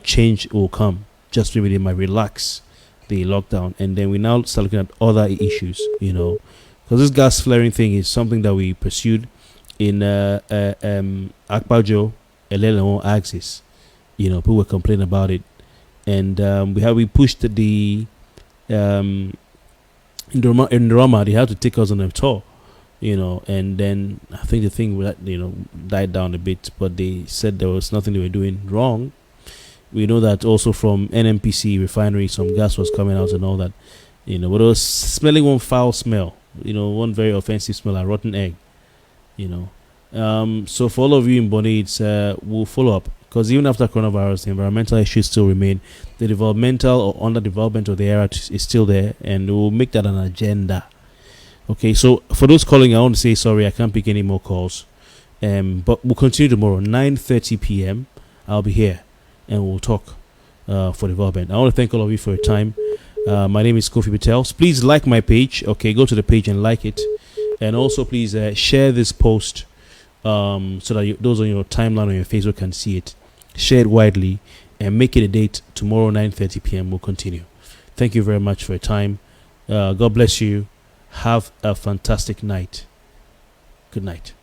change will come. Just maybe they might relax the lockdown, and then we now start looking at other issues, because this gas flaring thing is something that we pursued in Akpajo, Elelon axis. People were complaining about it, and we pushed the in Roma. They had to take us on a tour, and then I think the thing died down a bit, but they said there was nothing they were doing wrong. We know that also from NMPC refinery, some gas was coming out and all that, but it was smelling one foul smell, one very offensive smell, like rotten egg, So for all of you in Bonny, it's we'll follow up, because even after coronavirus, the environmental issues still remain. The developmental or underdevelopment of the area is still there, and we'll make that an agenda. Okay, so for those calling, I want to say sorry, I can't pick any more calls. But we'll continue tomorrow, 9:30 p.m. I'll be here and we'll talk for development. I want to thank all of you for your time. My name is Kofi Bartels. Please like my page. Okay, go to the page and like it. And also, please share this post so that those on your timeline on your Facebook can see it. Share it widely and make it a date. Tomorrow, 9:30 p.m. We'll continue. Thank you very much for your time. God bless you. Have a fantastic night. Good night.